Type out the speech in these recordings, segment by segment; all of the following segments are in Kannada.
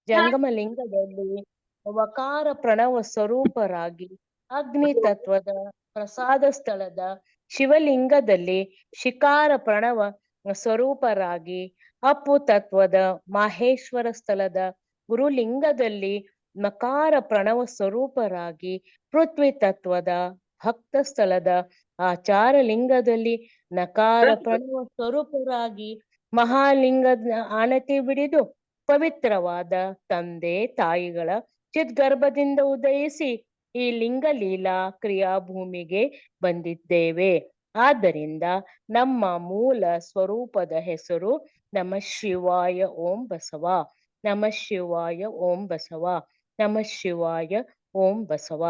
ಜಂಗಮಲಿಂಗದಲ್ಲಿ ವಕಾರ ಪ್ರಣವ ಸ್ವರೂಪರಾಗಿ ಅಗ್ನಿ ತತ್ವದ ಪ್ರಸಾದ ಸ್ಥಳದ ಶಿವಲಿಂಗದಲ್ಲಿ ಶಿಕಾರ ಪ್ರಣವ ಸ್ವರೂಪರಾಗಿ ಅಪ್ಪು ತತ್ವದ ಮಾಹೇಶ್ವರ ಸ್ಥಳದ ಗುರುಲಿಂಗದಲ್ಲಿ ಮಕಾರ ಪ್ರಣವ ಸ್ವರೂಪರಾಗಿ ಪೃಥ್ವಿ ತತ್ವದ ಭಕ್ತ ಸ್ಥಳದ ಆಚಾರಲಿಂಗದಲ್ಲಿ ನಕಾರ ಪ್ರಣವ ಸ್ವರೂಪರಾಗಿ ಮಹಾಲಿಂಗದ ಆಣತಿ ಬಿಡಿದು ಪವಿತ್ರವಾದ ತಂದೆ ತಾಯಿಗಳ ಚಿದ್ಗರ್ಭದಿಂದ ಉದಯಿಸಿ ಈ ಲಿಂಗ ಲೀಲಾ ಕ್ರಿಯಾಭೂಮಿಗೆ ಬಂದಿದ್ದೇವೆ. ಆದ್ದರಿಂದ ನಮ್ಮ ಮೂಲ ಸ್ವರೂಪದ ಹೆಸರು ನಮಃ ಶಿವಾಯ ಓಂ ಬಸವ, ನಮಃ ಶಿವಾಯ ಓಂ ಬಸವ, ನಮಃ ಶಿವಾಯ ಓಂ ಬಸವ.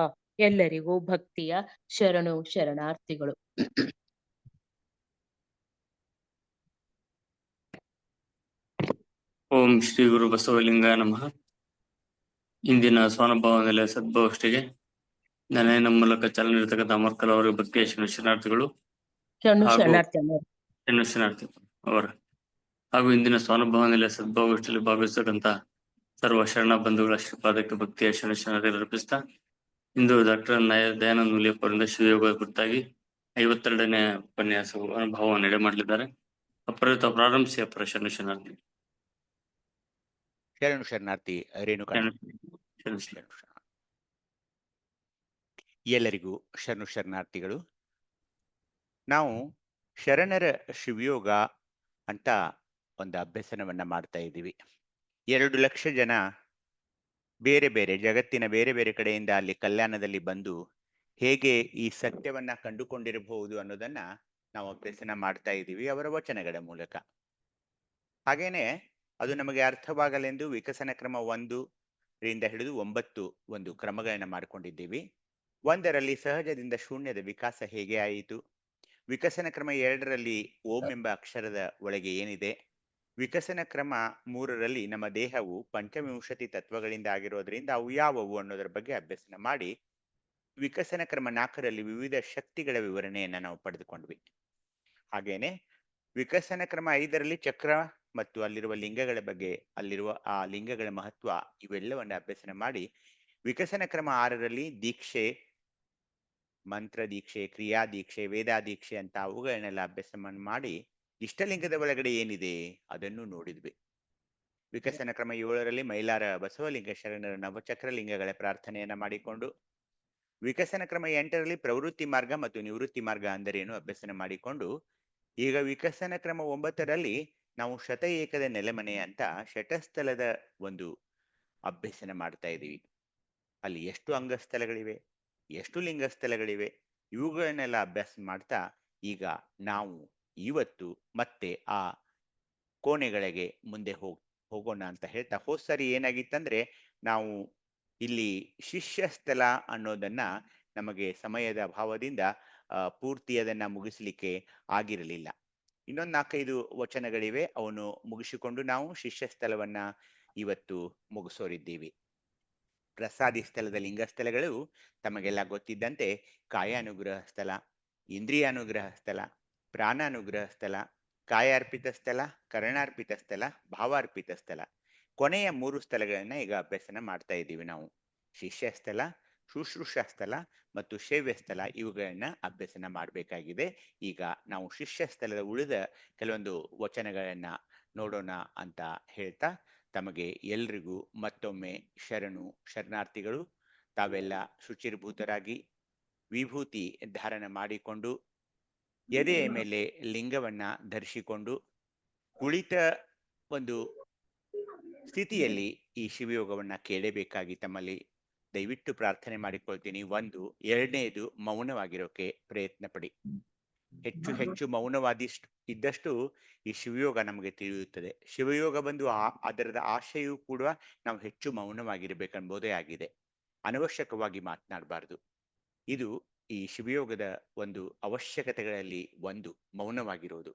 ಎಲ್ಲರಿಗೂ ಭಕ್ತಿಯ ಶರಣು ಶರಣಾರ್ಥಿಗಳು. ಓಂ ಶ್ರೀ ಗುರು ಬಸವಲಿಂಗಾಯ ನಮಃ. ಇಂದಿನ ಸ್ವಾನುಭಾವ ನೆಲೆ ಸದ್ಭಾವಷ್ಟಿಗೆ ನನ್ನ ಮೂಲಕ ಚಾಲನಿರ್ತಕ್ಕಂಥ ಅಮರ್ಕಲ್ ಅವರಿಗೆ ಭಕ್ತಿಯ ಶರಣಾರ್ಥಿಗಳು ಹಾಗೂ ಅವರ ಹಾಗೂ ಇಂದಿನ ಸ್ವಾನುಭಾವ ನೆಲೆ ಸದ್ಭಾವಷ್ಟಿಯಲ್ಲಿ ಭಾಗವಹಿಸತಕ್ಕಂಥ ಸರ್ವ ಶರಣ ಬಂಧುಗಳ ಶ್ರೀಪಾದಕ್ಕೆ ಭಕ್ತಿಯ ಶರಣಾರ್ಥಿಗಳು ಅರ್ಪಿಸ್ತಾ, ಇಂದು ಡಾಕ್ಟರ್ ದಯಾನಂದ ಮೂಲಿಯಪ್ಪ ಅವರಿಂದ ಶಿವಯೋಗದ ಕುರಿತಾಗಿ 52ನೇ ಉಪನ್ಯಾಸವು ಅನುಭವ ನಡೆ ಮಾಡಲಿದ್ದಾರೆ. ಅಪರಿತ ಪ್ರಾರಂಭಿಸಿ ಅಪರ ಶರಣಾರ್ಥಿ. ಶರಣು ಶರಣಾರ್ಥಿ ರೇಣುಕಾ. ಎಲ್ಲರಿಗೂ ಶರಣು ಶರಣಾರ್ಥಿಗಳು. ನಾವು ಶರಣರ ಶಿವಯೋಗ ಅಂತ ಒಂದು ಅಭ್ಯಸನವನ್ನ ಮಾಡ್ತಾ ಇದ್ದೀವಿ. 2 ಲಕ್ಷ ಜನ ಬೇರೆ ಬೇರೆ ಜಗತ್ತಿನ ಬೇರೆ ಬೇರೆ ಕಡೆಯಿಂದ ಅಲ್ಲಿ ಕಲ್ಯಾಣದಲ್ಲಿ ಬಂದು ಹೇಗೆ ಈ ಸತ್ಯವನ್ನ ಕಂಡುಕೊಂಡಿರಬಹುದು ಅನ್ನೋದನ್ನ ನಾವು ಅಭ್ಯಸನ ಮಾಡ್ತಾ ಇದ್ದೀವಿ ಅವರ ವಚನಗಳ ಮೂಲಕ. ಹಾಗೇನೆ ಅದು ನಮಗೆ ಅರ್ಥವಾಗಲೆಂದು ವಿಕಸನ ಕ್ರಮ 1 ರಿಂದ ಹಿಡಿದು 9 ಒಂದು ಕ್ರಮಗಳನ್ನ ಮಾಡಿಕೊಂಡಿದ್ದೀವಿ. 1ರಲ್ಲಿ ಸಹಜದಿಂದ ಶೂನ್ಯದ ವಿಕಾಸ ಹೇಗೆ ಆಯಿತು, ವಿಕಸನ ಕ್ರಮ 2ರಲ್ಲಿ ಓಂ ಎಂಬ ಅಕ್ಷರದ ಒಳಗೆ ಏನಿದೆ, ವಿಕಸನ ಕ್ರಮ 3ರಲ್ಲಿ ನಮ್ಮ ದೇಹವು ಪಂಚವಿಂಶತಿ ತತ್ವಗಳಿಂದ ಆಗಿರೋದ್ರಿಂದ ಅವು ಯಾವುವು ಅನ್ನೋದರ ಬಗ್ಗೆ ಅಭ್ಯಸನ ಮಾಡಿ, ವಿಕಸನ ಕ್ರಮ 4ರಲ್ಲಿ ವಿವಿಧ ಶಕ್ತಿಗಳ ವಿವರಣೆಯನ್ನ ನಾವು ಪಡೆದುಕೊಂಡ್ವಿ. ಹಾಗೇನೆ ವಿಕಸನ ಕ್ರಮ 5ರಲ್ಲಿ ಚಕ್ರ ಮತ್ತು ಅಲ್ಲಿರುವ ಲಿಂಗಗಳ ಬಗ್ಗೆ, ಅಲ್ಲಿರುವ ಆ ಲಿಂಗಗಳ ಮಹತ್ವ ಇವೆಲ್ಲವನ್ನ ಅಭ್ಯಸನ ಮಾಡಿ, ವಿಕಸನ ಕ್ರಮ 6ರಲ್ಲಿ ದೀಕ್ಷೆ, ಮಂತ್ರ ದೀಕ್ಷೆ, ಕ್ರಿಯಾ ದೀಕ್ಷೆ, ವೇದಾ ದೀಕ್ಷೆ ಅಂತ ಅವುಗಳನ್ನೆಲ್ಲ ಅಭ್ಯಾಸ ಮಾಡಿ ಇಷ್ಟಲಿಂಗದ ಒಳಗಡೆ ಏನಿದೆ ಅದನ್ನು ನೋಡಿದ್ವಿ. ವಿಕಸನ ಕ್ರಮ 7ರಲ್ಲಿ ಮೈಲಾರ ಬಸವಲಿಂಗ ಶರಣರ ನವಚಕ್ರ ಲಿಂಗಗಳ ಪ್ರಾರ್ಥನೆಯನ್ನ ಮಾಡಿಕೊಂಡು, ವಿಕಸನ ಕ್ರಮ 8ರಲ್ಲಿ ಪ್ರವೃತ್ತಿ ಮಾರ್ಗ ಮತ್ತು ನಿವೃತ್ತಿ ಮಾರ್ಗ ಅಂದರೇನು ಅಭ್ಯಸನ ಮಾಡಿಕೊಂಡು, ಈಗ ವಿಕಸನ ಕ್ರಮ 9ರಲ್ಲಿ ನಾವು ಶತ ಏಕದ ನೆಲೆಮನೆ ಅಂತ ಶಟಸ್ಥಲದ ಒಂದು ಅಭ್ಯಸನ ಮಾಡ್ತಾ ಇದ್ದೀವಿ. ಅಲ್ಲಿ ಎಷ್ಟು ಅಂಗಸ್ಥಳಗಳಿವೆ, ಎಷ್ಟು ಲಿಂಗಸ್ಥಳಗಳಿವೆ, ಇವುಗಳನ್ನೆಲ್ಲ ಅಭ್ಯಾಸ ಮಾಡ್ತಾ ಈಗ ನಾವು ಇವತ್ತು ಮತ್ತೆ ಆ ಕೋಣೆಗಳಿಗೆ ಮುಂದೆ ಹೋಗೋಣ ಅಂತ ಹೇಳ್ತಾ, ಹೋದ್ ಸರಿ ಏನಾಗಿತ್ತಂದ್ರೆ ನಾವು ಇಲ್ಲಿ ಶಿಷ್ಯ ಸ್ಥಳ ಅನ್ನೋದನ್ನ ನಮಗೆ ಸಮಯದ ಅಭಾವದಿಂದ ಪೂರ್ತಿ ಅದನ್ನ ಮುಗಿಸ್ಲಿಕ್ಕೆ ಆಗಿರಲಿಲ್ಲ. ಇನ್ನೊಂದು 4-5 ವಚನಗಳಿವೆ, ಅವನು ಮುಗಿಸಿಕೊಂಡು ನಾವು ಶಿಷ್ಯ ಸ್ಥಳವನ್ನ ಇವತ್ತು ಮುಗಿಸೋರಿದ್ದೀವಿ. ಪ್ರಸಾದಿ ಸ್ಥಳದ ಲಿಂಗಸ್ಥಳಗಳು ತಮಗೆಲ್ಲ ಗೊತ್ತಿದ್ದಂತೆ ಕಾಯಾನುಗ್ರಹ ಸ್ಥಳ, ಇಂದ್ರಿಯಾನುಗ್ರಹ ಸ್ಥಳ, ಪ್ರಾಣಾನುಗ್ರಹ ಸ್ಥಳ, ಕಾಯಾರ್ಪಿತ ಸ್ಥಳ, ಕರ್ಣಾರ್ಪಿತ ಸ್ಥಳ, ಭಾವಾರ್ಪಿತ ಸ್ಥಳ. ಕೊನೆಯ 3 ಸ್ಥಳಗಳನ್ನ ಈಗ ಅಭ್ಯಸನ ಮಾಡ್ತಾ ಇದ್ದೀವಿ ನಾವು. ಶಿಷ್ಯ ಸ್ಥಳ, ಶುಶ್ರೂಷಾ ಸ್ಥಳ ಮತ್ತು ಸೇವ್ಯ ಸ್ಥಳ ಇವುಗಳನ್ನ ಅಭ್ಯಸನ ಮಾಡಬೇಕಾಗಿದೆ. ಈಗ ನಾವು ಶಿಷ್ಯ ಸ್ಥಳದ ಉಳಿದ ಕೆಲವೊಂದು ವಚನಗಳನ್ನ ನೋಡೋಣ ಅಂತ ಹೇಳ್ತಾ, ತಮಗೆ ಎಲ್ರಿಗೂ ಮತ್ತೊಮ್ಮೆ ಶರಣು ಶರಣಾರ್ಥಿಗಳು. ತಾವೆಲ್ಲ ಶುಚಿರ್ಭೂತರಾಗಿ ವಿಭೂತಿ ಧಾರಣ ಮಾಡಿಕೊಂಡು ಎದೆಯ ಮೇಲೆ ಲಿಂಗವನ್ನ ಧರಿಸಿಕೊಂಡು ಕುಳಿತ ಒಂದು ಸ್ಥಿತಿಯಲ್ಲಿ ಈ ಶಿವಯೋಗವನ್ನ ಕೇಳಬೇಕಾಗಿ ತಮ್ಮಲ್ಲಿ ದಯವಿಟ್ಟು ಪ್ರಾರ್ಥನೆ ಮಾಡಿಕೊಳ್ತೀನಿ. 1, 2ನೇದು ಮೌನವಾಗಿರೋಕೆ ಪ್ರಯತ್ನ ಪಡಿ. ಹೆಚ್ಚು ಹೆಚ್ಚು ಇದ್ದಷ್ಟು ಈ ಶಿವಯೋಗ ನಮಗೆ ತಿಳಿಯುತ್ತದೆ. ಶಿವಯೋಗ ಬಂದು ಅದರದ ಆಶಯವು ಕೂಡ ನಾವು ಹೆಚ್ಚು ಮೌನವಾಗಿರ್ಬೇಕೆಂಬುದೇ ಆಗಿದೆ. ಅನವಶ್ಯಕವಾಗಿ ಮಾತನಾಡಬಾರದು. ಇದು ಈ ಶಿವಯೋಗದ ಒಂದು ಅವಶ್ಯಕತೆಗಳಲ್ಲಿ ಒಂದು, ಮೌನವಾಗಿರೋದು.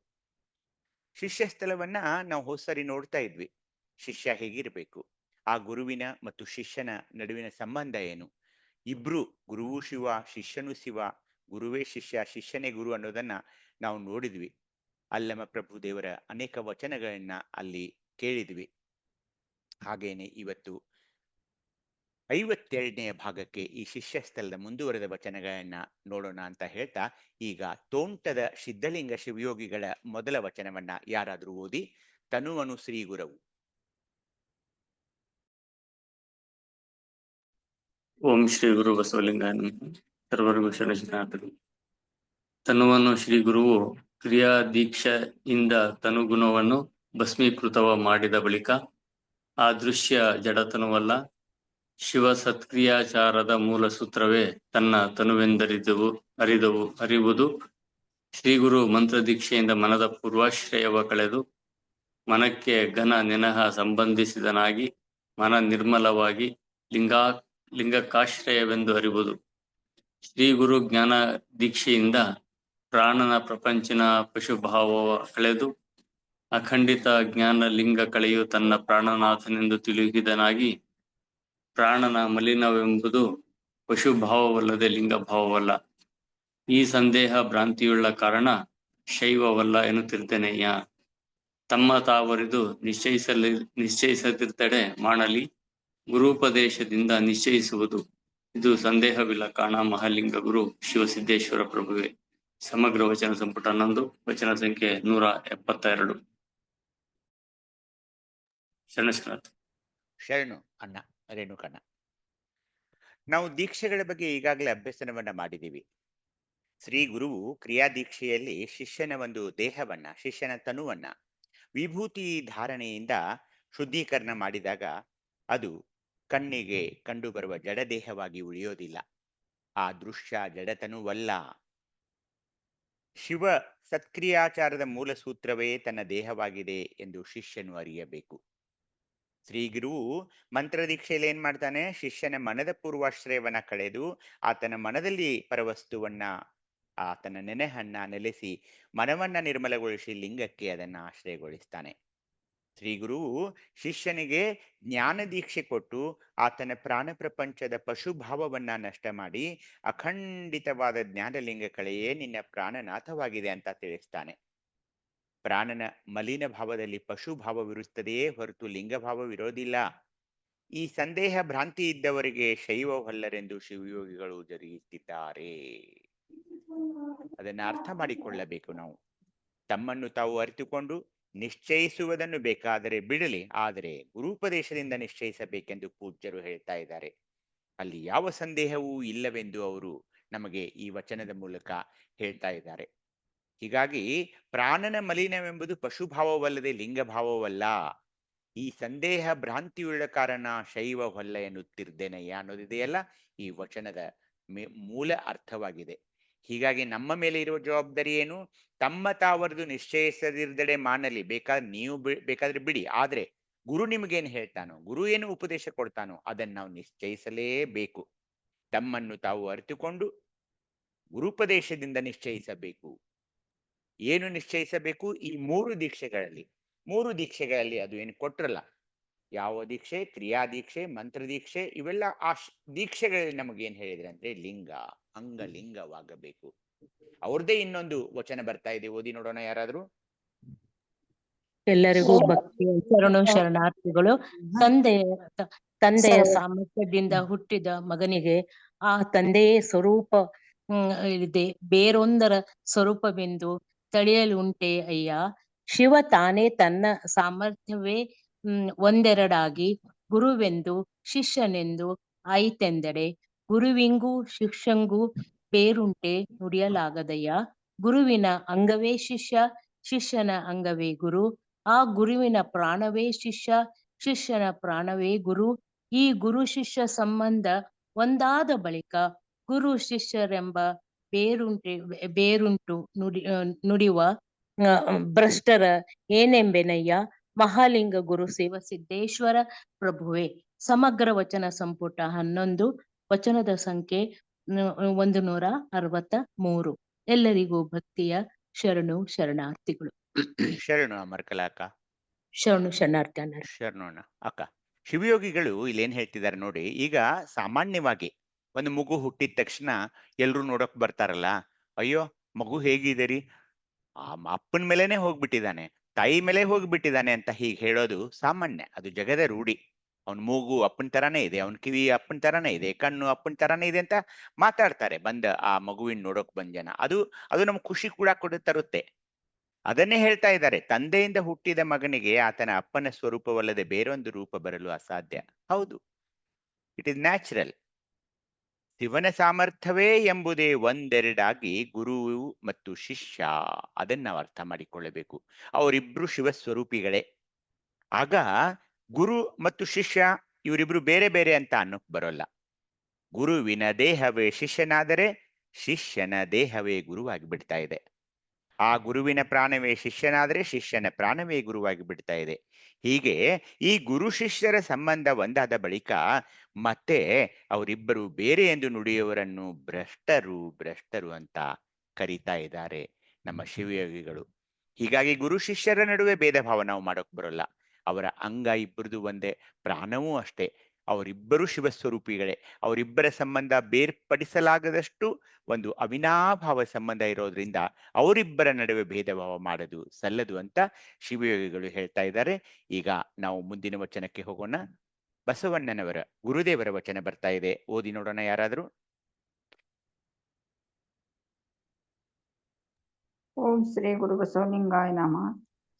ಶಿಷ್ಯ ಸ್ಥಳವನ್ನ ನಾವು ಹೋದ್ಸರಿ ನೋಡ್ತಾ ಇದ್ವಿ. ಶಿಷ್ಯ ಹೇಗಿರ್ಬೇಕು, ಆ ಗುರುವಿನ ಮತ್ತು ಶಿಷ್ಯನ ನಡುವಿನ ಸಂಬಂಧ ಏನು, ಇಬ್ರು ಗುರುವು ಶಿವ ಶಿಷ್ಯನು ಶಿವ, ಗುರುವೇ ಶಿಷ್ಯ ಶಿಷ್ಯನೇ ಗುರು ಅನ್ನೋದನ್ನ ನಾವು ನೋಡಿದ್ವಿ. ಅಲ್ಲಮ ಪ್ರಭು ದೇವರ ಅನೇಕ ವಚನಗಳನ್ನ ಅಲ್ಲಿ ಕೇಳಿದ್ವಿ. ಹಾಗೇನೆ ಇವತ್ತು 52ನೇ ಭಾಗಕ್ಕೆ ಈ ಶಿಷ್ಯ ಸ್ಥಳದ ಮುಂದುವರೆದ ವಚನಗಳನ್ನ ನೋಡೋಣ ಅಂತ ಹೇಳ್ತಾ, ಈಗ ತೋಂಟದ ಸಿದ್ಧಲಿಂಗ ಶಿವಯೋಗಿಗಳ ಮೊದಲ ವಚನವನ್ನ ಯಾರಾದ್ರೂ ಓದಿ. ತನುವನು ಶ್ರೀ ಗುರವು. ಓಂ ಶ್ರೀ ಗುರು ಬಸವಲಿಂಗಾಯ ನಮಃ. ಸರ್ವರಿಗೂ ಶರಣಾರ್ಥಿಗಳು. ತನುವನ್ನು ಶ್ರೀ ಗುರುವು ಕ್ರಿಯಾ ದೀಕ್ಷೆಯಿಂದ ತನುಗುಣವನ್ನು ಭಸ್ಮೀಕೃತವ ಮಾಡಿದ ಬಳಿಕ ಆ ದೃಶ್ಯ ಜಡತನುವಲ್ಲ, ಶಿವ ಸತ್ಕ್ರಿಯಾಚಾರದ ಮೂಲ ಸೂತ್ರವೇ ತನ್ನ ತನುವೆಂದರಿರುವುದು. ಶ್ರೀಗುರು ಮಂತ್ರ ದೀಕ್ಷೆಯಿಂದ ಮನದ ಪೂರ್ವಾಶ್ರಯವ ಕಳೆದು ಮನಕ್ಕೆ ಘನ ನೆನಹ ಸಂಬಂಧಿಸಿದನಾಗಿ ಮನ ನಿರ್ಮಲವಾಗಿ ಲಿಂಗಕ್ಕಾಶ್ರಯವೆಂದು ಅರಿವುದು. ಶ್ರೀ ಗುರು ಜ್ಞಾನ ದೀಕ್ಷೆಯಿಂದ ಪ್ರಾಣನ ಪ್ರಪಂಚನ ಪಶುಭಾವವ ಕಳೆದು ಅಖಂಡಿತ ಜ್ಞಾನ ಲಿಂಗ ಕಳೆಯು ತನ್ನ ಪ್ರಾಣನಾಥನೆಂದು ತಿಳಿಯುವುದನಾಗಿ ಪ್ರಾಣನ ಮಲಿನವೆಂಬುದು ಪಶುಭಾವವಲ್ಲದೆ ಲಿಂಗಭಾವವಲ್ಲ. ಈ ಸಂದೇಹ ಭ್ರಾಂತಿಯುಳ್ಳ ಕಾರಣ ಶೈವವಲ್ಲ ಎನ್ನುತ್ತಿರ್ತೇನೆಯ್ಯ. ತಮ್ಮ ತಾವರಿದು ನಿಶ್ಚಯಿಸದಿರ್ತಡೆ ಮಾಡಲಿ ಗುರುಪದೇಶದಿಂದ ನಿಶ್ಚಯಿಸುವುದು. ಇದು ಸಂದೇಹವಿಲ್ಲ ಕಾಣ ಮಹಾಲಿಂಗ ಗುರು ಶಿವಸಿದ್ದೇಶ್ವರ ಪ್ರಭುವೆ. ಸಮಗ್ರ ವಚನ ಸಂಪುಟ 11, ವಚನ ಸಂಖ್ಯೆ 172. ಶರಣಶ್ರೀನಾಥ್. ಶರಣು ಅಣ್ಣ ರೇಣುಕಣ್ಣ. ನಾವು ದೀಕ್ಷೆಗಳ ಬಗ್ಗೆ ಈಗಾಗಲೇ ಅಭ್ಯಸನವನ್ನ ಮಾಡಿದ್ದೀವಿ. ಶ್ರೀ ಗುರುವು ಕ್ರಿಯಾ ದೀಕ್ಷೆಯಲ್ಲಿ ಶಿಷ್ಯನ ಒಂದು ದೇಹವನ್ನ, ಶಿಷ್ಯನ ತನುವನ್ನ ವಿಭೂತಿ ಧಾರಣೆಯಿಂದ ಶುದ್ಧೀಕರಣ ಮಾಡಿದಾಗ ಅದು ಕಣ್ಣಿಗೆ ಕಂಡುಬರುವ ಜಡದೇಹವಾಗಿ ಉಳಿಯೋದಿಲ್ಲ. ಆ ದೃಶ್ಯ ಜಡತನುವಲ್ಲ. ಶಿವ ಸತ್ಕ್ರಿಯಾಚಾರದ ಮೂಲ ಸೂತ್ರವೇ ತನ್ನ ದೇಹವಾಗಿದೆ ಎಂದು ಶಿಷ್ಯನು ಅರಿಯಬೇಕು. ಶ್ರೀ ಗುರುವು ಮಂತ್ರದೀಕ್ಷೆಯಲ್ಲಿ ಏನ್ ಮಾಡ್ತಾನೆ? ಶಿಷ್ಯನ ಮನದ ಪೂರ್ವಾಶ್ರಯವನ್ನ ಕಳೆದು ಆತನ ಮನದಲ್ಲಿ ಪರವಸ್ತುವನ್ನ, ಆತನ ನೆನೆಹನ್ನ ನೆಲೆಸಿ ಮನವನ್ನ ನಿರ್ಮಲಗೊಳಿಸಿ ಲಿಂಗಕ್ಕೆ ಅದನ್ನ ಆಶ್ರಯಗೊಳಿಸ್ತಾನೆ. ಶ್ರೀ ಗುರುವು ಶಿಷ್ಯನಿಗೆ ಜ್ಞಾನ ದೀಕ್ಷೆ ಕೊಟ್ಟು ಆತನ ಪ್ರಾಣ ಪ್ರಪಂಚದ ಪಶುಭಾವವನ್ನ ನಷ್ಟ ಮಾಡಿ ಅಖಂಡಿತವಾದ ಜ್ಞಾನಲಿಂಗ ಕಳೆಯೇ ನಿನ್ನ ಪ್ರಾಣನಾಥವಾಗಿದೆ ಅಂತ ತಿಳಿಸ್ತಾನೆ. ಪ್ರಾಣನ ಮಲಿನ ಭಾವದಲ್ಲಿ ಪಶುಭಾವವಿರುತ್ತದೆಯೇ ಹೊರತು ಲಿಂಗಭಾವವಿರೋದಿಲ್ಲ. ಈ ಸಂದೇಹ ಭ್ರಾಂತಿ ಇದ್ದವರಿಗೆ ಶೈವವಲ್ಲರೆಂದು ಶಿವಯೋಗಿಗಳು ಜರುಗಿಸಿದ್ದಾರೆ. ಅದನ್ನ ಅರ್ಥ ಮಾಡಿಕೊಳ್ಳಬೇಕು ನಾವು. ತಮ್ಮನ್ನು ತಾವು ಅರಿತುಕೊಂಡು ನಿಶ್ಚಯಿಸುವುದನ್ನು ಬೇಕಾದರೆ ಬಿಡಲಿ, ಆದರೆ ಗುರುಪದೇಶದಿಂದ ನಿಶ್ಚಯಿಸಬೇಕೆಂದು ಪೂಜ್ಯರು ಹೇಳ್ತಾ ಇದ್ದಾರೆ. ಅಲ್ಲಿ ಯಾವ ಸಂದೇಹವೂ ಇಲ್ಲವೆಂದು ಅವರು ನಮಗೆ ಈ ವಚನದ ಮೂಲಕ ಹೇಳ್ತಾ ಇದ್ದಾರೆ. ಹೀಗಾಗಿ ಪ್ರಾಣನ ಮಲಿನವೆಂಬುದು ಪಶುಭಾವವಲ್ಲದೆ ಲಿಂಗಭಾವವಲ್ಲ. ಈ ಸಂದೇಹ ಭ್ರಾಂತಿಯುಳ್ಳ ಕಾರಣ ಶೈವವಲ್ಲ ಎನ್ನುತ್ತಿರ್ದೇನಯ್ಯ ಅನ್ನೋದಿದೆಯಲ್ಲ, ಈ ವಚನದ ಮೂಲ ಅರ್ಥವಾಗಿದೆ. ಹೀಗಾಗಿ ನಮ್ಮ ಮೇಲೆ ಇರುವ ಜವಾಬ್ದಾರಿ ಏನು? ತಮ್ಮ ತಾವರದು ನಿಶ್ಚಯಿಸದಿರ್ದಡೆ ಮಾಡಲಿ, ಬೇಕಾದ್ರೆ ಬಿಡಿ, ಆದ್ರೆ ಗುರು ನಿಮಗೇನು ಹೇಳ್ತಾನೋ, ಗುರು ಏನು ಉಪದೇಶ ಕೊಡ್ತಾನೋ ಅದನ್ನು ನಾವು ನಿಶ್ಚಯಿಸಲೇಬೇಕು. ತಮ್ಮನ್ನು ತಾವು ಅರಿತುಕೊಂಡು ಗುರುಪದೇಶದಿಂದ ನಿಶ್ಚಯಿಸಬೇಕು. ಏನು ನಿಶ್ಚಯಿಸಬೇಕು? ಈ ಮೂರು ದೀಕ್ಷೆಗಳಲ್ಲಿ ಅದು ಏನು ಕೊಟ್ರಲ್ಲ, ಯಾವ ದೀಕ್ಷೆ? ಕ್ರಿಯಾ ದೀಕ್ಷೆ, ಮಂತ್ರ ದೀಕ್ಷೆ, ಇವೆಲ್ಲ ಆ ದೀಕ್ಷೆಗಳಲ್ಲಿ ನಮಗೇನ್ ಹೇಳಿದ್ರೆ ಅಂದ್ರೆ ಲಿಂಗ, ಅಂಗಲಿಂಗವಾಗಬೇಕು. ಅವ್ರದ್ದೇ ಇನ್ನೊಂದು ವಚನ ಬರ್ತಾ ಇದೆ, ಓದಿ ನೋಡೋಣ ಯಾರಾದ್ರೂ. ಎಲ್ಲರಿಗೂ ಭಕ್ತಿಯ ಶರಣಾರ್ಥಿಗಳು. ತಂದೆಯ ಸಾಮರ್ಥ್ಯದಿಂದ ಹುಟ್ಟಿದ ಮಗನಿಗೆ ಆ ತಂದೆಯೇ ಸ್ವರೂಪ ಇದೆ, ಬೇರೊಂದರ ಸ್ವರೂಪವೆಂದು ತಿಳಿಯಲುಂಟೆ ಅಯ್ಯ. ಶಿವ ತಾನೇ ತನ್ನ ಸಾಮರ್ಥ್ಯವೇ ಒಂದೆರಡಾಗಿ ಗುರುವೆಂದು ಶಿಷ್ಯನೆಂದು ಆಯಿತೆಂದಡೆ ಗುರುವಿಂಗೂ ಶಿಷ್ಯಂಗೂ ಬೇರುಂಟೆ ನುಡಿಯಲಾಗದಯ್ಯ. ಗುರುವಿನ ಅಂಗವೇ ಶಿಷ್ಯ, ಶಿಷ್ಯನ ಅಂಗವೇ ಗುರು, ಆ ಗುರುವಿನ ಪ್ರಾಣವೇ ಶಿಷ್ಯ, ಶಿಷ್ಯನ ಪ್ರಾಣವೇ ಗುರು. ಈ ಗುರು ಶಿಷ್ಯ ಸಂಬಂಧ ಒಂದಾದ ಬಳಿಕ ಗುರು ಶಿಷ್ಯರೆಂಬ ಬೇರುಂಟು ನುಡಿಯುವ ಭ್ರಷ್ಟರ ಏನೆಂಬೆನಯ್ಯ. ಮಹಾಲಿಂಗ ಗುರು ಶಿವಸಿದ್ದೇಶ್ವರ ಪ್ರಭುವೆ. ಸಮಗ್ರ ವಚನ ಸಂಪುಟ 11, ವಚನದ ಸಂಖ್ಯೆ 163. ಎಲ್ಲರಿಗೂ ಭಕ್ತಿಯ ಶರಣಾರ್ಥಿಗಳು. ಶರಣು ಅಮರ್ಕಲಾಕ. ಶರಣಾರ್ಥಿ. ಶರಣೋಣ ಅಕ್ಕ. ಶಿವಯೋಗಿಗಳು ಇಲ್ಲೇನ್ ಹೇಳ್ತಿದ್ದಾರೆ ನೋಡಿ. ಈಗ ಸಾಮಾನ್ಯವಾಗಿ ಒಂದು ಮಗು ಹುಟ್ಟಿದ ತಕ್ಷಣ ಎಲ್ರು ನೋಡಕ್ ಬರ್ತಾರಲ್ಲ, ಅಯ್ಯೋ ಮಗು ಹೇಗಿದ್ದೀರಿ, ಆ ಅಪ್ಪನ ಮೇಲೆನೆ ಹೋಗ್ಬಿಟ್ಟಿದ್ದಾನೆ, ತಾಯಿ ಮೇಲೆ ಹೋಗ್ಬಿಟ್ಟಿದ್ದಾನೆ ಅಂತ ಹೀಗೆ ಹೇಳೋದು ಸಾಮಾನ್ಯ, ಅದು ಜಗದ ರೂಢಿ. ಅವನ್ ಮೂಗು ಅಪ್ಪನ ತರಾನೇ ಇದೆ, ಅವನ್ ಕಿವಿ ಅಪ್ಪನ ತರಾನೇ ಇದೆ, ಕಣ್ಣು ಅಪ್ಪನ ತರಾನೇ ಇದೆ ಅಂತ ಮಾತಾಡ್ತಾರೆ ಬಂದ ಆ ಮಗುವಿನ ನೋಡೋಕ್ ಬಂದ ಜನ. ಅದು ನಮ್ಗೆ ಖುಷಿ ಕೂಡ ತರುತ್ತೆ. ಅದನ್ನೇ ಹೇಳ್ತಾ ಇದ್ದಾರೆ, ತಂದೆಯಿಂದ ಹುಟ್ಟಿದ ಮಗನಿಗೆ ಆತನ ಅಪ್ಪನ ಸ್ವರೂಪವಲ್ಲದೆ ಬೇರೊಂದು ರೂಪ ಬರಲು ಅಸಾಧ್ಯ. ಹೌದು, ಇಟ್ ಇಸ್ ನ್ಯಾಚುರಲ್. ಶಿವನ ಸಾಮರ್ಥ್ಯವೇ ಎಂಬುದೇ ಒಂದೆರಡಾಗಿ ಗುರು ಮತ್ತು ಶಿಷ್ಯ, ಅದನ್ನ ನಾವು ಅರ್ಥ ಮಾಡಿಕೊಳ್ಳಬೇಕು. ಅವರಿಬ್ರು ಶಿವಸ್ವರೂಪಿಗಳೇ. ಆಗ ಗುರು ಮತ್ತು ಶಿಷ್ಯ ಇವರಿಬ್ರು ಬೇರೆ ಬೇರೆ ಅಂತ ಅನ್ನೋಕ್ ಬರೋಲ್ಲ. ಗುರುವಿನ ದೇಹವೇ ಶಿಷ್ಯನಾದರೆ ಶಿಷ್ಯನ ದೇಹವೇ ಗುರುವಾಗಿ ಬಿಡ್ತಾ ಇದೆ. ಆ ಗುರುವಿನ ಪ್ರಾಣವೇ ಶಿಷ್ಯನಾದರೆ ಶಿಷ್ಯನ ಪ್ರಾಣವೇ ಗುರುವಾಗಿ ಬಿಡ್ತಾ ಇದೆ. ಹೀಗೆ ಈ ಗುರು ಶಿಷ್ಯರ ಸಂಬಂಧ ಒಂದಾದ ಬಳಿಕ ಮತ್ತೆ ಅವರಿಬ್ಬರು ಬೇರೆ ಎಂದು ನುಡಿಯುವವರನ್ನು ಭ್ರಷ್ಟರು ಅಂತ ಕರೀತಾ ಇದ್ದಾರೆ ನಮ್ಮ ಶಿವಯೋಗಿಗಳು. ಹೀಗಾಗಿ ಗುರು ಶಿಷ್ಯರ ನಡುವೆ ಭೇದ ಭಾವ ನಾವು ಮಾಡೋಕ್ ಬರೋಲ್ಲ. ಅವರ ಅಂಗ ಇಬ್ಬರದು ಒಂದೇ, ಪ್ರಾಣವೂ ಅಷ್ಟೇ. ಅವರಿಬ್ಬರು ಶಿವಸ್ವರೂಪಿಗಳೇ. ಅವರಿಬ್ಬರ ಸಂಬಂಧ ಬೇರ್ಪಡಿಸಲಾಗದಷ್ಟು ಒಂದು ಅವಿನಾಭಾವ ಸಂಬಂಧ ಇರೋದ್ರಿಂದ ಅವರಿಬ್ಬರ ನಡುವೆ ಭೇದ ಭಾವ ಮಾಡೋದು ಸಲ್ಲದು ಅಂತ ಶಿವಯೋಗಿಗಳು ಹೇಳ್ತಾ ಇದ್ದಾರೆ. ಈಗ ನಾವು ಮುಂದಿನ ವಚನಕ್ಕೆ ಹೋಗೋಣ. ಬಸವಣ್ಣನವರ ಗುರುದೇವರ ವಚನ ಬರ್ತಾ ಇದೆ, ಓದಿ ನೋಡೋಣ ಯಾರಾದ್ರೂ. ಓಂ ಶ್ರೀ ಗುರು ಬಸವಲಿಂಗಾಯ ನಮಃ.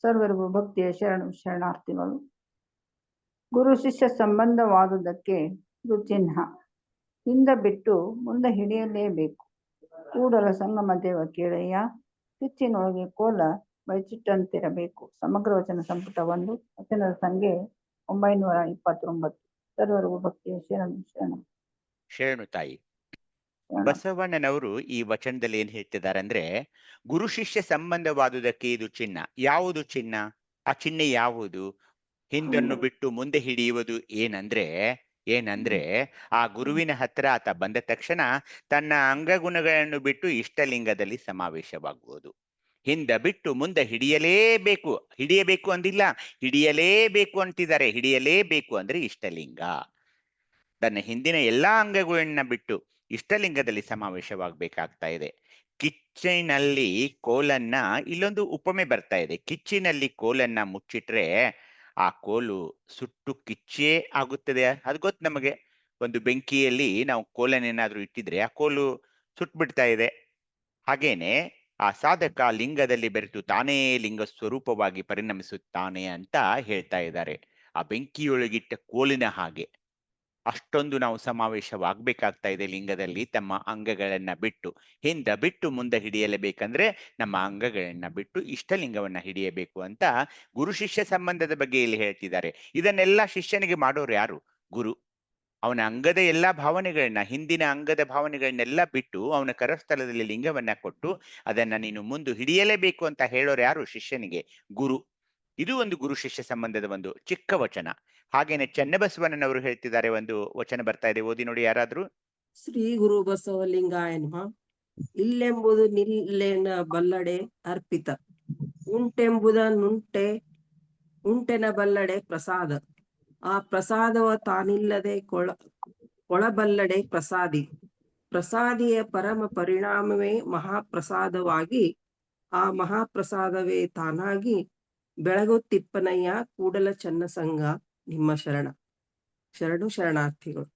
ಸರ್ವರಿಗೂ ಭಕ್ತಿಯ ಶರಣು ಶರಣಾರ್ಥಿಗಳು. ಗುರು ಶಿಷ್ಯ ಸಂಬಂಧವಾದುದಕ್ಕೆ ಇದು ಚಿಹ್ನ. ಹಿಂದ ಬಿಟ್ಟು ಮುಂದೆ ಹಿಡಿಯಲೇಬೇಕು. ಕೂಡಲ ಸಂಗಮ ದೇವ ಕೇಳಯ್ಯ, ಕಿಚ್ಚಿನೊಳಗೆ ಕೋಲ ಬಯಚಿಟ್ಟಂತಿರಬೇಕು. ಸಮಗ್ರ ವಚನ ಸಂಪುಟ 1, ವಚನದ ಸಂಖ್ಯೆ 929. ಸರ್ವರಿಗೂ ಭಕ್ತಿಯ ಶರಣು ಶರಣು ತಾಯಿ. ಬಸವಣ್ಣನವರು ಈ ವಚನದಲ್ಲಿ ಏನ್ ಹೇಳ್ತಿದ್ದಾರೆ ಅಂದ್ರೆ, ಗುರು ಶಿಷ್ಯ ಸಂಬಂಧವಾದುದಕ್ಕೆ ಇದು ಚಿಹ್ನ. ಯಾವುದು ಚಿಹ್ನ? ಆ ಚಿಹ್ನೆ ಯಾವುದು? ಹಿಂದನ್ನು ಬಿಟ್ಟು ಮುಂದೆ ಹಿಡಿಯುವುದು ಏನಂದ್ರೆ ಆ ಗುರುವಿನ ಹತ್ರ ಆತ ಬಂದ ತಕ್ಷಣ ತನ್ನ ಅಂಗಗುಣಗಳನ್ನು ಬಿಟ್ಟು ಇಷ್ಟಲಿಂಗದಲ್ಲಿ ಸಮಾವೇಶವಾಗುವುದು. ಹಿಂದ ಬಿಟ್ಟು ಮುಂದೆ ಹಿಡಿಯಬೇಕು ಅಂದಿಲ್ಲ, ಹಿಡಿಯಲೇಬೇಕು ಅಂತಿದ್ದಾರೆ. ಹಿಡಿಯಲೇಬೇಕು ಅಂದ್ರೆ ಇಷ್ಟಲಿಂಗ. ತನ್ನ ಹಿಂದಿನ ಎಲ್ಲಾ ಅಂಗಗಳನ್ನ ಬಿಟ್ಟು ಇಷ್ಟಲಿಂಗದಲ್ಲಿ ಸಮಾವೇಶವಾಗಬೇಕಾಗ್ತಾ ಇದೆ. ಕಿಚ್ಚಿನಲ್ಲಿ ಕೋಲನ್ನ, ಇಲ್ಲೊಂದು ಉಪಮೆ ಬರ್ತಾ ಇದೆ. ಕಿಚ್ಚಿನಲ್ಲಿ ಕೋಲನ್ನ ಮುಚ್ಚಿಟ್ರೆ ಆ ಕೋಲು ಸುಟ್ಟು ಕಿಚ್ಚೇ ಆಗುತ್ತದೆ. ಅದು ಗೊತ್ತು ನಮಗೆ. ಒಂದು ಬೆಂಕಿಯಲ್ಲಿ ನಾವು ಕೋಲನ್ನೇನಾದ್ರೂ ಇಟ್ಟಿದ್ರೆ ಆ ಕೋಲು ಸುಟ್ಬಿಡ್ತಾ ಇದೆ. ಹಾಗೇನೆ ಆ ಸಾಧಕ ಲಿಂಗದಲ್ಲಿ ಬೆರೆತು ತಾನೇ ಲಿಂಗ ಸ್ವರೂಪವಾಗಿ ಪರಿಣಮಿಸುತ್ತಾನೆ ಅಂತ ಹೇಳ್ತಾ ಇದ್ದಾರೆ. ಆ ಬೆಂಕಿಯೊಳಗಿಟ್ಟ ಕೋಲಿನ ಹಾಗೆ ಅಷ್ಟೊಂದು ನಾವು ಸಮಾವೇಶವಾಗಬೇಕಾಗ್ತಾ ಇದೆ ಲಿಂಗದಲ್ಲಿ. ತಮ್ಮ ಅಂಗಗಳನ್ನ ಬಿಟ್ಟು ಹಿಂದ ಬಿಟ್ಟು ಮುಂದೆ ಹಿಡಿಯಲೇಬೇಕಂದ್ರೆ ನಮ್ಮ ಅಂಗಗಳನ್ನ ಬಿಟ್ಟು ಇಷ್ಟಲಿಂಗವನ್ನ ಹಿಡಿಯಬೇಕು ಅಂತ ಗುರು ಶಿಷ್ಯ ಸಂಬಂಧದ ಬಗ್ಗೆ ಇಲ್ಲಿ ಹೇಳ್ತಿದ್ದಾರೆ. ಇದನ್ನೆಲ್ಲ ಶಿಷ್ಯನಿಗೆ ಮಾಡೋರು ಯಾರು? ಗುರು. ಅವನ ಅಂಗದ ಎಲ್ಲಾ ಭಾವನೆಗಳನ್ನ, ಹಿಂದಿನ ಅಂಗದ ಭಾವನೆಗಳನ್ನೆಲ್ಲ ಬಿಟ್ಟು ಅವನ ಕರಸ್ಥಲದಲ್ಲಿ ಲಿಂಗವನ್ನ ಕೊಟ್ಟು ಅದನ್ನ ನೀನು ಮುಂದೆ ಹಿಡಿಯಲೇಬೇಕು ಅಂತ ಹೇಳೋರು ಯಾರು? ಶಿಷ್ಯನಿಗೆ ಗುರು. ಇದು ಒಂದು ಗುರು ಶಿಷ್ಯ ಸಂಬಂಧದ ಒಂದು ಚಿಕ್ಕ ವಚನ. ಹಾಗೇನೆ ಚನ್ನಬಸವಣ್ಣನವರು ಹೇಳ್ತಿದ್ದಾರೆ, ಒಂದು ವಚನ ಬರ್ತಾ ಇದೆ, ಓದಿ ನೋಡಿ ಯಾರಾದ್ರೂ. ಶ್ರೀ ಗುರು ಬಸವಲಿಂಗಾಯ ನಮಃ. ಇಲ್ಲೆಂಬುದು ನಿಲ್ಲೆನ ಬಲ್ಲಡೆ ಅರ್ಪಿತ, ಉಂಟೆಂಬುದ ಉಂಟೆನ ಬಲ್ಲಡೆ ಪ್ರಸಾದ. ಆ ಪ್ರಸಾದವ ತಾನಿಲ್ಲದೆ ಕೊಳಬಲ್ಲಡೆ ಪ್ರಸಾದಿ. ಪ್ರಸಾದಿಯ ಪರಮ ಪರಿಣಾಮವೇ ಮಹಾಪ್ರಸಾದವಾಗಿ, ಆ ಮಹಾಪ್ರಸಾದವೇ ತಾನಾಗಿ ಬೆಳಗುತ್ತಿಪ್ಪನಯ್ಯ ಕೂಡಲ ಚನ್ನಸಂಗ ನಿಮ್ಮ ಶರಣು ಶರಣಾರ್ಥಿಗಳು.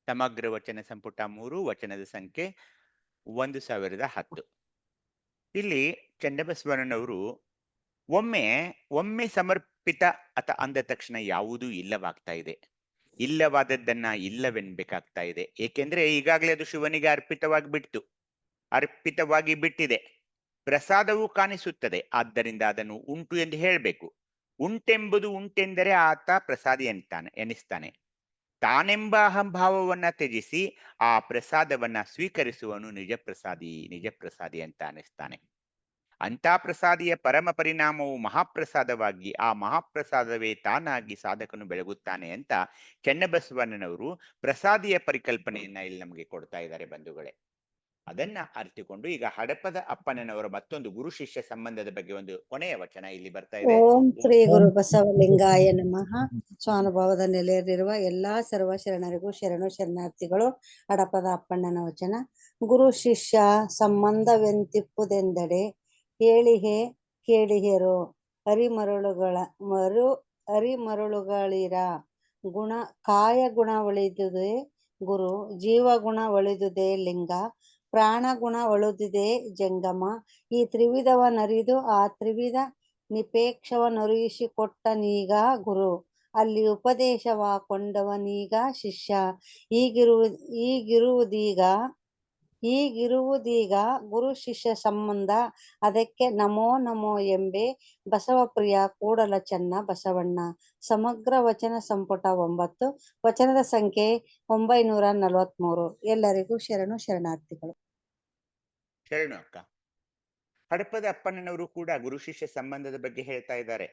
ಸಮಗ್ರ ವಚನ ಸಂಪುಟ 3, ವಚನದ ಸಂಖ್ಯೆ 1010. ಇಲ್ಲಿ ಚನ್ನಬಸವಣ್ಣನವರು ಒಮ್ಮೆ ಸಮರ್ಪಿತ ಅಂದ ತಕ್ಷಣ ಯಾವುದೂ ಇಲ್ಲವಾಗ್ತಾ ಇದೆ. ಇಲ್ಲವಾದದ್ದನ್ನ ಇಲ್ಲವೆನ್ಬೇಕಾಗ್ತಾ ಇದೆ. ಏಕೆಂದ್ರೆ ಈಗಾಗಲೇ ಅದು ಶಿವನಿಗೆ ಅರ್ಪಿತವಾಗಿ ಬಿಟ್ಟಿದೆ. ಪ್ರಸಾದವು ಕಾಣಿಸುತ್ತದೆ, ಆದ್ದರಿಂದ ಅದನ್ನು ಉಂಟು ಎಂದು ಹೇಳಬೇಕು. ಉಂಟೆಂಬುದು ಉಂಟೆಂದರೆ ಆತ ಪ್ರಸಾದಿ ಎನಿಸ್ತಾನೆ. ತಾನೆಂಬ ಅಹಂಭಾವವನ್ನ ತ್ಯಜಿಸಿ ಆ ಪ್ರಸಾದವನ್ನ ಸ್ವೀಕರಿಸುವನು ನಿಜ ಪ್ರಸಾದಿ ಅಂತ ಅನಿಸ್ತಾನೆ. ಅಂತ ಪ್ರಸಾದಿಯ ಪರಮ ಪರಿಣಾಮವು ಮಹಾಪ್ರಸಾದವಾಗಿ, ಆ ಮಹಾಪ್ರಸಾದವೇ ತಾನಾಗಿ ಸಾಧಕನು ಬೆಳಗುತ್ತಾನೆ ಅಂತ ಚನ್ನಬಸವಣ್ಣನವರು ಪ್ರಸಾದಿಯ ಪರಿಕಲ್ಪನೆಯನ್ನ ಇಲ್ಲಿ ನಮಗೆ ಕೊಡ್ತಾ ಇದ್ದಾರೆ ಬಂಧುಗಳೇ. ಅದನ್ನ ಅರಿತುಕೊಂಡು ಈಗ ಹಡಪದ ಅಪ್ಪಣ್ಣನವರ ಮತ್ತೊಂದು ಗುರು ಶಿಷ್ಯ ಸಂಬಂಧದ ಬಗ್ಗೆ ಒಂದು ಕೊನೆಯ ವಚನ ಇಲ್ಲಿ ಬರ್ತಾ ಇದೆ. ಓಂ ಶ್ರೀ ಗುರು ಬಸವಲಿಂಗಾಯ ನಮಃ. ಸ್ವಾನುಭವದ ನೆಲೆಯಲ್ಲಿರುವ ಎಲ್ಲಾ ಸರ್ವ ಶರಣರಿಗೂ ಶರಣು ಶರಣಾರ್ಥಿಗಳು. ಹಡಪದ ಅಪ್ಪಣ್ಣನ ವಚನ. ಗುರು ಶಿಷ್ಯ ಸಂಬಂಧವೆಂತಿಪ್ಪುದೆಂದಡೆ ಹೇಳಿಹೆ ಕೇಳಿಗೆರು. ಅರಿಮರುಳುಗಳಿರ ಗುಣ ಕಾಯ ಗುಣ ಒಳಿದುದೇ ಗುರು, ಜೀವ ಗುಣ ಒಳಿದುದೇ ಲಿಂಗ, ಪ್ರಾಣ ಗುಣ ಒಳಿದುದೇ ಜಂಗಮ. ಈ ತ್ರಿವಿಧವನರಿದು ಆ ತ್ರಿವಿಧ ನಿಪೇಕ್ಷವನೊರಿಸಿಕೊಟ್ಟನೀಗ ಗುರು, ಅಲ್ಲಿ ಉಪದೇಶವ ಕೊಂಡವನೀಗ ಶಿಷ್ಯ. ಈಗಿರುವುದೀಗ ಗುರು ಶಿಷ್ಯ ಸಂಬಂಧ, ಅದಕ್ಕೆ ನಮೋ ನಮೋ ಎಂಬೆ ಬಸವಪ್ರಿಯ ಕೂಡಲ ಚೆನ್ನ ಬಸವಣ್ಣ. ಸಮಗ್ರ ವಚನ ಸಂಪುಟ 9, ವಚನದ ಸಂಖ್ಯೆ 943. ಎಲ್ಲರಿಗೂ ಶರಣು ಶರಣಾರ್ಥಿಗಳು. ಶರಣು ಅಕ್ಕ. ಹಡಪದ ಅಪ್ಪಣ್ಣನವರು ಕೂಡ ಗುರು ಶಿಷ್ಯ ಸಂಬಂಧದ ಬಗ್ಗೆ ಹೇಳ್ತಾ ಇದ್ದಾರೆ.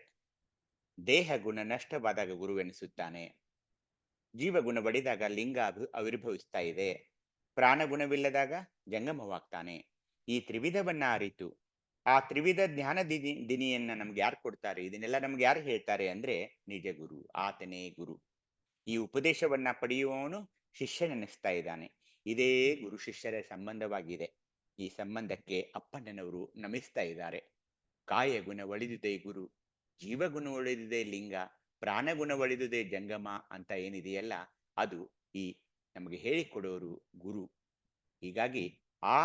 ದೇಹ ಗುಣ ನಷ್ಟವಾದಾಗ ಗುರುವೆನಿಸುತ್ತಾನೆ, ಜೀವಗುಣ ಬಡಿದಾಗ ಲಿಂಗ ಆವಿರ್ಭವಿಸ್ತಾ ಇದೆ, ಪ್ರಾಣ ಗುಣವಿಲ್ಲದಾಗ ಜಂಗಮವಾಗ್ತಾನೆ. ಈ ತ್ರಿವಿಧವನ್ನ ಅರಿತು ಆ ತ್ರಿವಿಧ ಜ್ಞಾನ ದಿನಿಯನ್ನ ನಮ್ಗೆ ಯಾರು ಕೊಡ್ತಾರೆ, ಇದನ್ನೆಲ್ಲ ನಮ್ಗೆ ಯಾರು ಹೇಳ್ತಾರೆ ಅಂದ್ರೆ ನಿಜ ಗುರು, ಆತನೇ ಗುರು. ಈ ಉಪದೇಶವನ್ನ ಪಡೆಯುವವನು ಶಿಷ್ಯನೆನಿಸ್ತಾ ಇದ್ದಾನೆ. ಇದೇ ಗುರು ಶಿಷ್ಯರ ಸಂಬಂಧವಾಗಿದೆ. ಈ ಸಂಬಂಧಕ್ಕೆ ಅಪ್ಪಣ್ಣನವರು ನಮಿಸ್ತಾ ಇದ್ದಾರೆ. ಕಾಯ ಗುಣ ಒಳಿದುದೇ ಗುರು, ಜೀವಗುಣ ಒಳಿದುದೇ ಲಿಂಗ, ಪ್ರಾಣಗುಣ ಒಳಿದುದೇ ಜಂಗಮ ಅಂತ ಏನಿದೆಯಲ್ಲ, ಅದು ಈ ನಮಗೆ ಹೇಳಿಕೊಡೋರು ಗುರು. ಹೀಗಾಗಿ ಆ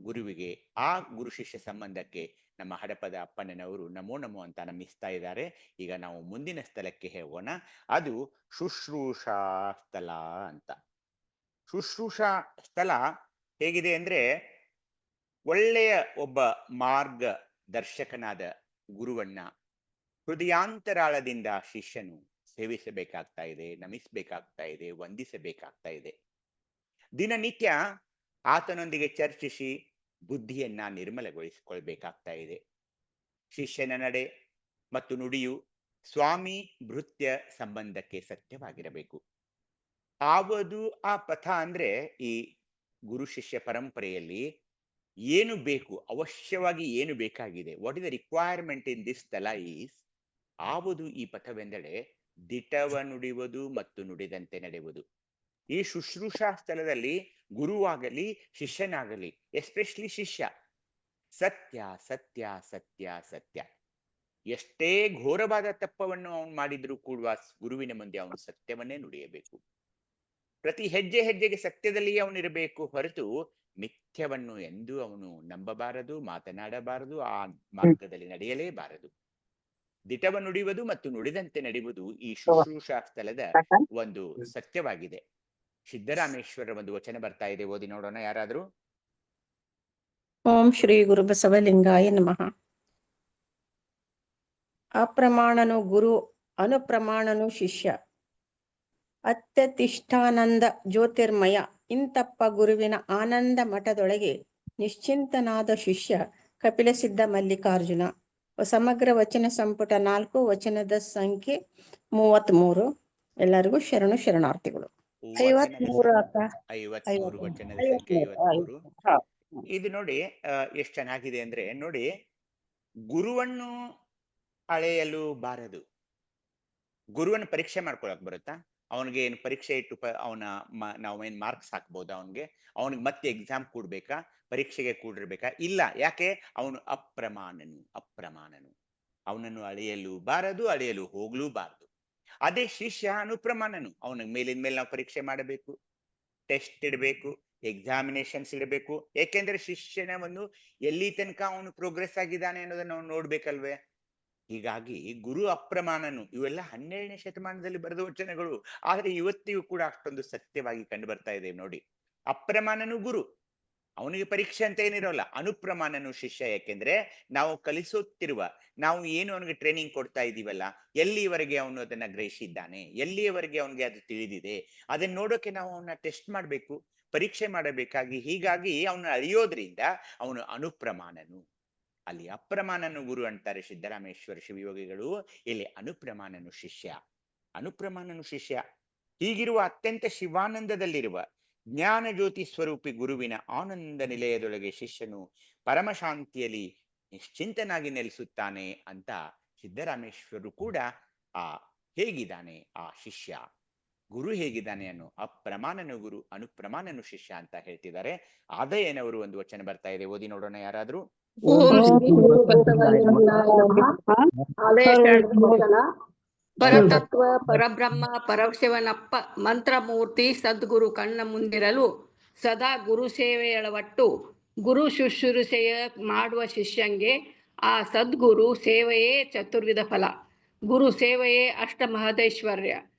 ಗುರುವಿಗೆ, ಆ ಗುರು ಶಿಷ್ಯ ಸಂಬಂಧಕ್ಕೆ ನಮ್ಮ ಹಡಪದ ಅಪ್ಪಣ್ಣನವರು ನಮೋ ನಮೋ ಅಂತ ನಮಿಸ್ತಾ ಇದ್ದಾರೆ. ಈಗ ನಾವು ಮುಂದಿನ ಸ್ಥಳಕ್ಕೆ ಹೋಗೋಣ. ಅದು ಶುಶ್ರೂಷಾ ಸ್ಥಳ ಅಂತ. ಶುಶ್ರೂಷಾ ಸ್ಥಳ ಹೇಗಿದೆ ಅಂದ್ರೆ, ಒಳ್ಳೆಯ ಒಬ್ಬ ಮಾರ್ಗದರ್ಶಕನಾದ ಗುರುವನ್ನ ಹೃದಯಾಂತರಾಳದಿಂದ ಶಿಷ್ಯನು ಸೇವಿಸಬೇಕಾಗ್ತಾ ಇದೆ, ನಮಿಸಬೇಕಾಗ್ತಾ ಇದೆ, ವಂದಿಸಬೇಕಾಗ್ತಾ ಇದೆ. ದಿನನಿತ್ಯ ಆತನೊಂದಿಗೆ ಚರ್ಚಿಸಿ ಬುದ್ಧಿಯನ್ನ ನಿರ್ಮಲಗೊಳಿಸಿಕೊಳ್ಬೇಕಾಗ್ತಾ ಇದೆ. ಶಿಷ್ಯನ ನಡೆ ಮತ್ತು ನುಡಿಯು ಸ್ವಾಮಿ ಭೃತ್ಯ ಸಂಬಂಧಕ್ಕೆ ಸತ್ಯವಾಗಿರಬೇಕು. ಆವದು ಆ ಪಥ ಅಂದ್ರೆ ಈ ಗುರು ಶಿಷ್ಯ ಪರಂಪರೆಯಲ್ಲಿ ಏನು ಬೇಕು, ಅವಶ್ಯವಾಗಿ ಏನು ಬೇಕಾಗಿದೆ, what is the requirement in this ಸ್ಥಳ ಈಸ್, ಆವುದು ಈ ಪಥವೆಂದರೆ ದಿಟವ ನುಡಿಯುವುದು ಮತ್ತು ನುಡಿದಂತೆ ನಡೆಯುವುದು. ಈ ಶುಶ್ರೂಷಾ ಸ್ಥಳದಲ್ಲಿ ಗುರುವಾಗಲಿ ಶಿಷ್ಯನಾಗಲಿ, ಎಸ್ಪೆಷಲಿ ಶಿಷ್ಯ, ಸತ್ಯ ಸತ್ಯ ಸತ್ಯ ಸತ್ಯ. ಎಷ್ಟೇ ಘೋರವಾದ ತಪ್ಪವನ್ನು ಅವನು ಮಾಡಿದ್ರೂ ಕೂಡ ಗುರುವಿನ ಮುಂದೆ ಅವನು ಸತ್ಯವನ್ನೇ ನುಡಿಯಬೇಕು. ಪ್ರತಿ ಹೆಜ್ಜೆ ಹೆಜ್ಜೆಗೆ ಸತ್ಯದಲ್ಲಿ ಅವನಿರಬೇಕು ಹೊರತು ಮಿಥ್ಯವನ್ನು ಎಂದೂ ಅವನು ನಂಬಬಾರದು, ಮಾತನಾಡಬಾರದು, ಆ ಮಾರ್ಗದಲ್ಲಿ ನಡೆಯಲೇಬಾರದು. ದಿಟವ ನುಡಿಯುವುದು ಮತ್ತು ನುಡಿದಂತೆ ನಡೆಯುವುದು ಈ ಶುಶ್ರೂಷಾ ಸ್ಥಳದ ಒಂದು ಸತ್ಯವಾಗಿದೆ. ಸಿದ್ದರಾಮೇಶ್ವರ ಒಂದು ವಚನ ಬರ್ತಾ ಇದೆ, ಓದಿ ನೋಡೋಣ ಯಾರಾದ್ರೂ. ಓಂ ಶ್ರೀ ಗುರು ಬಸವಲಿಂಗಾಯ ನಮಃ. ಅಪ್ರಮಾಣನು ಗುರು, ಅನುಪ್ರಮಾಣನು ಶಿಷ್ಯ. ಅತ್ಯತಿಷ್ಠಾನಂದ ಜ್ಯೋತಿರ್ಮಯ ಇಂತಪ್ಪ ಗುರುವಿನ ಆನಂದ ಮಠದೊಳಗೆ ನಿಶ್ಚಿಂತನಾದ ಶಿಷ್ಯ ಕಪಿಲಸಿದ್ಧ ಮಲ್ಲಿಕಾರ್ಜುನ. ಸಮಗ್ರ ವಚನ ಸಂಪುಟ 4, ವಚನದ ಸಂಖ್ಯೆ 33. ಎಲ್ಲರಿಗೂ ಶರಣು ಶರಣಾರ್ಥಿಗಳು. 53 ಅಕ್ಕ. 53 ವಚನದ ಸಂಖ್ಯೆ 53. ಇದು ನೋಡಿ ಎಷ್ಟು ಚೆನ್ನಾಗಿದೆ ಅಂದ್ರೆ, ನೋಡಿ, ಗುರುವನ್ನು ಅಳೆಯಲು ಬಾರದು. ಗುರುವನ್ನು ಪರೀಕ್ಷೆ ಮಾಡ್ಕೊಳಕ್ ಬರುತ್ತಾ? ಅವನಿಗೆ ಏನು ಪರೀಕ್ಷೆ ಇಟ್ಟು ನಾವೇನ್ ಮಾರ್ಕ್ಸ್ ಹಾಕ್ಬೋದಾ? ಅವನಿಗೆ ಮತ್ತೆ ಎಕ್ಸಾಮ್ ಕೂಡ್ಬೇಕಾ? ಪರೀಕ್ಷೆಗೆ ಕೂಡಿರ್ಬೇಕಾ? ಇಲ್ಲ. ಯಾಕೆ? ಅವನು ಅಪ್ರಮಾಣನು. ಅವನನ್ನು ಅಳೆಯಲು ಬಾರದು, ಅಳೆಯಲು ಹೋಗ್ಲೂಬಾರದು. ಅದೇ ಶಿಷ್ಯ ಅನುಪ್ರಮಾಣನು. ಅವನಿಗೆ ಮೇಲಿನ ಮೇಲೆ ನಾವು ಪರೀಕ್ಷೆ ಮಾಡಬೇಕು, ಟೆಸ್ಟ್ ಇಡಬೇಕು, ಎಕ್ಸಾಮಿನೇಷನ್ಸ್ ಇಡಬೇಕು. ಏಕೆಂದ್ರೆ ಶಿಷ್ಯನ ಒಂದು ಎಲ್ಲಿ ತನಕ ಅವನು ಪ್ರೋಗ್ರೆಸ್ ಆಗಿದ್ದಾನೆ ಅನ್ನೋದನ್ನ ನಾವು ನೋಡ್ಬೇಕಲ್ವೇ. ಹೀಗಾಗಿ ಗುರು ಅಪ್ರಮಾಣನು. ಇವೆಲ್ಲ 12ನೇ ಶತಮಾನದಲ್ಲಿ ಬರೆದ ವಚನಗಳು, ಆದ್ರೆ ಇವತ್ತಿಗೂ ಕೂಡ ಅಷ್ಟೊಂದು ಸತ್ಯವಾಗಿ ಕಂಡು ಬರ್ತಾ ಇದೆ ನೋಡಿ. ಅಪ್ರಮಾಣನು ಗುರು, ಅವನಿಗೆ ಪರೀಕ್ಷೆ ಅಂತ ಏನಿರೋಲ್ಲ. ಅನುಪ್ರಮಾಣನು ಶಿಷ್ಯ. ಯಾಕೆಂದ್ರೆ ನಾವು ಕಲಿಸುತ್ತಿರುವ, ನಾವು ಏನು ಅವನಿಗೆ ಟ್ರೈನಿಂಗ್ ಕೊಡ್ತಾ ಇದೀವಲ್ಲ, ಎಲ್ಲಿಯವರೆಗೆ ಅವನು ಅದನ್ನ ಗ್ರಹಿಸಿದ್ದಾನೆ, ಎಲ್ಲಿಯವರೆಗೆ ಅವನಿಗೆ ಅದು ತಿಳಿದಿದೆ, ಅದನ್ನ ನೋಡೋಕೆ ನಾವು ಅವನ್ನ ಟೆಸ್ಟ್ ಮಾಡಬೇಕು, ಪರೀಕ್ಷೆ ಮಾಡಬೇಕಾಗಿ. ಹೀಗಾಗಿ ಅವನು ಅರಿಯೋದ್ರಿಂದ ಅವನು ಅನುಪ್ರಮಾಣನು. ಅಲ್ಲಿ ಅಪ್ರಮಾಣನು ಗುರು ಅಂತಾರೆ ಸಿದ್ದರಾಮೇಶ್ವರ ಶಿವಯೋಗಿಗಳು, ಇಲ್ಲಿ ಅನುಪ್ರಮಾಣನು ಶಿಷ್ಯ. ಹೀಗಿರುವ ಅತ್ಯಂತ ಶಿವಾನಂದದಲ್ಲಿರುವ ಜ್ಞಾನ ಜ್ಯೋತಿ ಸ್ವರೂಪಿ ಗುರುವಿನ ಆನಂದ ನಿಲಯದೊಳಗೆ ಶಿಷ್ಯನು ಪರಮಶಾಂತಿಯಲ್ಲಿ ನಿಶ್ಚಿಂತನಾಗಿ ನೆಲೆಸುತ್ತಾನೆ ಅಂತ ಸಿದ್ದರಾಮೇಶ್ವರರು ಕೂಡ ಹೇಗಿದ್ದಾನೆ ಆ ಶಿಷ್ಯ, ಗುರು ಹೇಗಿದ್ದಾನೆ ಅನ್ನೋ ಅಪ್ರಮಾಣನು ಗುರು ಅನುಪ್ರಮಾಣನು ಶಿಷ್ಯ ಅಂತ ಹೇಳ್ತಿದ್ದಾರೆ. ಆದಯ್ಯನವರು ಒಂದು ವಚನ ಬರ್ತಾ ಇದೆ, ಓದಿ ನೋಡೋಣ ಯಾರಾದ್ರೂ. ಓಂ ಶ್ರೀ ಗುರು ಬಸವಲಿಂಗಾಯ ನಮಃ. ಆಲಯ ಶರಣ ಪರತತ್ವ ಪರಬ್ರಹ್ಮ ಪರಶಿವನಪ್ಪ ಮಂತ್ರಮೂರ್ತಿ ಸದ್ಗುರು ಕಣ್ಣ ಮುಂದಿರಲು ಸದಾ ಗುರು ಸೇವೆಯಳವಟ್ಟು ಗುರು ಶುಶ್ರೂಷೆಯ ಮಾಡುವ ಶಿಷ್ಯಂಗೆ ಆ ಸದ್ಗುರು ಸೇವೆಯೇ ಚತುರ್ವಿಧ ಫಲ. ಗುರು ಸೇವೆಯೇ ಅಷ್ಟ ಮಹದೈಶ್ವರ್ಯ,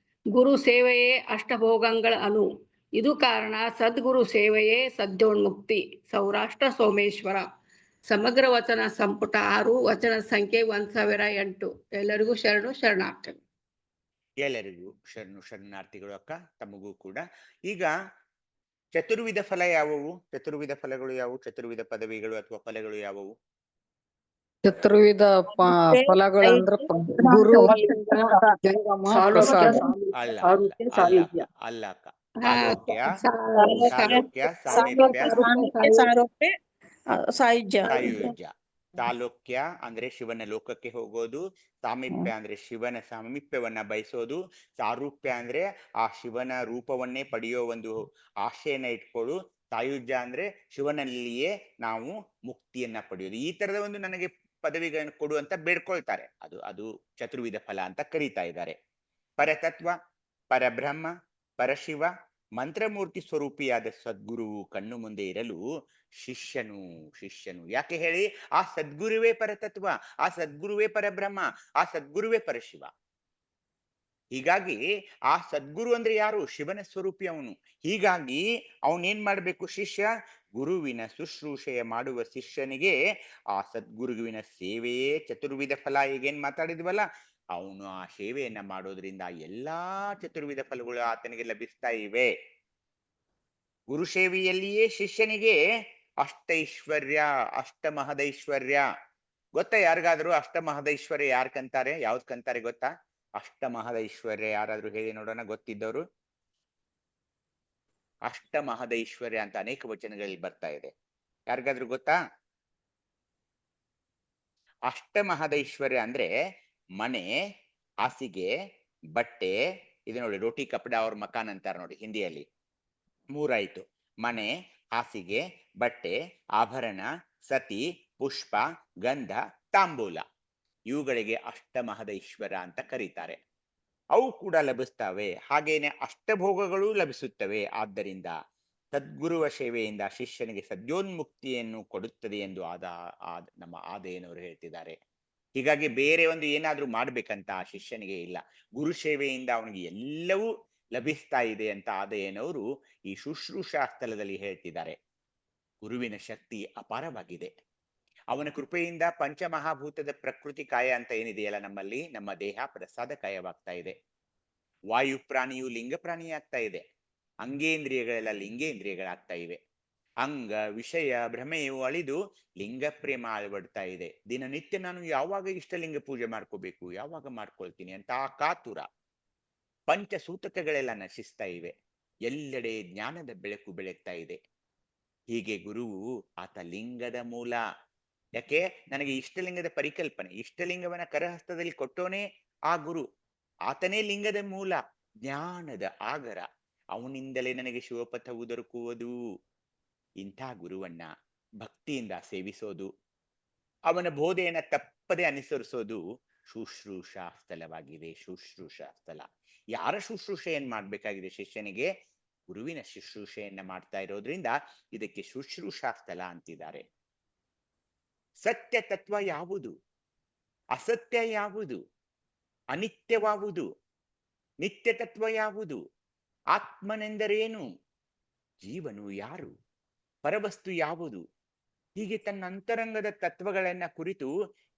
ಗುರು ಸೇವೆಯೇ ಅಷ್ಟಭೋಗಗಳ ಅನು. ಇದು ಕಾರಣ ಸದ್ಗುರು ಸೇವೆಯೇ ಸದ್ಯೋನ್ಮುಕ್ತಿ. ಸೌರಾಷ್ಟ್ರ ಸೋಮೇಶ್ವರ. ಸಮಗ್ರ ವಚನ ಸಂಪುಟ 6, ವಚನ ಸಂಖ್ಯೆ 1008. ಎಲ್ಲರಿಗೂ ಶರಣು ಶರಣಾರ್ಥಿ. ಎಲ್ಲರಿಗೂ ಶರಣು ಶರಣಾರ್ಥಿಗಳು ಅಕ್ಕ, ತಮಗೂ ಕೂಡ. ಈಗ ಚತುರ್ವಿಧ ಫಲ ಯಾವುವು? ಚತುರ್ವಿಧ ಫಲಗಳು ಯಾವುವು? ಚತುರ್ವಿಧ ಪದವಿಗಳು ಅಥವಾ ಫಲಗಳು ಯಾವುವು? ಚತುರ್ವಿಧ ಫಲಗಳು ಅಂದ್ರೆ ಗುರು, ಲಿಂಗ, ಜಂಗಮ, ಪ್ರಸಾದ. ಅಲ್ಲ ಅಲ್ಲ ಅಕ್ಕ. ತಾಲೋಕ್ಯ, ಸಾಲೋಕ್ಯ, ಸಾಮೀಪ್ಯ, ಸಾಯುಜ್ಯ. ತಾಲೋಕ್ಯ ಅಂದ್ರೆ ಶಿವನ ಲೋಕಕ್ಕೆ ಹೋಗೋದು, ಸಾಮೀಪ್ಯ ಅಂದ್ರೆ ಶಿವನ ಸಾಮೀಪ್ಯವನ್ನ ಬಯಸೋದು, ಸಾರೂಪ್ಯ ಅಂದ್ರೆ ಆ ಶಿವನ ರೂಪವನ್ನೇ ಪಡೆಯೋ ಒಂದು ಆಶೆಯನ್ನ ಇಟ್ಕೊಳ್ಳು, ಸಾಯುಜ್ಯ ಅಂದ್ರೆ ಶಿವನಲ್ಲಿಯೇ ನಾವು ಮುಕ್ತಿಯನ್ನ ಪಡೆಯೋದು. ಈ ತರದ ಒಂದು ನನಗೆ ಪದವಿಗಳನ್ನು ಕೊಡು ಅಂತ ಬೇಡ್ಕೊಳ್ತಾರೆ. ಅದು ಚತುರ್ವಿಧ ಫಲ ಅಂತ ಕರೀತಾ ಇದ್ದಾರೆ. ಪರತತ್ವ, ಪರಬ್ರಹ್ಮ, ಪರಶಿವ, ಮಂತ್ರಮೂರ್ತಿ ಸ್ವರೂಪಿಯಾದ ಸದ್ಗುರುವು ಕಣ್ಣು ಮುಂದೆ ಇರಲು ಶಿಷ್ಯನು ಯಾಕೆ ಹೇಳಿ? ಆ ಸದ್ಗುರುವೇ ಪರತತ್ವ, ಆ ಸದ್ಗುರುವೇ ಪರಬ್ರಹ್ಮ, ಆ ಸದ್ಗುರುವೇ ಪರಶಿವ. ಹೀಗಾಗಿ ಆ ಸದ್ಗುರು ಅಂದ್ರೆ ಯಾರು? ಶಿವನ ಸ್ವರೂಪಿ ಅವನು. ಹೀಗಾಗಿ ಅವನೇನ್ ಮಾಡ್ಬೇಕು? ಶಿಷ್ಯ ಗುರುವಿನ ಶುಶ್ರೂಷೆಯ ಮಾಡುವ ಶಿಷ್ಯನಿಗೆ ಆ ಸದ್ಗುರುವಿನ ಸೇವೆಯೇ ಚತುರ್ವಿಧ ಫಲ. ಈಗೇನ್ ಮಾತಾಡಿದ್ವಲ್ಲ, ಅವನು ಆ ಸೇವೆಯನ್ನ ಮಾಡೋದ್ರಿಂದ ಎಲ್ಲಾ ಚತುರ್ವಿಧ ಫಲಗಳು ಆತನಿಗೆ ಲಭಿಸ್ತಾ ಇವೆ. ಗುರು ಸೇವೆಯಲ್ಲಿಯೇ ಶಿಷ್ಯನಿಗೆ ಅಷ್ಟೈಶ್ವರ್ಯ, ಅಷ್ಟಮಹದೈಶ್ವರ್ಯ. ಗೊತ್ತಾ ಯಾರಿಗಾದ್ರೂ ಅಷ್ಟಮಹದೈಶ್ವರ್ಯ ಯಾರು ಕಂತಾರೆ? ಯಾವ್ದು ಕಂತಾರೆ ಗೊತ್ತಾ? ಅಷ್ಟಮಹದೈಶ್ವರ್ಯ ಯಾರಾದ್ರೂ ಹೇಳಿ ನೋಡೋಣ, ಗೊತ್ತಿದ್ದವರು. ಅಷ್ಟಮಹದೈಶ್ವರ್ಯ ಅಂತ ಅನೇಕ ವಚನಗಳಲ್ಲಿ ಬರ್ತಾ ಇದೆ. ಯಾರಿಗಾದ್ರೂ ಗೊತ್ತಾ? ಅಷ್ಟಮಹದೈಶ್ವರ್ಯ ಅಂದ್ರೆ ಮನೆ, ಹಾಸಿಗೆ, ಬಟ್ಟೆ. ಇದು ನೋಡಿ, ರೋಟಿ ಕಪಡ ಅವ್ರ ಮಕಾನ್ ಅಂತಾರೆ ನೋಡಿ ಹಿಂದಿಯಲ್ಲಿ. 3 ಆಯ್ತು. ಮನೆ, ಹಾಸಿಗೆ, ಬಟ್ಟೆ, ಆಭರಣ, ಸತಿ, ಪುಷ್ಪ, ಗಂಧ, ತಾಂಬೂಲ. ಇವುಗಳಿಗೆ ಅಷ್ಟಮಹದೈಶ್ವರ ಅಂತ ಕರೀತಾರೆ. ಅವು ಕೂಡ ಲಭಿಸ್ತವೆ. ಹಾಗೇನೆ ಅಷ್ಟಭೋಗಗಳು ಲಭಿಸುತ್ತವೆ. ಆದ್ದರಿಂದ ಸದ್ಗುರುವ ಸೇವೆಯಿಂದ ಶಿಷ್ಯನಿಗೆ ಸದ್ಯೋನ್ಮುಕ್ತಿಯನ್ನು ಕೊಡುತ್ತದೆ ಎಂದು ನಮ್ಮ ಆದಯ್ಯನವರು ಹೇಳ್ತಿದ್ದಾರೆ. ಹೀಗಾಗಿ ಬೇರೆ ಒಂದು ಏನಾದ್ರೂ ಮಾಡ್ಬೇಕಂತ ಆ ಶಿಷ್ಯನಿಗೆ ಇಲ್ಲ. ಗುರು ಸೇವೆಯಿಂದ ಅವನಿಗೆ ಎಲ್ಲವೂ ಲಭಿಸ್ತಾ ಇದೆ ಅಂತ ಆದಯ್ಯನವರು ಈ ಶುಶ್ರೂಷಾ ಸ್ಥಳದಲ್ಲಿ ಹೇಳ್ತಿದ್ದಾರೆ. ಗುರುವಿನ ಶಕ್ತಿ ಅಪಾರವಾಗಿದೆ. ಅವನ ಕೃಪೆಯಿಂದ ಪಂಚಮಹಾಭೂತದ ಪ್ರಕೃತಿ ಕಾಯ ಅಂತ ಏನಿದೆಯಲ್ಲ ನಮ್ಮಲ್ಲಿ, ನಮ್ಮ ದೇಹ ಪ್ರಸಾದ ಕಾಯವಾಗ್ತಾ ಇದೆ. ವಾಯು ಪ್ರಾಣಿಯು ಲಿಂಗ ಪ್ರಾಣಿ ಆಗ್ತಾ ಇದೆ. ಅಂಗೇಂದ್ರಿಯಗಳೆಲ್ಲ ಲಿಂಗೇಂದ್ರಿಯಗಳಾಗ್ತಾ ಇವೆ. ಅಂಗ ವಿಷಯ ಭ್ರಮೆಯು ಅಳಿದು ಲಿಂಗ ಪ್ರೇಮ ಅಳವಡ್ತಾ ಇದೆ. ದಿನನಿತ್ಯ ನಾನು ಯಾವಾಗ ಇಷ್ಟಲಿಂಗ ಪೂಜೆ ಮಾಡ್ಕೋಬೇಕು, ಯಾವಾಗ ಮಾಡ್ಕೊಳ್ತೀನಿ ಅಂತ ಆ ಕಾತುರ. ಪಂಚಸೂತಕಗಳೆಲ್ಲ ನಶಿಸ್ತಾ ಇವೆ. ಎಲ್ಲೆಡೆ ಜ್ಞಾನದ ಬೆಳಕು ಬೆಳಗ್ತಾ ಇದೆ. ಹೀಗೆ ಗುರುವು ಆತ ಲಿಂಗದ ಮೂಲ. ಯಾಕೆ? ನನಗೆ ಇಷ್ಟಲಿಂಗದ ಪರಿಕಲ್ಪನೆ, ಇಷ್ಟಲಿಂಗವನ್ನ ಕರಹಸ್ತದಲ್ಲಿ ಕೊಟ್ಟೋನೇ ಆ ಗುರು. ಆತನೇ ಲಿಂಗದ ಮೂಲ, ಜ್ಞಾನದ ಆಗರ. ಅವನಿಂದಲೇ ನನಗೆ ಶಿವಪಥವು ದೊರಕುವುದು. ಇಂಥ ಗುರುವನ್ನ ಭಕ್ತಿಯಿಂದ ಸೇವಿಸೋದು, ಅವನ ಬೋಧೆಯನ್ನ ತಪ್ಪದೆ ಅನುಸರಿಸೋದು ಶುಶ್ರೂಷಾ ಸ್ಥಳವಾಗಿದೆ. ಶುಶ್ರೂಷಾ ಸ್ಥಳ. ಯಾರ ಶುಶ್ರೂಷೆಯನ್ನ ಮಾಡ್ಬೇಕಾಗಿದೆ? ಶಿಷ್ಯನಿಗೆ ಗುರುವಿನ ಶುಶ್ರೂಷೆಯನ್ನ ಮಾಡ್ತಾ ಇರೋದ್ರಿಂದ ಇದಕ್ಕೆ ಶುಶ್ರೂಷಾ ಸ್ಥಳ ಅಂತಿದ್ದಾರೆ. ಸತ್ಯ ತತ್ವ ಯಾವುದು? ಅಸತ್ಯ ಯಾವುದು? ಅನಿತ್ಯವಾವುದು? ನಿತ್ಯ ತತ್ವ ಯಾವುದು? ಆತ್ಮನೆಂದರೇನು? ಜೀವನು ಯಾರು? ಪರವಸ್ತು ಯಾವುದು? ಹೀಗೆ ತನ್ನ ಅಂತರಂಗದ ತತ್ವಗಳನ್ನ ಕುರಿತು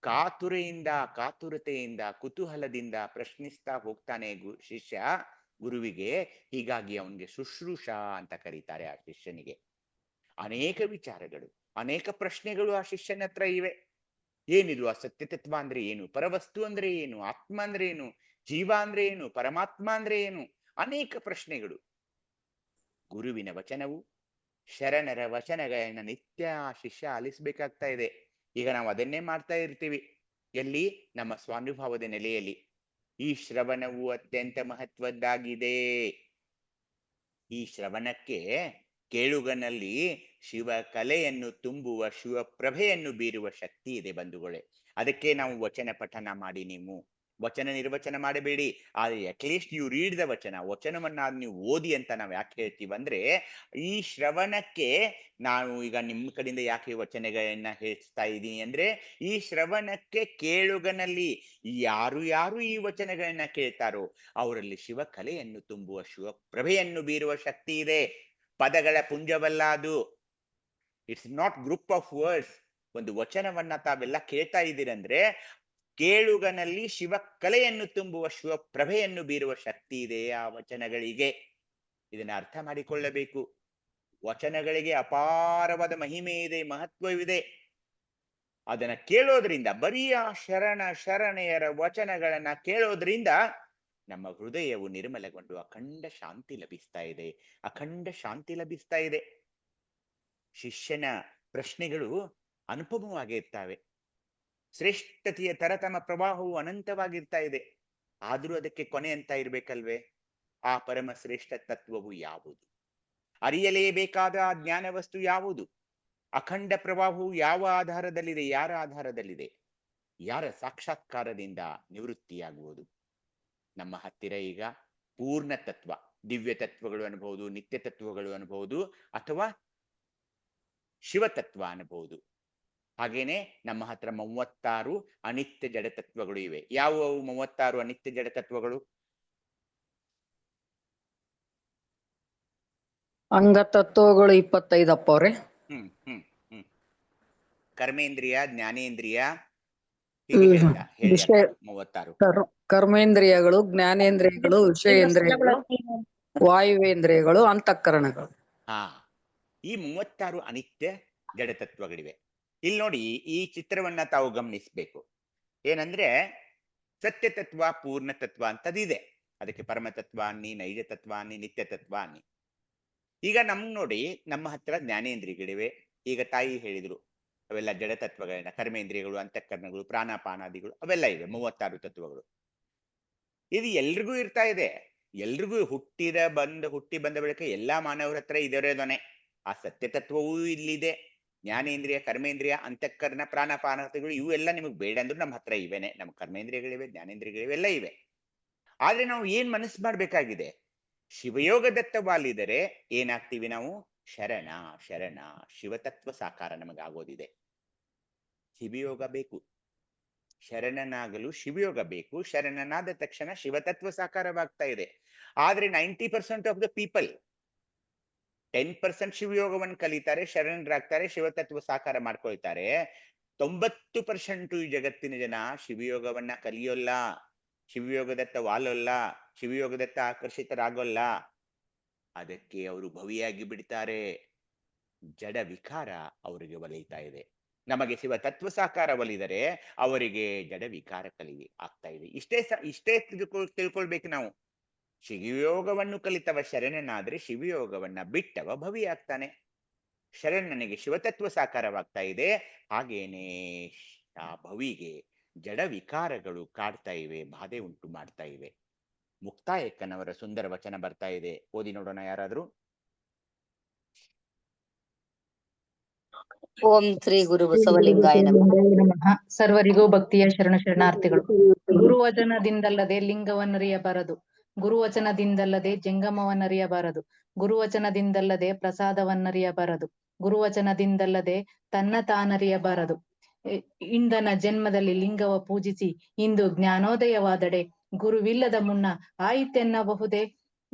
ಕಾತುರತೆಯಿಂದ ಕುತೂಹಲದಿಂದ ಪ್ರಶ್ನಿಸ್ತಾ ಹೋಗ್ತಾನೆ ಶಿಷ್ಯ ಗುರುವಿಗೆ. ಹೀಗಾಗಿ ಅವನಿಗೆ ಶುಶ್ರೂಷಾ ಅಂತ ಕರೀತಾರೆ. ಆ ಶಿಷ್ಯನಿಗೆ ಅನೇಕ ವಿಚಾರಗಳು, ಅನೇಕ ಪ್ರಶ್ನೆಗಳು ಆ ಶಿಷ್ಯನ ಹತ್ರ ಇವೆ. ಏನಿದು ಆ ಸತ್ಯತತ್ವ ಅಂದ್ರೆ ಏನು? ಪರವಸ್ತು ಅಂದ್ರೆ ಏನು? ಆತ್ಮ ಅಂದ್ರೆ ಏನು? ಜೀವ ಅಂದ್ರೆ ಏನು? ಪರಮಾತ್ಮ ಅಂದ್ರೆ ಏನು? ಅನೇಕ ಪ್ರಶ್ನೆಗಳು. ಗುರುವಿನ ವಚನವು, ಶರಣರ ವಚನಗಳನ್ನ ನಿತ್ಯ ಶಿಷ್ಯ ಆಲಿಸ್ಬೇಕಾಗ್ತಾ ಇದೆ. ಈಗ ನಾವು ಅದನ್ನೇ ಮಾಡ್ತಾ ಇರ್ತೀವಿ. ಎಲ್ಲಿ? ನಮ್ಮ ಸ್ವಾನುಭಾವದ ನೆಲೆಯಲ್ಲಿ. ಈ ಶ್ರವಣವು ಅತ್ಯಂತ ಮಹತ್ವದ್ದಾಗಿದೆ. ಈ ಶ್ರವಣಕ್ಕೆ ಕೇಳುಗನಲ್ಲಿ ಶಿವ ಕಲೆಯನ್ನು ತುಂಬುವ ಶಿವ ಪ್ರಭೆಯನ್ನು ಬೀರುವ ಶಕ್ತಿ ಇದೆ ಬಂಧುಗಳೇ. ಅದಕ್ಕೆ ನಾವು ವಚನ ಪಠನ ಮಾಡಿ, ನೀವು ವಚನ ನಿರ್ವಚನ ಮಾಡಬೇಡಿ, ಆದ್ರೆ ಅಟ್ಲೀಸ್ಟ್ ಯು ರೀಡ್ ದ ವಚನವನ್ನ ನೀವು ಓದಿ ಅಂತ ನಾವು ಯಾಕೆ ಹೇಳ್ತೀವಂದ್ರೆ, ಈ ಶ್ರವಣಕ್ಕೆ ನಾನು ಈಗ ನಿಮ್ಮ ಕಡೆಯಿಂದ ಯಾಕೆ ವಚನಗಳನ್ನ ಹೇಳ್ತಾ ಇದ್ದೀನಿ ಅಂದ್ರೆ, ಈ ಶ್ರವಣಕ್ಕೆ ಕೇಳುಗನಲ್ಲಿ ಯಾರು ಯಾರು ಈ ವಚನಗಳನ್ನ ಕೇಳ್ತಾರೋ ಅವರಲ್ಲಿ ಶಿವ ಕಲೆಯನ್ನು ತುಂಬುವ ಶಿವ ಪ್ರಭೆಯನ್ನು ಬೀರುವ ಶಕ್ತಿ ಇದೆ. ಪದಗಳ ಪುಂಜವಲ್ಲ ಅದು. It's not group of words. ಒಂದು ವಚನವನ್ನ ತಾವೆಲ್ಲ ಕೇಳ್ತಾ ಇದ್ದೀರಂದ್ರೆ ಕೇಳುಗನಲ್ಲಿ ಶಿವ ಕಲೆಯನ್ನು ತುಂಬುವ ಶಿವ ಪ್ರಭೆಯನ್ನು ಬೀರುವ ಶಕ್ತಿ ಇದೆ ಆ ವಚನಗಳಿಗೆ. ಇದನ್ನ ಅರ್ಥ ಮಾಡಿಕೊಳ್ಳಬೇಕು. ವಚನಗಳಿಗೆ ಅಪಾರವಾದ ಮಹಿಮೆ ಇದೆ, ಮಹತ್ವವಿದೆ. ಅದನ್ನ ಕೇಳೋದ್ರಿಂದ, ಬರೀ ಆ ಶರಣೆಯರ ವಚನಗಳನ್ನ ಕೇಳೋದ್ರಿಂದ ನಮ್ಮ ಹೃದಯವು ನಿರ್ಮಲಗೊಂಡು ಅಖಂಡ ಶಾಂತಿ ಲಭಿಸ್ತಾ ಇದೆ, ಅಖಂಡ ಶಾಂತಿ ಲಭಿಸ್ತಾ ಇದೆ. ಶಿಷ್ಯನ ಪ್ರಶ್ನೆಗಳು ಅನುಪಮವಾಗಿರ್ತಾವೆ. ಶ್ರೇಷ್ಠತೆಯ ತರತಮ ಪ್ರವಾಹವು ಅನಂತವಾಗಿರ್ತಾ ಇದೆ. ಆದ್ರೂ ಅದಕ್ಕೆ ಕೊನೆ ಅಂತ ಇರ್ಬೇಕಲ್ವೇ? ಆ ಪರಮ ಶ್ರೇಷ್ಠ ತತ್ವವು ಯಾವುದು? ಅರಿಯಲೇಬೇಕಾದ ಆ ಜ್ಞಾನ ವಸ್ತು ಯಾವುದು? ಅಖಂಡ ಪ್ರವಾಹವು ಯಾವ ಆಧಾರದಲ್ಲಿದೆ? ಯಾರ ಆಧಾರದಲ್ಲಿದೆ? ಯಾರ ಸಾಕ್ಷಾತ್ಕಾರದಿಂದ ನಿವೃತ್ತಿಯಾಗುವುದು? ನಮ್ಮ ಹತ್ತಿರ ಈಗ ಪೂರ್ಣ ತತ್ವ, ದಿವ್ಯ ತತ್ವಗಳು ಅನ್ಬಹುದು, ನಿತ್ಯ ತತ್ವಗಳು ಅನ್ಬಹುದು, ಅಥವಾ ಶಿವತತ್ವ ಅನ್ಬಹುದು. ಹಾಗೇನೆ ನಮ್ಮ ಹತ್ರ 36 ಅನಿತ್ಯ ಜಡ ತತ್ವಗಳು ಇವೆ. ಯಾವುವು 36 ಅನಿತ್ಯ ಜಡ ತತ್ವಗಳು? ಅಂಗ ತತ್ವಗಳು 25 ಅಪ್ಪ ಅವ್ರೆ. ಕರ್ಮೇಂದ್ರಿಯ, ಜ್ಞಾನೇಂದ್ರಿಯ, ಹೀಗೆ ಹೇಳ್ತಾ ಹೇಳಿ. 36 ಕರ್ಮೇಂದ್ರಿಯಗಳು, ಜ್ಞಾನೇಂದ್ರಿಯಗಳು, ವಿಷಯೇಂದ್ರಿಯಗಳು, ವಾಯುವೇಂದ್ರಿಯಗಳು, ಅಂತಃಕರಣಗಳು. ಈ 36 ಅನಿತ್ಯ ಜಡ ತತ್ವಗಳಿವೆ. ಇಲ್ಲಿ ನೋಡಿ, ಈ ಚಿತ್ರವನ್ನ ತಾವು ಗಮನಿಸ್ಬೇಕು. ಏನಂದ್ರೆ ಸತ್ಯ ತತ್ವ, ಪೂರ್ಣ ತತ್ವ ಅಂತದಿದೆ. ಅದಕ್ಕೆ ಪರಮತತ್ವ ಅನ್ನಿ, ನೈಜ ತತ್ವ ಅನ್ನಿ, ನಿತ್ಯ ತತ್ವ ಅನ್ನಿ. ಈಗ ನೋಡಿ, ನಮ್ಮ ಹತ್ರ ಜ್ಞಾನೇಂದ್ರಿಯಗಳಿವೆ. ಈಗ ತಾಯಿ ಹೇಳಿದ್ರು ಅವೆಲ್ಲ ಜಡ ತತ್ವಗಳನ್ನ, ಕರ್ಮೇಂದ್ರಿಯಗಳು, ಅಂತಃಕರಣಗಳು, ಪ್ರಾಣಾಪಾನಾದಿಗಳು ಅವೆಲ್ಲ ಇವೆ. 36 ತತ್ವಗಳು. ಇದು ಎಲ್ರಿಗೂ ಇರ್ತಾ ಇದೆ. ಎಲ್ರಿಗೂ ಹುಟ್ಟಿ ಬಂದ ಬಳಿಕ ಎಲ್ಲಾ ಮಾನವರ ಹತ್ರ ಇದರೋದನೆ. ಆ ಸತ್ಯ ತತ್ವವೂ ಇಲ್ಲಿದೆ. ಜ್ಞಾನೇಂದ್ರಿಯ, ಕರ್ಮೇಂದ್ರಿಯ, ಅಂತಃಕರಣ, ಪ್ರಾಣಾಪಾನಾದಿಗಳು ಇವು ಎಲ್ಲ ನಿಮಗೆ ಬೇಡ ಅಂದ್ರೂ ನಮ್ಮ ಹತ್ರ ಇವೇನೆ. ನಮ್ಮ ಕರ್ಮೇಂದ್ರಿಯಗಳಿವೆ, ಜ್ಞಾನೇಂದ್ರಿಯಗಳಿವೆ, ಎಲ್ಲ ಇವೆ. ಆದ್ರೆ ನಾವು ಏನ್ ಮನಸ್ಸು ಮಾಡ್ಬೇಕಾಗಿದೆ? ಶಿವಯೋಗ ದತ್ತವಾಲಿದರೆ ಏನಾಗ್ತೀವಿ ನಾವು? ಶರಣ ಶರಣ ಶಿವತತ್ವ ಸಾಕಾರ ನಮಗಾಗೋದಿದೆ. ಶಿವಯೋಗ ಬೇಕು. ಶರಣನಾಗಲು ಶಿವಯೋಗ ಬೇಕು. ಶರಣನಾದ ತಕ್ಷಣ ಶಿವತತ್ವ ಸಾಕಾರವಾಗ್ತಾ ಇದೆ. ಆದ್ರೆ 90% ಆಫ್ ದ ಪೀಪಲ್ 10% ಶಿವಯೋಗವನ್ನು ಕಲಿತಾರೆ, ಶರಣರಾಗ್ತಾರೆ, ಶಿವತತ್ವ ಸಾಕಾರ ಮಾಡ್ಕೊಳ್ತಾರೆ. 90% ಈ ಜಗತ್ತಿನ ಜನ ಶಿವಯೋಗವನ್ನ ಕಲಿಯೋಲ್ಲ, ಶಿವಯೋಗದತ್ತ ವಾಲೋಲ್ಲ, ಶಿವಯೋಗದತ್ತ ಆಕರ್ಷಿತರಾಗೋಲ್ಲ. ಅದಕ್ಕೆ ಅವರು ಭವಿಯಾಗಿ ಬಿಡ್ತಾರೆ. ಜಡ ವಿಕಾರ ಅವರಿಗೆ ಒಲಿತಾ ಇದೆ. ನಮಗೆ ಶಿವ ತತ್ವ ಸಾಕಾರ ಒಲಿದರೆ ಅವರಿಗೆ ಜಡ ವಿಕಾರ ಆಗ್ತಾ ಇದೆ. ಇಷ್ಟೇ ತಿಳ್ಕೊಳ್ಬೇಕು ನಾವು. ಶಿವಯೋಗವನ್ನು ಕಲಿತವ ಶರಣನಾದ್ರೆ ಶಿವಯೋಗವನ್ನ ಬಿಟ್ಟವ ಭವಿಯಾಗ್ತಾನೆ. ಶರಣನಿಗೆ ಶಿವತತ್ವ ಸಾಕಾರವಾಗ್ತಾ ಇದೆ. ಹಾಗೇನೆ ಆ ಭವಿಗೆ ಜಡ ವಿಕಾರಗಳು ಕಾಡ್ತಾ ಇವೆ, ಬಾಧೆ ಉಂಟು ಮಾಡ್ತಾ ಇವೆ. ಮುಕ್ತಾಯಕ್ಕನವರ ಸುಂದರ ವಚನ ಬರ್ತಾ ಇದೆ, ಓದಿ ನೋಡೋಣ ಯಾರಾದ್ರೂ. ಓಂ ಶ್ರೀ ಗುರು ಬಸವಲಿಂಗಾಯ ನಮಃ. ಸರ್ವರಿಗೂ ಭಕ್ತಿಯ ಶರಣಾರ್ಥಿಗಳು. ಗುರುವಚನದಿಂದಲ್ಲದೆ ಲಿಂಗವನ್ನರಿಯಬಾರದು, ಗುರುವಚನದಿಂದಲ್ಲದೆ ಜಂಗಮವನ್ನರಿಯಬಾರದು, ಗುರುವಚನದಿಂದಲ್ಲದೆ ಪ್ರಸಾದವನ್ನರಿಯಬಾರದು, ಗುರುವಚನದಿಂದಲ್ಲದೆ ತನ್ನ ತಾನರಿಯಬಾರದು. ಇಂದನ ಜನ್ಮದಲ್ಲಿ ಲಿಂಗವ ಪೂಜಿಸಿ ಇಂದು ಜ್ಞಾನೋದಯವಾದಡೆ ಗುರುವಿಲ್ಲದ ಮುನ್ನ ಆಯಿತೆನ್ನಬಹುದೇ?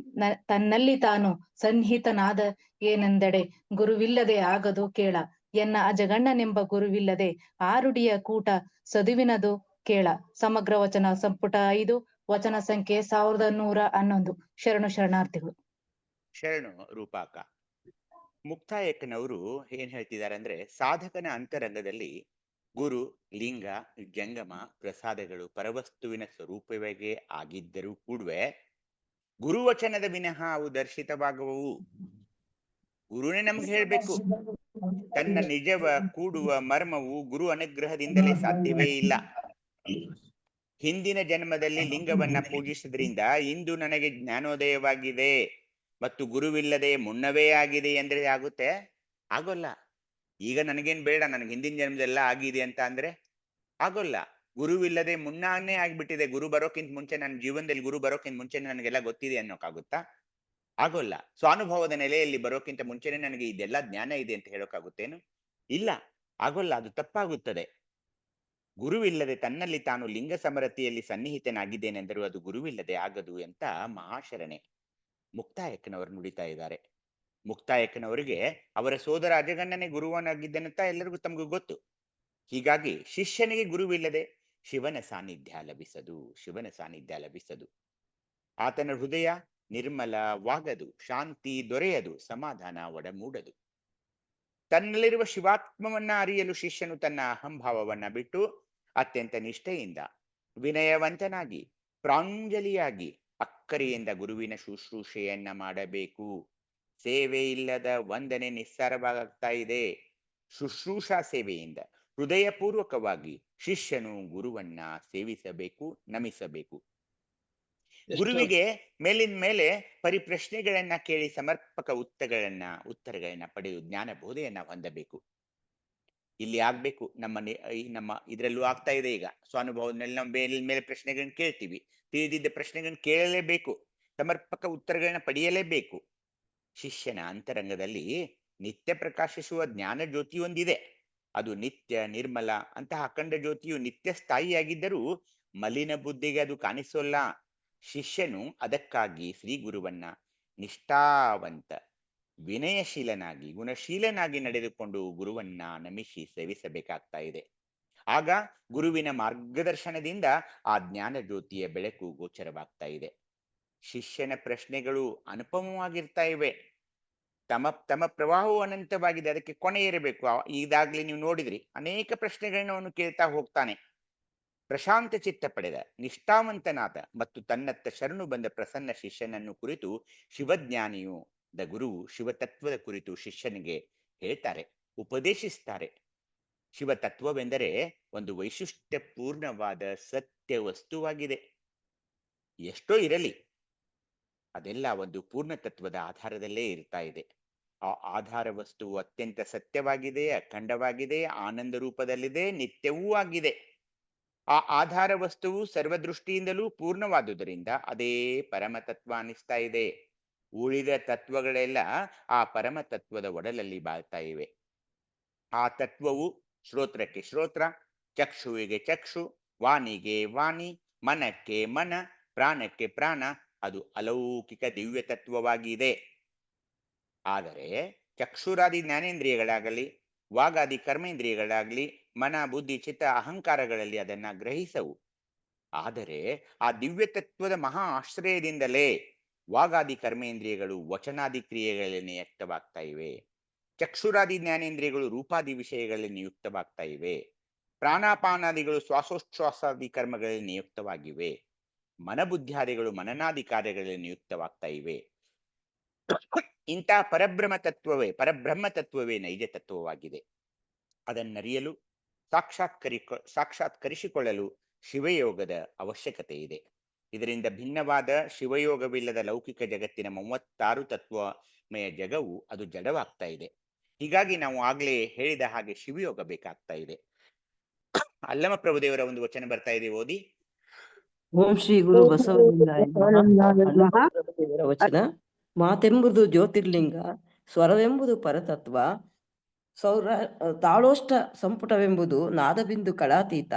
ತನ್ನಲ್ಲಿ ತಾನು ಸನ್ನಿಹಿತನಾದ ಏನೆಂದೆಡೆ ಗುರುವಿಲ್ಲದೆ ಆಗದು ಕೇಳ. ಎನ್ನ ಅಜಗಣ್ಣನೆಂಬ ಗುರುವಿಲ್ಲದೆ ಆರುಡಿಯ ಕೂಟ ಸದುವಿನದು ಕೇಳ. ಸಮಗ್ರ ವಚನ ಸಂಪುಟ 5, ವಚನ ಸಂಖ್ಯೆ 1111. ಶರಣಾರ್ಥಿಗಳು. ಶರಣು ರೂಪಾಕ. ಮುಕ್ತಾಯಕ್ಕನವರು ಏನ್ ಹೇಳ್ತಿದ್ದಾರೆ ಅಂದ್ರೆ, ಸಾಧಕನ ಅಂತರಂಗದಲ್ಲಿ ಗುರು, ಲಿಂಗ, ಜಂಗಮ, ಪ್ರಸಾದಗಳು ಪರವಸ್ತುವಿನ ಸ್ವರೂಪವೇ ಆಗಿದ್ದರೂ ಕೂಡವೇ ಗುರುವಚನದ ವಿನಃ ಅವು ದರ್ಶಿತವಾಗುವವು. ಗುರುನೇ ನಮ್ಗೆ ಹೇಳ್ಬೇಕು. ತನ್ನ ನಿಜವ ಕೂಡುವ ಮರ್ಮವು ಗುರು ಅನುಗ್ರಹದಿಂದಲೇ ಸಾಧ್ಯವೇ ಇಲ್ಲ. ಹಿಂದಿನ ಜನ್ಮದಲ್ಲಿ ಲಿಂಗವನ್ನ ಪೂಜಿಸಿದ್ರಿಂದ ಇಂದು ನನಗೆ ಜ್ಞಾನೋದಯವಾಗಿದೆ, ಮತ್ತು ಗುರುವಿಲ್ಲದೆ ಮುನ್ನವೇ ಆಗಿದೆ ಅಂದ್ರೆ ಆಗುತ್ತೆ? ಆಗೋಲ್ಲ. ಈಗ ನನಗೇನ್ ಬೇಡ, ನನಗೆ ಹಿಂದಿನ ಜನ್ಮದೆಲ್ಲ ಆಗಿದೆ ಅಂತ ಅಂದ್ರೆ ಆಗೋಲ್ಲ. ಗುರುವಿಲ್ಲದೆ ಮುನ್ನಾನೇ ಆಗ್ಬಿಟ್ಟಿದೆ. ಗುರು ಬರೋಕ್ಕಿಂತ ಮುಂಚೆ, ನನ್ನ ಜೀವನದಲ್ಲಿ ಗುರು ಬರೋಕ್ಕಿಂತ ಮುಂಚೆ ನನಗೆಲ್ಲ ಗೊತ್ತಿದೆ ಅನ್ನೋಕ್ಕಾಗುತ್ತಾ? ಆಗೋಲ್ಲ. ಸ್ವಾನುಭವದ ನೆಲೆಯಲ್ಲಿ ಬರೋಕ್ಕಿಂತ ಮುಂಚೆನೆ ನನಗೆ ಇದೆಲ್ಲ ಜ್ಞಾನ ಇದೆ ಅಂತ ಹೇಳೋಕ್ಕಾಗುತ್ತೇನು? ಇಲ್ಲ, ಆಗೋಲ್ಲ. ಅದು ತಪ್ಪಾಗುತ್ತದೆ. ಗುರುವಿಲ್ಲದೆ ತನ್ನಲ್ಲಿ ತಾನು ಲಿಂಗ ಸಮರತಿಯಲ್ಲಿ ಸನ್ನಿಹಿತನಾಗಿದ್ದೇನೆಂದರೂ ಅದು ಗುರುವಿಲ್ಲದೆ ಆಗದು ಅಂತ ಮಹಾಶರಣೆ ಮುಕ್ತಾಯಕ್ಕನವರು ನುಡಿತಾ ಇದ್ದಾರೆ. ಮುಕ್ತಾಯಕ್ಕನವರಿಗೆ ಅವರ ಸೋದರ ಅಜಗಣ್ಣನೇ ಗುರುವನಾಗಿದ್ದನಂತ ಎಲ್ಲರಿಗೂ ತಮಗೂ ಗೊತ್ತು. ಹೀಗಾಗಿ ಶಿಷ್ಯನಿಗೆ ಗುರುವಿಲ್ಲದೆ ಶಿವನ ಸಾನ್ನಿಧ್ಯ ಲಭಿಸದು, ಶಿವನ ಸಾನ್ನಿಧ್ಯ ಲಭಿಸದು. ಆತನ ಹೃದಯ ನಿರ್ಮಲವಾಗದು, ಶಾಂತಿ ದೊರೆಯದು, ಸಮಾಧಾನ ಒಡಮೂಡದು. ತನ್ನಲ್ಲಿರುವ ಶಿವಾತ್ಮವನ್ನ ಅರಿಯಲು ಶಿಷ್ಯನು ತನ್ನ ಅಹಂಭಾವವನ್ನ ಬಿಟ್ಟು ಅತ್ಯಂತ ನಿಷ್ಠೆಯಿಂದ, ವಿನಯವಂತನಾಗಿ, ಪ್ರಾಂಜಲಿಯಾಗಿ, ಅಕ್ಕರೆಯಿಂದ ಗುರುವಿನ ಶುಶ್ರೂಷೆಯನ್ನ ಮಾಡಬೇಕು. ಸೇವೆ ಇಲ್ಲದ ವಂದನೆ ನಿಸ್ಸಾರವಾಗ್ತಾ ಇದೆ. ಶುಶ್ರೂಷಾ ಸೇವೆಯಿಂದ ಹೃದಯಪೂರ್ವಕವಾಗಿ ಶಿಷ್ಯನು ಗುರುವನ್ನ ಸೇವಿಸಬೇಕು, ನಮಿಸಬೇಕು. ಗುರುವಿಗೆ ಮೇಲಿನ ಮೇಲೆ ಪರಿಪ್ರಶ್ನೆಗಳನ್ನ ಕೇಳಿ ಸಮರ್ಪಕ ಉತ್ತರಗಳನ್ನ ಪಡೆದು ಜ್ಞಾನ ಬೋಧೆಯನ್ನ ಹೊಂದಬೇಕು. ಇಲ್ಲಿ ಆಗ್ಬೇಕು. ನಮ್ಮ ಇದರಲ್ಲೂ ಆಗ್ತಾ ಇದೆ ಈಗ. ಸ್ವಾನುಭವದಲ್ಲಿ ನಾವು ಮೇಲೆ ಪ್ರಶ್ನೆಗಳನ್ನ ಕೇಳ್ತೀವಿ. ತಿಳಿದಿದ್ದ ಪ್ರಶ್ನೆಗಳನ್ನ ಕೇಳಲೇಬೇಕು, ಸಮರ್ಪಕ ಉತ್ತರಗಳನ್ನ ಪಡೆಯಲೇಬೇಕು. ಶಿಷ್ಯನ ಅಂತರಂಗದಲ್ಲಿ ನಿತ್ಯ ಪ್ರಕಾಶಿಸುವ ಜ್ಞಾನ ಜ್ಯೋತಿಯೊಂದಿದೆ. ಅದು ನಿತ್ಯ ನಿರ್ಮಲ ಅಂತಹ ಅಖಂಡ ಜ್ಯೋತಿಯು ನಿತ್ಯ ಸ್ಥಾಯಿಯಾಗಿದ್ದರೂ ಮಲಿನ ಬುದ್ಧಿಗೆ ಅದು ಕಾಣಿಸೋಲ್ಲ. ಶಿಷ್ಯನು ಅದಕ್ಕಾಗಿ ಶ್ರೀ ಗುರುವನ್ನ ನಿಷ್ಠಾವಂತ, ವಿನಯಶೀಲನಾಗಿ, ಗುಣಶೀಲನಾಗಿ ನಡೆದುಕೊಂಡು ಗುರುವನ್ನ ನಮಿಸಿ ಸೇವಿಸಬೇಕಾಗ್ತಾ ಇದೆ. ಆಗ ಗುರುವಿನ ಮಾರ್ಗದರ್ಶನದಿಂದ ಆ ಜ್ಞಾನ ಜ್ಯೋತಿಯ ಬೆಳಕು ಗೋಚರವಾಗ್ತಾ ಇದೆ. ಶಿಷ್ಯನ ಪ್ರಶ್ನೆಗಳು ಅನುಪಮವಾಗಿರ್ತಾ ಇವೆ. ತಮ್ಮ ಪ್ರವಾಹವು ಅನಂತವಾಗಿದೆ, ಅದಕ್ಕೆ ಕೊನೆ ಇರಬೇಕು. ಈಗಾಗ್ಲೇ ನೀವು ನೋಡಿದ್ರಿ, ಅನೇಕ ಪ್ರಶ್ನೆಗಳನ್ನ ಅವನು ಕೇಳ್ತಾ ಹೋಗ್ತಾನೆ. ಪ್ರಶಾಂತ ಚಿತ್ತ ಪಡೆದ, ನಿಷ್ಠಾವಂತನಾದ ಮತ್ತು ತನ್ನತ್ತ ಶರಣು ಬಂದ ಪ್ರಸನ್ನ ಶಿಷ್ಯನನ್ನು ಕುರಿತು ಶಿವಜ್ಞಾನಿಯು ಗುರುವು ಶಿವತತ್ವದ ಕುರಿತು ಶಿಷ್ಯನಿಗೆ ಹೇಳ್ತಾರೆ, ಉಪದೇಶಿಸ್ತಾರೆ. ಶಿವತತ್ವವೆಂದರೆ ಒಂದು ವೈಶಿಷ್ಟ್ಯಪೂರ್ಣವಾದ ಸತ್ಯ ವಸ್ತುವಾಗಿದೆ. ಎಷ್ಟೋ ಇರಲಿ, ಅದೆಲ್ಲ ಒಂದು ಪೂರ್ಣ ತತ್ವದ ಆಧಾರದಲ್ಲೇ ಇರ್ತಾ ಇದೆ. ಆ ಆಧಾರ ವಸ್ತುವು ಅತ್ಯಂತ ಸತ್ಯವಾಗಿದೆ, ಅಖಂಡವಾಗಿದೆ, ಆನಂದ ರೂಪದಲ್ಲಿದೆ, ನಿತ್ಯವೂ ಆಗಿದೆ. ಆ ಆಧಾರ ವಸ್ತುವು ಸರ್ವದೃಷ್ಟಿಯಿಂದಲೂ ಪೂರ್ಣವಾದುದರಿಂದ ಅದೇ ಪರಮತತ್ವ ಅನಿಸ್ತಾ ಇದೆ. ಉಳಿದ ತತ್ವಗಳೆಲ್ಲ ಆ ಪರಮತತ್ವದ ಒಡಲಲ್ಲಿ ಬಾಳ್ತಾ ಇವೆ. ಆ ತತ್ವವು ಶ್ರೋತ್ರಕ್ಕೆ ಶ್ರೋತ್ರ, ಚಕ್ಷುವಿಗೆ ಚಕ್ಷು, ವಾಣಿಗೆ ವಾಣಿ, ಮನಕ್ಕೆ ಮನ, ಪ್ರಾಣಕ್ಕೆ ಪ್ರಾಣ. ಅದು ಅಲೌಕಿಕ ದಿವ್ಯ ತತ್ವವಾಗಿದೆ. ಆದರೆ ಚಕ್ಷುರಾದಿ ಜ್ಞಾನೇಂದ್ರಿಯಗಳಾಗಲಿ, ವಾಗಾದಿ ಕರ್ಮೇಂದ್ರಿಯಗಳಾಗಲಿ, ಮನ, ಬುದ್ಧಿ, ಚಿತ್ತ, ಅಹಂಕಾರಗಳಲ್ಲಿ ಅದನ್ನ ಗ್ರಹಿಸವು. ಆದರೆ ಆ ದಿವ್ಯ ತತ್ವದ ಮಹಾ ಆಶ್ರಯದಿಂದಲೇ ವಾಗಾದಿ ಕರ್ಮೇಂದ್ರಿಯಗಳು ವಚನಾದಿ ಕ್ರಿಯೆಗಳಲ್ಲಿ ನಿಯುಕ್ತವಾಗ್ತಾ ಇವೆ. ಚಕ್ಷುರಾದಿ ಜ್ಞಾನೇಂದ್ರಿಯಗಳು ರೂಪಾದಿ ವಿಷಯಗಳಲ್ಲಿ ನಿಯುಕ್ತವಾಗ್ತಾ ಇವೆ. ಪ್ರಾಣಾಪಾನಾದಿಗಳು ಶ್ವಾಸೋಚ್ಛ್ವಾಸಾದಿ ಕರ್ಮಗಳಲ್ಲಿ ನಿಯುಕ್ತವಾಗಿವೆ. ಮನಬುದ್ಧಾದಿಗಳು ಮನನಾದಿ ಕಾರ್ಯಗಳಲ್ಲಿ ನಿಯುಕ್ತವಾಗ್ತಾ ಇವೆ. ಇಂಥ ಪರಬ್ರಹ್ಮ ತತ್ವವೇ ನೈಜ ತತ್ವವಾಗಿದೆ. ಅದನ್ನರಿಯಲು ಸಾಕ್ಷಾತ್ಕರಿಸಿಕೊಳ್ಳಲು ಶಿವಯೋಗದ ಅವಶ್ಯಕತೆ ಇದೆ. ಇದರಿಂದ ಭಿನ್ನವಾದ ಶಿವಯೋಗವಿಲ್ಲದ ಲೌಕಿಕ ಜಗತ್ತಿನ 36 ತತ್ವಮಯ ಜಗವು ಅದು ಜಡವಾಗ್ತಾ ಇದೆ. ಹೀಗಾಗಿ ನಾವು ಆಗ್ಲೇ ಹೇಳಿದ ಹಾಗೆ ಶಿವಯೋಗ ಬೇಕಾಗ್ತಾ ಇದೆ. ಅಲ್ಲಮ ಪ್ರಭುದೇವರ ಒಂದು ವಚನ ಬರ್ತಾ ಇದೆ, ಓದಿ. ಓಂ ಶ್ರೀ ಗುರು ಬಸವಲಿಂಗಾಯ ನಮಃ. ವಚನ: ಮಾತೆಂಬುದು ಜ್ಯೋತಿರ್ಲಿಂಗ, ಸ್ವರವೆಂಬುದು ಪರತತ್ವ, ತಾಳೋಷ್ಟ ಸಂಪುಟವೆಂಬುದು ನಾದಬಿಂದು ಕಳಾತೀತ.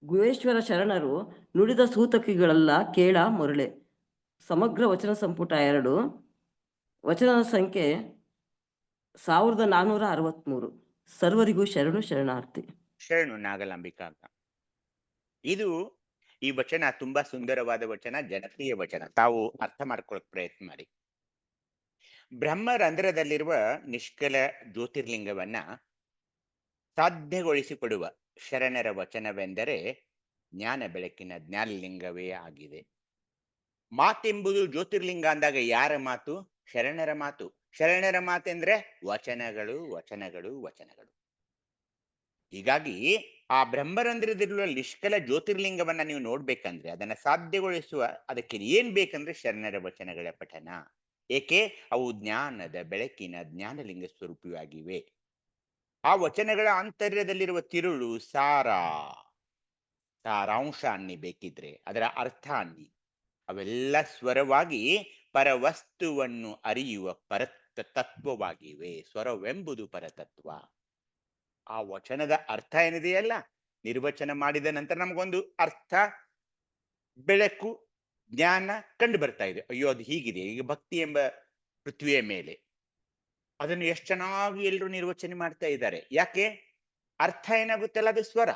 ಗುಹೇಶ್ವರ ಶರಣರು ನುಡಿದ ಸೂತಕಿಗಳೆಲ್ಲ ಕೇಳ ಮೊರಳೆ. ಸಮಗ್ರ ವಚನ ಸಂಪುಟ 2, ವಚನದ ಸಂಖ್ಯೆ 1463. ಸರ್ವರಿಗೂ ಶರಣು ಶರಣಾರ್ಥಿ. ಶರಣು ನಾಗಲಾಂಬಿಕಾ. ಇದು ಈ ವಚನ ತುಂಬಾ ಸುಂದರವಾದ ವಚನ, ಜನಪ್ರಿಯ ವಚನ. ತಾವು ಅರ್ಥ ಮಾಡ್ಕೊಳ್ಳೋಕೆ ಪ್ರಯತ್ನ ಮಾಡಿ. ಬ್ರಹ್ಮರಂಧ್ರದಲ್ಲಿರುವ ನಿಷ್ಕಲ ಜ್ಯೋತಿರ್ಲಿಂಗವನ್ನ ಸಾಧ್ಯಗೊಳಿಸಿಕೊಡುವ ಶರಣರ ವಚನವೆಂದರೆ ಜ್ಞಾನ ಬೆಳಕಿನ ಜ್ಞಾನಲಿಂಗವೇ ಆಗಿದೆ. ಮಾತೆಂಬುದು ಜ್ಯೋತಿರ್ಲಿಂಗ ಅಂದಾಗ ಯಾರ ಮಾತು? ಶರಣರ ಮಾತು. ಶರಣರ ಮಾತೆಂದ್ರೆ ವಚನಗಳು, ವಚನಗಳು, ವಚನಗಳು. ಹೀಗಾಗಿ ಆ ಬ್ರಹ್ಮರಂಧ್ರದಲ್ಲಿರುವ ನಿಷ್ಕಲ ಜ್ಯೋತಿರ್ಲಿಂಗವನ್ನ ನೀವು ನೋಡ್ಬೇಕಂದ್ರೆ, ಅದನ್ನ ಸಾಧ್ಯಗೊಳಿಸುವ ಅದಕ್ಕೆ ಏನ್ ಬೇಕಂದ್ರೆ ಶರಣರ ವಚನಗಳ ಪಠನ. ಏಕೆ? ಅವು ಜ್ಞಾನದ ಬೆಳಕಿನ ಜ್ಞಾನಲಿಂಗ ಸ್ವರೂಪಿಯಾಗಿವೆ. ಆ ವಚನಗಳ ಆಂತರ್ಯದಲ್ಲಿರುವ ತಿರುಳು ಸಾರಾಂಶ ಅನ್ನಿ, ಬೇಕಿದ್ರೆ ಅದರ ಅರ್ಥ ಅನ್ನಿ, ಅವೆಲ್ಲ ಸ್ವರವಾಗಿ ಪರವಸ್ತುವನ್ನು ಅರಿಯುವ ತತ್ವವಾಗಿವೆ. ಸ್ವರವೆಂಬುದು ಪರತತ್ವ. ಆ ವಚನದ ಅರ್ಥ ಏನಿದೆಯಲ್ಲ, ನಿರ್ವಚನ ಮಾಡಿದ ನಂತರ ನಮಗೊಂದು ಅರ್ಥ, ಬೆಳಕು, ಜ್ಞಾನ ಕಂಡು ಬರ್ತಾ ಇದೆ. ಅಯ್ಯೋ, ಅದು ಹೀಗಿದೆ. ಈಗ ಭಕ್ತಿ ಎಂಬ ಪೃಥ್ವಿಯ ಮೇಲೆ ಅದನ್ನು ಎಷ್ಟು ಚೆನ್ನಾಗಿ ಎಲ್ಲರೂ ನಿರ್ವಚನೆ ಮಾಡ್ತಾ ಇದ್ದಾರೆ. ಯಾಕೆ? ಅರ್ಥ ಏನಾಗುತ್ತಲ್ಲ, ಅದು ಸ್ವರ,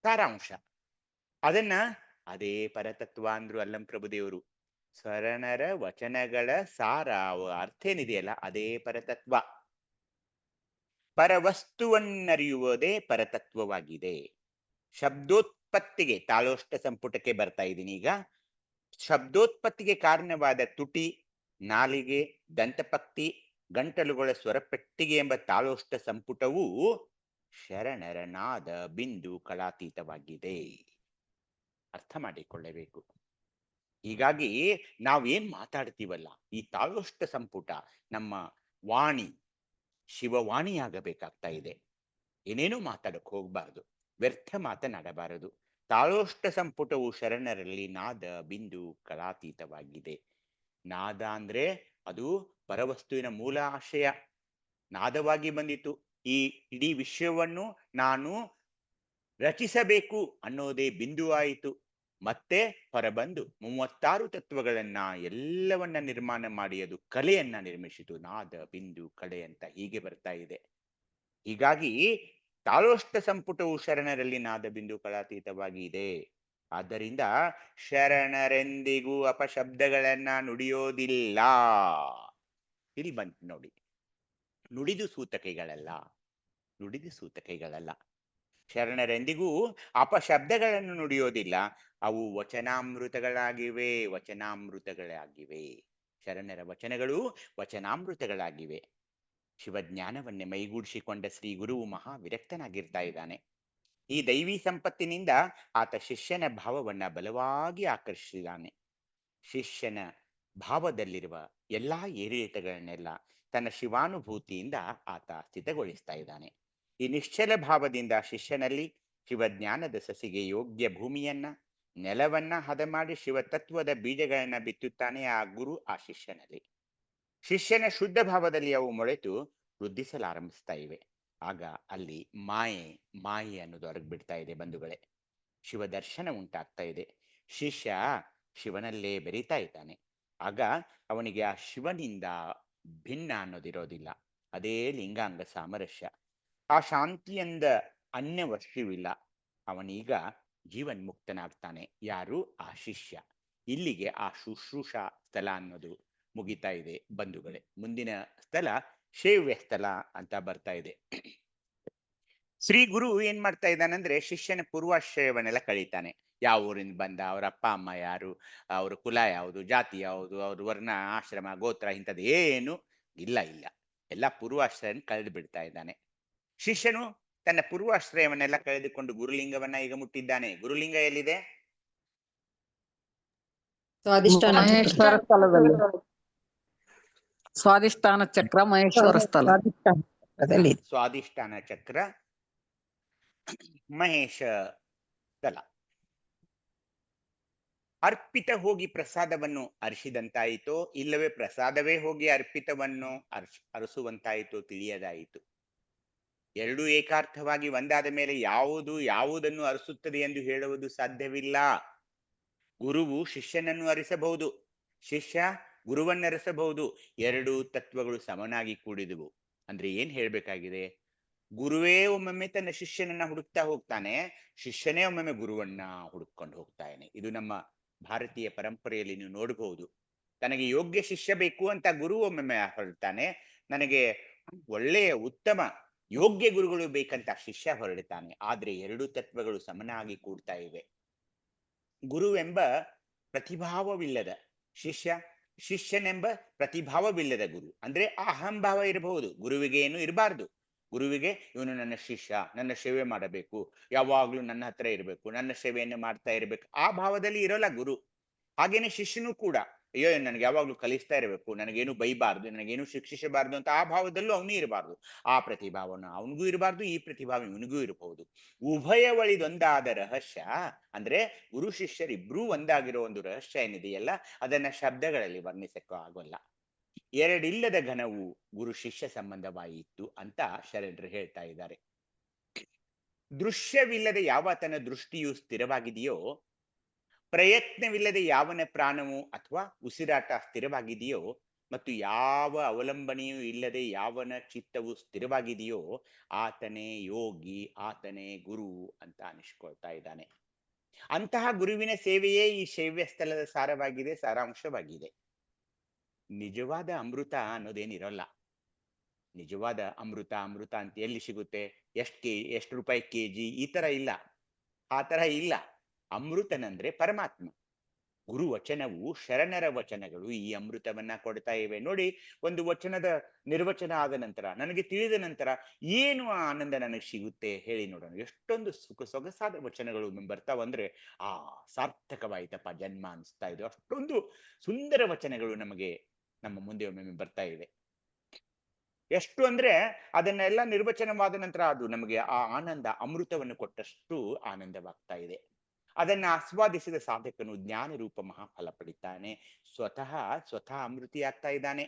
ಸಾರಾಂಶ. ಅದನ್ನ ಅದೇ ಪರತತ್ವ ಅಂದ್ರು ಅಲ್ಲಂ ಪ್ರಭುದೇವರು. ಶರಣರ ವಚನಗಳ ಸಾರ, ಅರ್ಥ ಏನಿದೆಯಲ್ಲ, ಅದೇ ಪರತತ್ವ. ಪರವಸ್ತುವನ್ನರಿಯುವುದೇ ಪರತತ್ವವಾಗಿದೆ. ಶಬ್ದೋತ್ಪತ್ತಿಗೆ, ತಾಳೋಷ್ಟ ಸಂಪುಟಕ್ಕೆ ಬರ್ತಾ ಇದ್ದೀನಿ ಈಗ. ಶಬ್ದೋತ್ಪತ್ತಿಗೆ ಕಾರಣವಾದ ತುಟಿ, ನಾಲಿಗೆ, ದಂತಪಕ್ತಿ, ಗಂಟಲುಗಳ ಸ್ವರಪೆಟ್ಟಿಗೆ ಎಂಬ ತಾಳೋಷ್ಟ ಸಂಪುಟವು ಶರಣರ ನಾದ ಬಿಂದು ಕಳಾತೀತವಾಗಿದೆ. ಅರ್ಥ ಮಾಡಿಕೊಳ್ಳಬೇಕು. ಹೀಗಾಗಿ ನಾವೇನ್ ಮಾತಾಡ್ತೀವಲ್ಲ, ಈ ತಾಳೋಷ್ಟ ಸಂಪುಟ ನಮ್ಮ ವಾಣಿ ಶಿವವಾಣಿಯಾಗಬೇಕಾಗ್ತಾ ಇದೆ. ಏನೇನೂ ಮಾತಾಡಕ್ ಹೋಗ್ಬಾರ್ದು, ವ್ಯರ್ಥ ಮಾತನಾಡಬಾರದು. ತಾಳೋಷ್ಟ ಸಂಪುಟವು ಶರಣರಲ್ಲಿ ನಾದ ಬಿಂದು ಕಳಾತೀತವಾಗಿದೆ. ನಾದ ಅಂದ್ರೆ ಅದು ಪರವಸ್ತುವಿನ ಮೂಲ ಆಶಯ, ನಾದವಾಗಿ ಬಂದಿತು. ಈ ಇಡೀ ವಿಶ್ವವನ್ನು ನಾನು ರಚಿಸಬೇಕು ಅನ್ನೋದೇ ಬಿಂದು ಆಯಿತು. ಮತ್ತೆ ಹೊರಬಂದು 36 ತತ್ವಗಳನ್ನ ಎಲ್ಲವನ್ನ ನಿರ್ಮಾಣ ಮಾಡಿ ಅದು ಕಲೆಯನ್ನ ನಿರ್ಮಿಸಿತು. ನಾದ ಬಿಂದು ಕಲೆ ಅಂತ ಹೀಗೆ ಬರ್ತಾ ಇದೆ. ಹೀಗಾಗಿ ತಾಳೋಷ್ಟ ಸಂಪುಟವು ಶರಣರಲ್ಲಿ ನಾದ ಬಿಂದು ಕಳಾತೀತವಾಗಿ ಇದೆ. ಆದ್ದರಿಂದ ಶರಣರೆಂದಿಗೂ ಅಪಶಬ್ದಗಳನ್ನ ನುಡಿಯೋದಿಲ್ಲ. ಇಲ್ಲಿ ಬಂತು ನೋಡಿ, ನುಡಿದು ಸೂತಕೈಗಳಲ್ಲ. ಶರಣರೆಂದಿಗೂ ಅಪಶಬ್ದಗಳನ್ನು ನುಡಿಯೋದಿಲ್ಲ. ಅವು ವಚನಾಮೃತಗಳಾಗಿವೆ. ಶರಣರ ವಚನಗಳು ವಚನಾಮೃತಗಳಾಗಿವೆ. ಶಿವಜ್ಞಾನವನ್ನೇ ಮೈಗೂಡಿಸಿಕೊಂಡ ಶ್ರೀ ಗುರುವು ಮಹಾ ವಿರಕ್ತನಾಗಿರ್ತಾ ಇದ್ದಾನೆ. ಈ ದೈವಿ ಸಂಪತ್ತಿನಿಂದ ಆತ ಶಿಷ್ಯನ ಭಾವವನ್ನ ಬಲವಾಗಿ ಆಕರ್ಷಿಸಿದ್ದಾನೆ. ಶಿಷ್ಯನ ಭಾವದಲ್ಲಿರುವ ಎಲ್ಲಾ ಏರಿಳಿತಗಳನ್ನೆಲ್ಲ ತನ್ನ ಶಿವಾನುಭೂತಿಯಿಂದ ಆತ ಸ್ಥಿತಗೊಳಿಸ್ತಾ ಇದ್ದಾನೆ. ಈ ನಿಶ್ಚಲ ಭಾವದಿಂದ ಶಿಷ್ಯನಲ್ಲಿ ಶಿವಜ್ಞಾನದ ಸಸಿಗೆ ಯೋಗ್ಯ ಭೂಮಿಯನ್ನ, ನೆಲವನ್ನ ಹದ ಮಾಡಿ ಶಿವತತ್ವದ ಬೀಜಗಳನ್ನ ಬಿತ್ತುತ್ತಾನೆ ಆ ಗುರು ಆ ಶಿಷ್ಯನಲ್ಲಿ. ಶಿಷ್ಯನ ಶುದ್ಧ ಭಾವದಲ್ಲಿ ಅವು ಮೊಳೆತು ವೃದ್ಧಿಸಲಾರಂಭಿಸ್ತಾ ಇವೆ. ಆಗ ಅಲ್ಲಿ ಮಾಯೆ ಅನ್ನೋದು ಹೊರಗೆ ಬಿಡ್ತಾ ಇದೆ ಬಂಧುಗಳೇ. ಶಿವದರ್ಶನ ಉಂಟಾಗ್ತಾ ಇದೆ. ಶಿಷ್ಯ ಶಿವನಲ್ಲೇ ಬೆರೀತಾ ಇದ್ದಾನೆ. ಆಗ ಅವನಿಗೆ ಆ ಶಿವನಿಂದ ಭಿನ್ನ ಅನ್ನೋದಿರೋದಿಲ್ಲ. ಅದೇ ಲಿಂಗಾಂಗ ಸಾಮರಸ್ಯ. ಆ ಶಾಂತಿಯಿಂದ ಅನ್ಯ ವಸ್ತುವಿಲ್ಲ. ಅವನೀಗ ಜೀವನ್ಮುಕ್ತನಾಗ್ತಾನೆ. ಯಾರು? ಆ ಶಿಷ್ಯ. ಇಲ್ಲಿಗೆ ಆ ಶುಶ್ರೂಷಾ ಸ್ಥಳ ಅನ್ನೋದು ಮುಗಿತಾ ಇದೆ ಬಂಧುಗಳೇ. ಮುಂದಿನ ಸ್ಥಳ ಶೈವ್ಯ ಸ್ಥಳ ಅಂತ ಬರ್ತಾ ಇದೆ. ಶ್ರೀ ಗುರು ಏನ್ ಮಾಡ್ತಾ ಇದ್ದಾನಂದ್ರೆ ಶಿಷ್ಯನ ಪೂರ್ವಾಶ್ರಯವನ್ನೆಲ್ಲ ಕಳೀತಾನೆ. ಯಾವ ಊರಿಂದ ಬಂದ, ಅವ್ರ ಅಪ್ಪ ಅಮ್ಮ ಯಾರು, ಅವ್ರ ಕುಲ ಯಾವುದು, ಜಾತಿ ಯಾವುದು, ಅವ್ರ ವರ್ಣ, ಆಶ್ರಮ, ಗೋತ್ರ ಇಂಥದ್ದು ಏನು ಇಲ್ಲ. ಎಲ್ಲ ಪೂರ್ವಾಶ್ರಯನ ಕಳೆದು ಬಿಡ್ತಾ ಇದ್ದಾನೆ. ಶಿಷ್ಯನು ತನ್ನ ಪೂರ್ವಾಶ್ರಯವನ್ನೆಲ್ಲ ಕಳೆದುಕೊಂಡು ಗುರುಲಿಂಗವನ್ನ ಈಗ ಮುಟ್ಟಿದ್ದಾನೆ. ಗುರುಲಿಂಗ ಎಲ್ಲಿದೆ? ಮಹೇಶ್ವರ ಸ್ಥಳದಲ್ಲಿ. ಸ್ವಾಧಿಷ್ಠಾನ ಚಕ್ರ ಮಹೇಶ್ವರ ಸ್ಥಳ. ಸ್ವಾಧಿಷ್ಠಾನ ಚಕ್ರ ಮಹೇಶ ಸ್ಥಳ. ಅರ್ಪಿತ ಹೋಗಿ ಪ್ರಸಾದವನ್ನು ಅರಿಸಿದಂತಾಯಿತೋ, ಇಲ್ಲವೇ ಪ್ರಸಾದವೇ ಹೋಗಿ ಅರ್ಪಿತವನ್ನು ಅರಸುವಂತಾಯಿತೋ ತಿಳಿಯದಾಯಿತು. ಎರಡೂ ಏಕಾರ್ಥವಾಗಿ ಒಂದಾದ ಮೇಲೆ ಯಾವುದನ್ನು ಅರಸುತ್ತದೆ ಎಂದು ಹೇಳುವುದು ಸಾಧ್ಯವಿಲ್ಲ. ಗುರುವು ಶಿಷ್ಯನನ್ನು ಅರಿಸಬಹುದು, ಶಿಷ್ಯ ಗುರುವನ್ನರಸಬಹುದು. ಎರಡೂ ತತ್ವಗಳು ಸಮನಾಗಿ ಕೂಡಿದುವು. ಅಂದ್ರೆ ಏನ್ ಹೇಳ್ಬೇಕಾಗಿದೆ? ಗುರುವೇ ಒಮ್ಮೊಮ್ಮೆ ತನ್ನ ಶಿಷ್ಯನನ್ನ ಹುಡುಕ್ತಾ ಹೋಗ್ತಾನೆ, ಶಿಷ್ಯನೇ ಒಮ್ಮೊಮ್ಮೆ ಗುರುವನ್ನ ಹುಡುಕೊಂಡು ಹೋಗ್ತಾನೆ. ಇದು ನಮ್ಮ ಭಾರತೀಯ ಪರಂಪರೆಯಲ್ಲಿ ನೀವು ನೋಡಬಹುದು. ತನಗೆ ಯೋಗ್ಯ ಶಿಷ್ಯ ಬೇಕು ಅಂತ ಗುರು ಒಮ್ಮೊಮ್ಮೆ ಹೊರಡ್ತಾನೆ, ನನಗೆ ಒಳ್ಳೆಯ ಉತ್ತಮ ಯೋಗ್ಯ ಗುರುಗಳು ಬೇಕಂತ ಶಿಷ್ಯ ಹೊರಡ್ತಾನೆ. ಆದ್ರೆ ಎರಡೂ ತತ್ವಗಳು ಸಮನಾಗಿ ಕೂಡ್ತಾ ಇವೆ. ಗುರುವೆಂಬ ಪ್ರತಿಭಾವವಿಲ್ಲದ ಶಿಷ್ಯ ಶಿಷ್ಯನೆಂಬ ಪ್ರತಿಭಾವವಿಲ್ಲದ ಗುರು ಅಂದ್ರೆ ಅಹಂಭಾವ ಇರಬಹುದು, ಗುರುವಿಗೆ ಏನು ಇರಬಾರ್ದು. ಗುರುವಿಗೆ ಇವನು ನನ್ನ ಶಿಷ್ಯ, ನನ್ನ ಸೇವೆ ಮಾಡಬೇಕು, ಯಾವಾಗ್ಲೂ ನನ್ನ ಹತ್ರ ಇರಬೇಕು, ನನ್ನ ಸೇವೆಯನ್ನು ಮಾಡ್ತಾ ಇರಬೇಕು, ಆ ಭಾವದಲ್ಲಿ ಇರೋಲ್ಲ ಗುರು. ಹಾಗೇನೆ ಶಿಷ್ಯನು ಕೂಡ ಅಯ್ಯೋ ನನಗೆ ಯಾವಾಗ್ಲೂ ಕಲಿಸ್ತಾ ಇರಬೇಕು, ನನಗೇನು ಬೈಬಾರ್ದು, ನನಗೇನು ಶಿಕ್ಷಿಸಬಾರ್ದು ಅಂತ ಆ ಭಾವದಲ್ಲೂ ಅವನು ಇರಬಾರ್ದು. ಆ ಪ್ರತಿಭಾವನ ಅವನಿಗೂ ಇರಬಾರ್ದು, ಈ ಪ್ರತಿಭಾವ ಇವನಿಗೂ ಇರಬಹುದು. ಉಭಯ ಒಳಿದೊಂದಾದ ರಹಸ್ಯ ಅಂದ್ರೆ ಗುರು ಶಿಷ್ಯರಿಬ್ರೂ ಒಂದಾಗಿರೋ ಒಂದು ರಹಸ್ಯ ಏನಿದೆಯಲ್ಲ, ಅದನ್ನ ಶಬ್ದಗಳಲ್ಲಿ ವರ್ಣಿಸಕ್ಕೂ ಆಗೋಲ್ಲ. ಎರಡಿಲ್ಲದ ಘನವು ಗುರು ಶಿಷ್ಯ ಸಂಬಂಧವಾಯಿತು ಅಂತ ಶರಣರು ಹೇಳ್ತಾ ಇದ್ದಾರೆ. ದೃಶ್ಯವಿಲ್ಲದೆ ಯಾವತನ ದೃಷ್ಟಿಯು ಸ್ಥಿರವಾಗಿದೆಯೋ, ಪ್ರಯತ್ನವಿಲ್ಲದೆ ಯಾವನ ಪ್ರಾಣವು ಅಥವಾ ಉಸಿರಾಟ ಸ್ಥಿರವಾಗಿದೆಯೋ, ಮತ್ತು ಯಾವ ಅವಲಂಬನೆಯೂ ಇಲ್ಲದೆ ಯಾವನ ಚಿತ್ತವು ಸ್ಥಿರವಾಗಿದೆಯೋ ಆತನೇ ಯೋಗಿ, ಆತನೇ ಗುರು ಅಂತ ಅನಿಸ್ಕೊಳ್ತಾ ಇದ್ದಾನೆ. ಅಂತಹ ಗುರುವಿನ ಸೇವೆಯೇ ಈ ಶೈವ್ಯ ಸ್ಥಳದ ಸಾರವಾಗಿದೆ, ಸಾರಾಂಶವಾಗಿದೆ. ನಿಜವಾದ ಅಮೃತ ಅನ್ನೋದೇನಿರೋಲ್ಲ. ನಿಜವಾದ ಅಮೃತ ಅಂತ ಎಲ್ಲಿ ಸಿಗುತ್ತೆ, ಎಷ್ಟು ರೂಪಾಯಿ ಕೆಜಿ, ಈ ತರ ಇಲ್ಲ, ಆ ತರ ಇಲ್ಲ. ಅಮೃತನಂದ್ರೆ ಪರಮಾತ್ಮ. ಗುರು ವಚನವು, ಶರಣರ ವಚನಗಳು ಈ ಅಮೃತವನ್ನ ಕೊಡ್ತಾ ಇವೆ. ನೋಡಿ, ಒಂದು ವಚನದ ನಿರ್ವಚನ ಆದ ನಂತರ, ನನಗೆ ತಿಳಿದ ನಂತರ ಏನು ಆನಂದ ನನಗೆ ಸಿಗುತ್ತೆ ಹೇಳಿ ನೋಡೋಣ. ಎಷ್ಟೊಂದು ಸೊಗಸಾದ ವಚನಗಳು ಬರ್ತಾವಂದ್ರೆ ಸಾರ್ಥಕವಾಯ್ತಪ್ಪ ಜನ್ಮ ಅನಿಸ್ತಾ ಇದೆ. ಅಷ್ಟೊಂದು ಸುಂದರ ವಚನಗಳು ನಮಗೆ ನಮ್ಮ ಮುಂದೆ ಒಮ್ಮೆ ಬರ್ತಾ ಇವೆ. ಎಷ್ಟು ಅಂದ್ರೆ ಅದನ್ನೆಲ್ಲ ನಿರ್ವಚನವಾದ ನಂತರ ಅದು ನಮಗೆ ಆ ಆನಂದ, ಅಮೃತವನ್ನು ಕೊಟ್ಟಷ್ಟು ಆನಂದವಾಗ್ತಾ ಇದೆ. ಅದನ್ನ ಆಸ್ವಾದಿಸಿದ ಸಾಧಕನು ಜ್ಞಾನ ರೂಪ ಮಹಾಫಲ ಪಡಿತಾನೆ, ಸ್ವತಃ ಅಮೃತಿ ಆಗ್ತಾ ಇದ್ದಾನೆ.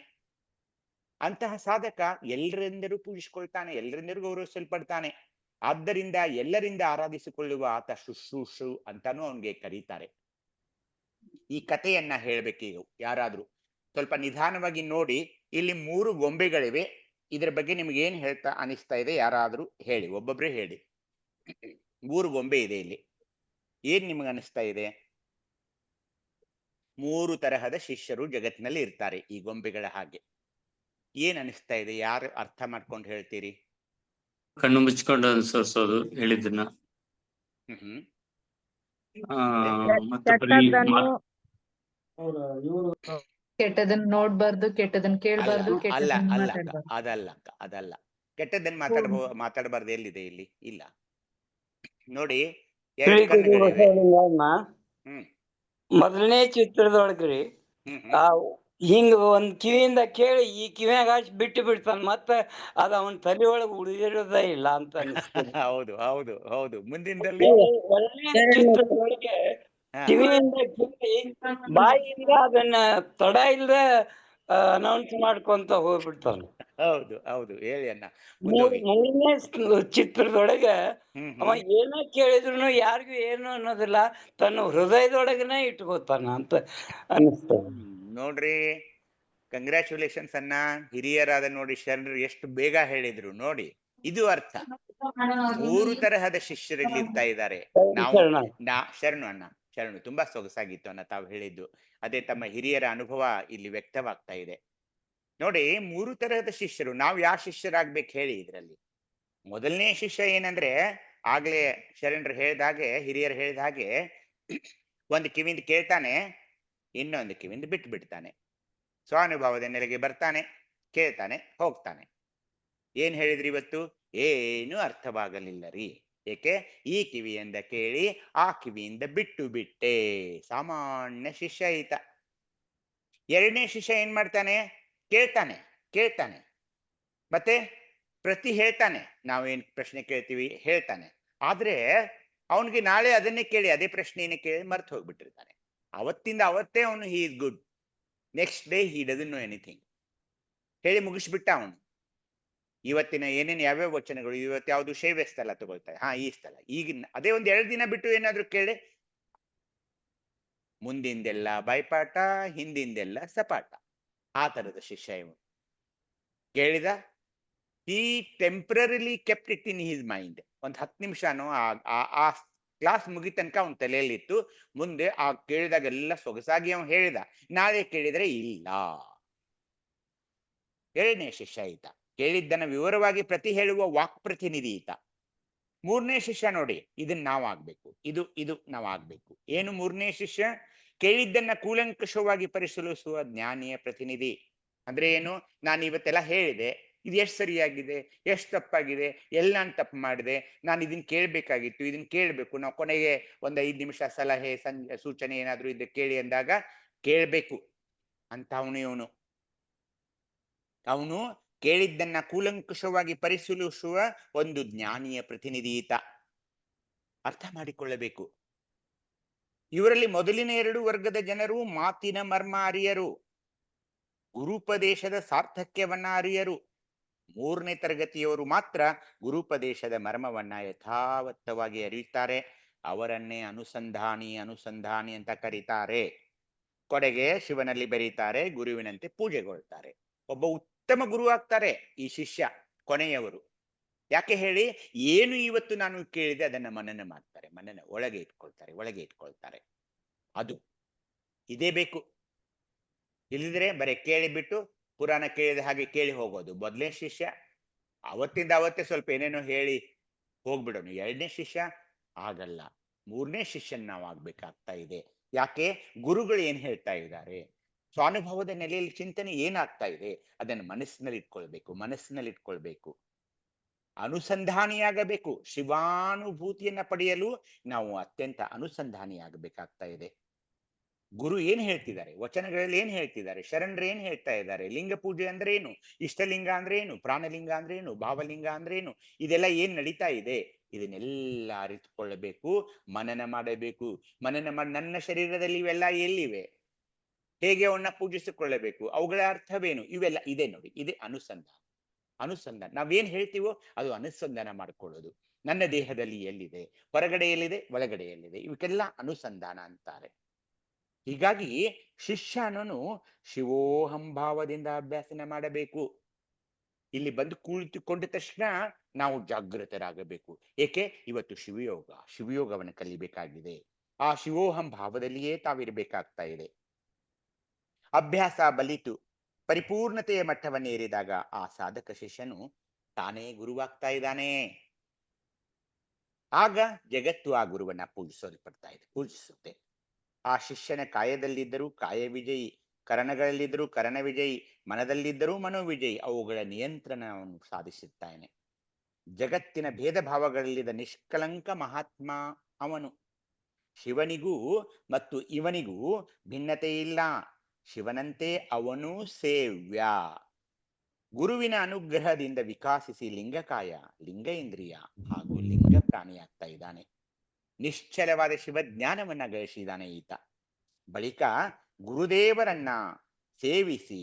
ಅಂತಹ ಸಾಧಕ ಎಲ್ಲರೆಂದರೂ ಪೂಜಿಸಿಕೊಳ್ತಾನೆ, ಎಲ್ಲರೆಂದರೂ ಗೌರವಿಸಲ್ಪಡ್ತಾನೆ. ಆದ್ದರಿಂದ ಎಲ್ಲರಿಂದ ಆರಾಧಿಸಿಕೊಳ್ಳುವ ಆತ ಶುಶ್ರೂಷು ಅಂತಾನು ಅವನಿಗೆ ಕರೀತಾರೆ. ಈ ಕಥೆಯನ್ನ ಹೇಳ್ಬೇಕೀಗ ಯಾರಾದ್ರೂ ಸ್ವಲ್ಪ ನಿಧಾನವಾಗಿ ನೋಡಿ. ಇಲ್ಲಿ 3 ಗೊಂಬೆಗಳಿವೆ. ಇದ್ರ ಬಗ್ಗೆ ನಿಮ್ಗೆ ಏನ್ ಅನಿಸ್ತಾ ಇದೆ ಯಾರಾದ್ರೂ ಹೇಳಿ, ಒಬ್ಬೊಬ್ರೆ ಹೇಳಿ. 3 ಗೊಂಬೆ ಇದೆ ಇಲ್ಲಿ, ಏನ್ ನಿಮ್ಗೆ ಅನಿಸ್ತಾ ಇದೆ? 3 ತರಹದ ಶಿಷ್ಯರು ಜಗತ್ತಿನಲ್ಲಿ ಇರ್ತಾರೆ ಈ ಗೊಂಬೆಗಳ ಹಾಗೆ. ಏನ್ ಅನಿಸ್ತಾ ಇದೆ? ಯಾರು ಅರ್ಥ ಮಾಡ್ಕೊಂಡು ಹೇಳ್ತೀರಿ? ಕಣ್ಣು ಮುಚ್ಕೊಂಡು ಅನುಸರಿಸೋದು ಹೇಳಿದ್ದನ್ನ. ಕೆಟ್ಟದನ್ನ ನೋಡ್ಬಾರ್ದು, ಕೆಟ್ಟದನ್ನ ಕೇಳ್ಬಾರ್ದು, ಅದಲ್ಲ. ಕೆಟ್ಟದನ್ನ ಮಾತಾಡಬಾರ್ದು ಎಲ್ಲಿದೆ? ಇಲ್ಲಿ ಇಲ್ಲ. ನೋಡಿ, ಮೊದಲನೇ ಚಿತ್ರದೊಳಗ್ರಿ ಹಿಂಗ ಒಂದ್ ಕಿವಿಯಿಂದ ಕೇಳಿ ಈ ಕಿವಿಯಾಗ ಬಿಟ್ಟು ಬಿಡ್ತಾನ, ಮತ್ತ ಅದ ಅವನ ತಲೆ ಒಳಗ ಉಳಿದಿರೋದೇ ಇಲ್ಲ ಅಂತ ಅನಿಸ್ತದೆ. ಹೌದು. ಮುಂದಿನದಲ್ಲಿ ಚಿತ್ರದೊಳಗೆ ಕಿವಿಯಿಂದ ಕೇಳಿ ಬಾಯಿಯಿಂದ ಅದನ್ನ ತಡ ಇಲ್ಲದೆ ಅನೌನ್ಸ್ ಮಾಡ್ಕೊಂತ ಹೋಗ್ಬಿಡ್ತಾನ. ಹೌದು ಹೇಳಿ ಅಣ್ಣ. ಮೂರನೇ ಚಿತ್ರದೊಳಗೆ ಅವ ಏನ ಕೇಳಿದ್ರು ಯಾರಿಗೂ ಏನು ಅನ್ನೋದಿಲ್ಲ, ತನ್ನ ಹೃದಯದೊಳಗನೆ ಇಟ್ಕೋತಾನ ಅಂತ ಅನಿಸ್ತದೆ. ನೋಡ್ರಿ, ಕಂಗ್ರ್ಯಾಚುಲೇಷನ್ಸ್ ಅನ್ನ. ಹಿರಿಯರಾದ ನೋಡಿ ಶರಣರು ಎಷ್ಟು ಬೇಗ ಹೇಳಿದ್ರು ನೋಡಿ. ಇದು ಅರ್ಥ. 3 ತರಹದ ಶಿಷ್ಯರಲ್ಲಿ ಇರ್ತಾ ಇದ್ದಾರೆ. ಶರಣು ತುಂಬಾ ಸೊಗಸಾಗಿತ್ತು ಅನ್ನ ತಾವು ಹೇಳಿದ್ದು. ಅದೇ ತಮ್ಮ ಹಿರಿಯರ ಅನುಭವ ಇಲ್ಲಿ ವ್ಯಕ್ತವಾಗ್ತಾ ಇದೆ. ನೋಡಿ, 3 ತರಹದ ಶಿಷ್ಯರು. ನಾವು ಯಾವ ಶಿಷ್ಯರಾಗ್ಬೇಕು ಹೇಳಿ ಇದ್ರಲ್ಲಿ? ಮೊದಲನೇ ಶಿಷ್ಯ ಏನಂದ್ರೆ, ಆಗ್ಲೇ ಶರಣರು ಹೇಳಿದಾಗೆ, ಹಿರಿಯರು ಹೇಳಿದ ಹಾಗೆ, ಒಂದು ಕಿವಿಯಿಂದ ಕೇಳ್ತಾನೆ, ಇನ್ನೊಂದು ಕಿವಿಯಿಂದ ಬಿಟ್ಟು ಬಿಡ್ತಾನೆ. ಸ್ವಾನುಭವದ ನೆಲೆಗೆ ಬರ್ತಾನೆ, ಕೇಳ್ತಾನೆ, ಹೋಗ್ತಾನೆ. ಏನ್ ಹೇಳಿದ್ರಿ ಇವತ್ತು? ಏನು ಅರ್ಥವಾಗಲಿಲ್ಲ ರೀ. ಏಕೆ? ಈ ಕಿವಿಯಿಂದ ಕೇಳಿ ಆ ಕಿವಿಯಿಂದ ಬಿಟ್ಟು ಬಿಟ್ಟೆ. ಸಾಮಾನ್ಯ ಶಿಷ್ಯ ಈತ. ಎರಡನೇ ಶಿಷ್ಯ ಏನ್ ಮಾಡ್ತಾನೆ? ಕೇಳ್ತಾನೆ ಮತ್ತೆ ಪ್ರತಿ ಹೇಳ್ತಾನೆ. ನಾವೇನ್ ಪ್ರಶ್ನೆ ಕೇಳ್ತೀವಿ ಹೇಳ್ತಾನೆ. ಆದ್ರೆ ಅವನಿಗೆ ನಾಳೆ ಅದನ್ನೇ ಕೇಳಿ, ಅದೇ ಪ್ರಶ್ನೆಯನ್ನೇ ಕೇಳಿ ಮರ್ತು ಹೋಗ್ಬಿಟ್ಟಿರ್ತಾನೆ. ಅವತ್ತಿಂದ ಅವತ್ತೇ ಅವನು he is good, next day he doesn't know anything ಹೇಳಿ ಮುಗಿಸ್ಬಿಟ್ಟ ಅವನು. ಇವತ್ತಿನ ಏನೇನು ಯಾವ್ಯಾವ ವಚನಗಳು, ಇವತ್ತು ಯಾವ್ದು ಶೈವ ಸ್ಥಳ ತಗೊಳ್ತಾರೆ, ಈ ಸ್ಥಳ, ಈಗ ಅದೇ ಒಂದ್ 2 ದಿನ ಬಿಟ್ಟು ಏನಾದ್ರು ಕೇಳಿ, ಮುಂದಿಂದೆಲ್ಲ ಬಾಯ್ಪಾಠ, ಹಿಂದಿಂದೆಲ್ಲ ಸಪಾಟ. ಆ ತರದ ಶಿಷ್ಯ ಇವನು. ಕೇಳಿದ, he temporarily kept it in his mind. ಒಂದ್ 10 ನಿಮಿಷನೋ ಆ ಕ್ಲಾಸ್ ಮುಗಿತನಕ ಅವನ ತಲೆಯಲ್ಲಿತ್ತು. ಮುಂದೆ ಆ ಕೇಳಿದಾಗೆಲ್ಲ ಸೊಗಸಾಗಿ ಅವನು ಹೇಳಿದ. ನಾಳೆ ಕೇಳಿದ್ರೆ ಇಲ್ಲ. ಎರಡನೇ ಶಿಷ್ಯ ಈತ. ಕೇಳಿದ್ದನ್ನ ವಿವರವಾಗಿ ಪ್ರತಿ ಹೇಳುವ ವಾಕ್ ಪ್ರತಿನಿಧಿ ಈತ. 3ನೇ ಶಿಷ್ಯ ನೋಡಿ, ಇದನ್ನ ನಾವಾಗ್ಬೇಕು, ಇದು ನಾವಾಗ್ಬೇಕು. ಏನು 3ನೇ ಶಿಷ್ಯ? ಕೇಳಿದ್ದನ್ನ ಕೂಲಂಕಷವಾಗಿ ಪರಿಶೀಲಿಸುವ ಜ್ಞಾನಿಯ ಪ್ರತಿನಿಧಿ. ಅಂದ್ರೆ ಏನು? ನಾನು ಇವತ್ತೆಲ್ಲ ಹೇಳಿದೆ, ಇದು ಎಷ್ಟು ಸರಿಯಾಗಿದೆ, ಎಷ್ಟು ತಪ್ಪಾಗಿದೆ, ಎಲ್ಲಿ ನಾನು ತಪ್ಪು ಮಾಡಿದೆ, ನಾನು ಇದನ್ನ ಕೇಳಬೇಕಾಗಿತ್ತು, ಇದನ್ನ ಕೇಳಬೇಕು. ನಾವು ಕೊನೆಗೆ ಒಂದು 5 ನಿಮಿಷ ಸಲಹೆ ಸೂಚನೆ ಏನಾದ್ರು ಇದ್ದ ಕೇಳಿ ಅಂದಾಗ ಕೇಳಬೇಕು ಅಂತ ಇವನು. ಅವನು ಕೇಳಿದ್ದನ್ನ ಕೂಲಂಕಷವಾಗಿ ಪರಿಶೀಲಿಸುವ ಒಂದು ಜ್ಞಾನಿಯ ಪ್ರತಿನಿಧಿ ಈತ. ಅರ್ಥ ಮಾಡಿಕೊಳ್ಳಬೇಕು. ಇವರಲ್ಲಿ ಮೊದಲಿನ 2 ವರ್ಗದ ಜನರು ಮಾತಿನ ಮರ್ಮ ಅರಿಯರು, ಗುರುಪದೇಶದ ಸಾರ್ಥಕ್ಯವನ್ನ ಅರಿಯರು. 3ನೇ ತರಗತಿಯವರು ಮಾತ್ರ ಗುರುಪದೇಶದ ಮರ್ಮವನ್ನ ಯಥಾವತ್ತವಾಗಿ ಅರಿಯುತ್ತಾರೆ. ಅವರನ್ನೇ ಅನುಸಂಧಾನಿ ಅಂತ ಕರೀತಾರೆ. ಕೊನೆಗೆ ಶಿವನಲ್ಲಿ ಬೆರೀತಾರೆ, ಗುರುವಿನಂತೆ ಪೂಜೆಗೊಳ್ತಾರೆ. ಒಬ್ಬ ಉತ್ತಮ ಗುರು ಆಗ್ತಾರೆ ಈ ಶಿಷ್ಯ ಕೊನೆಯವರು. ಯಾಕೆ ಹೇಳಿ? ಏನು ಇವತ್ತು ನಾನು ಕೇಳಿದೆ ಅದನ್ನ ಮನನ ಮಾಡ್ತಾರೆ, ಒಳಗೆ ಇಟ್ಕೊಳ್ತಾರೆ. ಅದು ಇದೇ ಬೇಕು. ಇಲ್ಲಿದ್ರೆ ಬರೀ ಕೇಳಿಬಿಟ್ಟು ಪುರಾಣ ಕೇಳಿದ ಹಾಗೆ ಕೇಳಿ ಹೋಗೋದು. ಮೊದಲನೇ ಶಿಷ್ಯ ಅವತ್ತಿಂದ ಅವತ್ತೇ ಸ್ವಲ್ಪ ಏನೇನೋ ಹೇಳಿ ಹೋಗ್ಬಿಡೋನು. 2ನೇ ಶಿಷ್ಯ ಆಗಲ್ಲ, 3ನೇ ಶಿಷ್ಯನ್ ನಾವು ಆಗ್ಬೇಕಾಗ್ತಾ ಇದೆ. ಯಾಕೆ? ಗುರುಗಳು ಏನ್ ಹೇಳ್ತಾ ಇದ್ದಾರೆ, ಸ್ವಾನುಭವದ ನೆಲೆಯಲ್ಲಿ ಚಿಂತನೆ ಏನಾಗ್ತಾ ಇದೆ ಅದನ್ನು ಮನಸ್ಸಿನಲ್ಲಿ ಇಟ್ಕೊಳ್ಬೇಕು. ಅನುಸಂಧಾನಿಯಾಗಬೇಕು. ಶಿವಾನುಭೂತಿಯನ್ನ ಪಡೆಯಲು ನಾವು ಅತ್ಯಂತ ಅನುಸಂಧಾನಿಯಾಗಬೇಕಾಗ್ತಾ ಇದೆ. ಗುರು ಏನ್ ಹೇಳ್ತಿದ್ದಾರೆ, ವಚನಗಳಲ್ಲಿ ಏನ್ ಹೇಳ್ತಿದ್ದಾರೆ, ಶರಣರು ಏನ್ ಹೇಳ್ತಾ ಇದ್ದಾರೆ, ಲಿಂಗ ಪೂಜೆ ಅಂದ್ರೆ ಏನು, ಇಷ್ಟಲಿಂಗ ಅಂದ್ರೆ ಏನು, ಪ್ರಾಣಲಿಂಗ ಅಂದ್ರೆ ಏನು, ಭಾವಲಿಂಗ ಅಂದ್ರೆ ಏನು, ಇದೆಲ್ಲ ಏನ್ ನಡೀತಾ ಇದೆ, ಇದನ್ನೆಲ್ಲ ಅರಿತುಕೊಳ್ಳಬೇಕು, ಮನನ ಮಾಡಬೇಕು. ಮನನ ಮಾಡಿ ನನ್ನ ಶರೀರದಲ್ಲಿ ಇವೆಲ್ಲ ಎಲ್ಲಿವೆ, ಹೇಗೆ ಅವನ್ನ ಪೂಜಿಸಿಕೊಳ್ಳಬೇಕು, ಅವುಗಳ ಅರ್ಥವೇನು, ಇವೆಲ್ಲ ಇದೆ ನೋಡಿ. ಇದೇ ಅನುಸಂಧಾನ. ನಾವೇನ್ ಹೇಳ್ತೀವೋ ಅದು ಅನುಸಂಧಾನ ಮಾಡ್ಕೊಳ್ಳೋದು. ನನ್ನ ದೇಹದಲ್ಲಿ ಎಲ್ಲಿದೆ, ಹೊರಗಡೆ ಎಲ್ಲಿದೆ, ಒಳಗಡೆ ಎಲ್ಲಿದೆ, ಇವಕ್ಕೆಲ್ಲ ಅನುಸಂಧಾನ ಅಂತಾರೆ. ಹೀಗಾಗಿ ಶಿಷ್ಯನನು ಶಿವೋಹಂಭಾವದಿಂದ ಅಭ್ಯಾಸನ ಮಾಡಬೇಕು. ಇಲ್ಲಿ ಬಂದು ಕುಳಿತುಕೊಂಡ ತಕ್ಷಣ ನಾವು ಜಾಗೃತರಾಗಬೇಕು. ಏಕೆ? ಇವತ್ತು ಶಿವಯೋಗವನ್ನು ಕಲಿಬೇಕಾಗಿದೆ. ಆ ಶಿವೋಹಂ ಭಾವದಲ್ಲಿಯೇ ತಾವಿರಬೇಕಾಗ್ತಾ ಇದೆ. ಅಭ್ಯಾಸ ಬಲಿತು ಪರಿಪೂರ್ಣತೆಯ ಮಟ್ಟವನ್ನೇರಿದಾಗ ಆ ಸಾಧಕ ಶಿಷ್ಯನು ತಾನೇ ಗುರುವಾಗ್ತಾ ಇದ್ದಾನೆ. ಆಗ ಜಗತ್ತು ಆ ಗುರುವನ್ನ ಪೂಜಿಸುತ್ತೆ. ಆ ಶಿಷ್ಯನ ಕಾಯದಲ್ಲಿದ್ದರೂ ಕಾಯ ವಿಜಯಿ, ಕರಣಗಳಲ್ಲಿದ್ದರೂ ಕರಣ ವಿಜಯಿ, ಮನದಲ್ಲಿದ್ದರೂ ಮನೋವಿಜಯಿ. ಅವುಗಳ ನಿಯಂತ್ರಣವನ್ನು ಸಾಧಿಸುತ್ತಾನೆ. ಜಗತ್ತಿನ ಭೇದ ಭಾವಗಳಲ್ಲಿದ್ದ ನಿಷ್ಕಲಂಕ ಮಹಾತ್ಮ ಅವನು. ಶಿವನಿಗೂ ಮತ್ತು ಇವನಿಗೂ ಭಿನ್ನತೆ ಇಲ್ಲ. ಶಿವನಂತೆ ಅವನು ಸೇವ್ಯ. ಗುರುವಿನ ಅನುಗ್ರಹದಿಂದ ವಿಕಾಸಿಸಿ ಲಿಂಗಕಾಯ, ಲಿಂಗ ಇಂದ್ರಿಯ ಹಾಗೂ ಲಿಂಗ ಪ್ರಾಣಿಯಾಗ್ತಾ ಇದ್ದಾನೆ. ನಿಶ್ಚಲವಾದ ಶಿವಜ್ಞಾನವನ್ನ ಗಳಿಸಿದ್ದಾನೆ ಈತ. ಬಳಿಕ ಗುರುದೇವರನ್ನ ಸೇವಿಸಿ